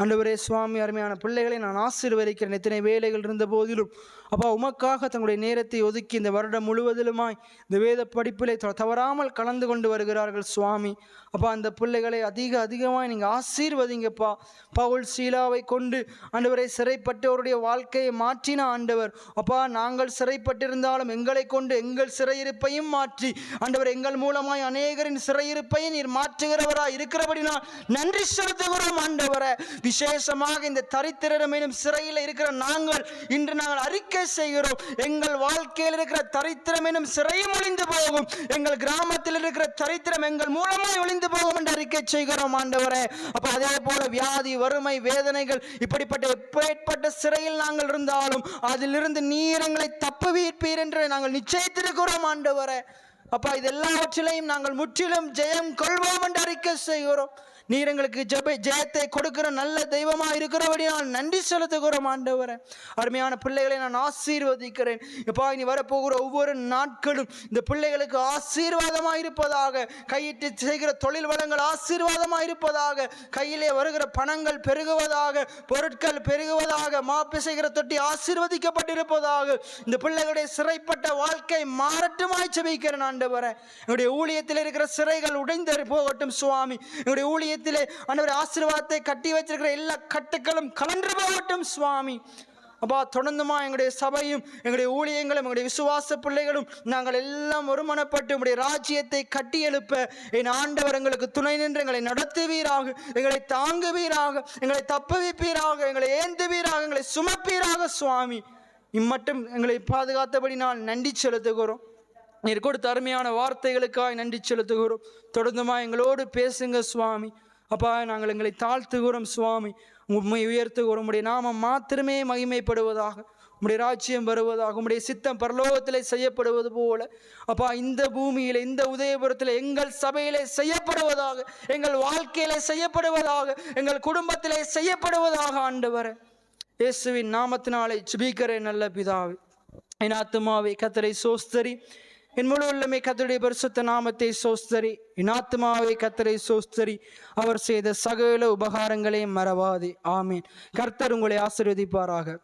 ஆண்டவரே சுவாமி, அருமையான பிள்ளைகளை நான் ஆசீர்வதிக்கிறேன். எத்தனை வேலைகள் இருந்த போதிலும் அப்பா உமக்காக தங்களுடைய நேரத்தை ஒதுக்கி இந்த வருடம் முழுவதிலுமாய் இந்த வேத படிப்பிலே தவறாமல் கலந்து கொண்டு வருகிறார்கள் சுவாமி. அப்பா, அந்த பிள்ளைகளை அதிகமாய் நீங்கள் ஆசீர்வதிங்கப்பா. பவுல் சீலாவை கொண்டு ஆண்டவரை சிறைப்பட்டவருடைய வாழ்க்கையை மாற்றின ஆண்டவர். அப்பா, நாங்கள் சிறைப்பட்டிருந்தாலும் எங்களை கொண்டு எங்கள் சிறையிருப்பையும் மாற்றி ஆண்டவர் எங்கள் மூலமாய் அநேகரின் சிறையிருப்பையும் நீர் மாற்றுகிறவராய் இருக்கிறபடினால் நன்றி செலுத்துகிறோம் ஆண்டவரை. விசேஷமாக இந்த தரித்திரம் எனும் சிறையில் இருக்கிற நாங்கள் இன்று அறிக்கை செய்கிறோம், எங்கள் வாழ்க்கையில் இருக்கிற தரித்திரம் எனும் சிறையும் ஒளிந்து போகும், எங்கள் கிராமத்தில் இருக்கிற தரித்திரம் எங்கள் மூலமாய் ஒளிந்து போகும் என்று அறிக்கை செய்கிறோம் ஆண்டவரே. அப்ப அதே போல வியாதி, வறுமை, வேதனைகள் இப்படிப்பட்ட எப்பேற்பட்ட சிறையில் நாங்கள் இருந்தாலும் அதிலிருந்து நீர் எங்களை தப்புவிப்பீர் என்று நாங்கள் நிச்சயித்திருக்கிறோம் ஆண்டவரே. அப்பா, இது எல்லாவற்றிலையும் நாங்கள் முற்றிலும் ஜெயம் கொள்வோம் என்று அறிக்கை செய்கிறோம். நீர் எங்களுக்கு ஜெயத்தை கொடுக்கிற நல்ல தெய்வமா இருக்கிறபடி நான் நன்றி செலுத்துகிறோம் ஆண்டவரே. அருமையான பிள்ளைகளை நான் ஆசீர்வதிக்கிறேன். எப்பா, இனி வரப்போகிற ஒவ்வொரு நாட்களும் இந்த பிள்ளைகளுக்கு ஆசீர்வாதமாக இருப்பதாக, கையிட்டு செய்கிற தொழில் வளங்கள் ஆசீர்வாதமாக இருப்பதாக, கையிலே வருகிற பணங்கள் பெருகுவதாக, பொருட்கள் பெருகுவதாக, மாப்பு செய்கிற தொட்டி ஆசீர்வதிக்கப்பட்டிருப்பதாக, இந்த பிள்ளைகளுடைய சிறைப்பட்ட வாழ்க்கை மாறட்டுமாய் செபிக்கிறேன் ஆண்டவரே. என்னுடைய ஊழியத்தில் இருக்கிற சிறைகள் உடைந்து போகட்டும் சுவாமி. என்னுடைய ஊழிய ஆசீர்வாதத்தை கட்டி வச்சிருக்கிற எல்லா கட்டுக்களும் கலன்று போகட்டும் சுவாமி. அப்பா, தொடர்ந்துமா எங்களுடைய சபையும் எங்களுடைய ஊழியங்களும் எங்களுடைய விசுவாச பிள்ளைகளும் நாங்கள் எல்லாம் ஒருமனப்பட்டு உங்களுடைய ராஜ்யத்தை கட்டி எழுப்ப என் ஆண்டவர் எங்களுக்கு துணை நின்று எங்களை நடத்துவீராக, எங்களை தாங்குவீராக, எங்களை தப்புவிப்பீராக, எங்களை ஏந்துவீராக, எங்களை சுமப்பீராக சுவாமி. இம்மட்டும் எங்களை பாதுகாத்தபடி நான் நன்றி செலுத்துகிறோம். நீர் கொடுத்த அருமையான வார்த்தைகளுக்காக நன்றி செலுத்துகிறோம். தொடர்ந்துமா எங்களோடு பேசுங்க சுவாமி. அப்பா, நாங்கள் எங்களை தாழ்த்துகிறோம் சுவாமி. உண்மை உயர்த்துகிறோம். உம்முடைய நாமம் மாத்திரமே மகிமைப்படுவதாக. உம்முடைய ராஜ்யம் வருவதாக, உம்முடைய சித்தம் பரலோகத்திலே செய்யப்படுவது போல அப்பா இந்த பூமியில, இந்த உதயபுரத்தில் எங்கள் சபையிலே செய்யப்படுவதாக, எங்கள் வாழ்க்கையிலே செய்யப்படுவதாக, எங்கள் குடும்பத்திலே செய்யப்படுவதாக ஆண்டவரே. இயேசுவின் நாமத்தினாலே ஜெபிக்கிறேன் நல்ல பிதாவே. என் ஆத்துமாவே கர்த்தரை சோஸ்தரி, என் முழு உள்ளமே கர்த்தருடைய பரிசுத்த நாமத்தை சோஸ்தரி. என் ஆத்துமாவே கர்த்தரை சோஸ்தரி, அவர் செய்த சகல உபகாரங்களையும் மறவாதே. ஆமீன். கர்த்தர் உங்களை ஆசீர்வதிப்பாராக.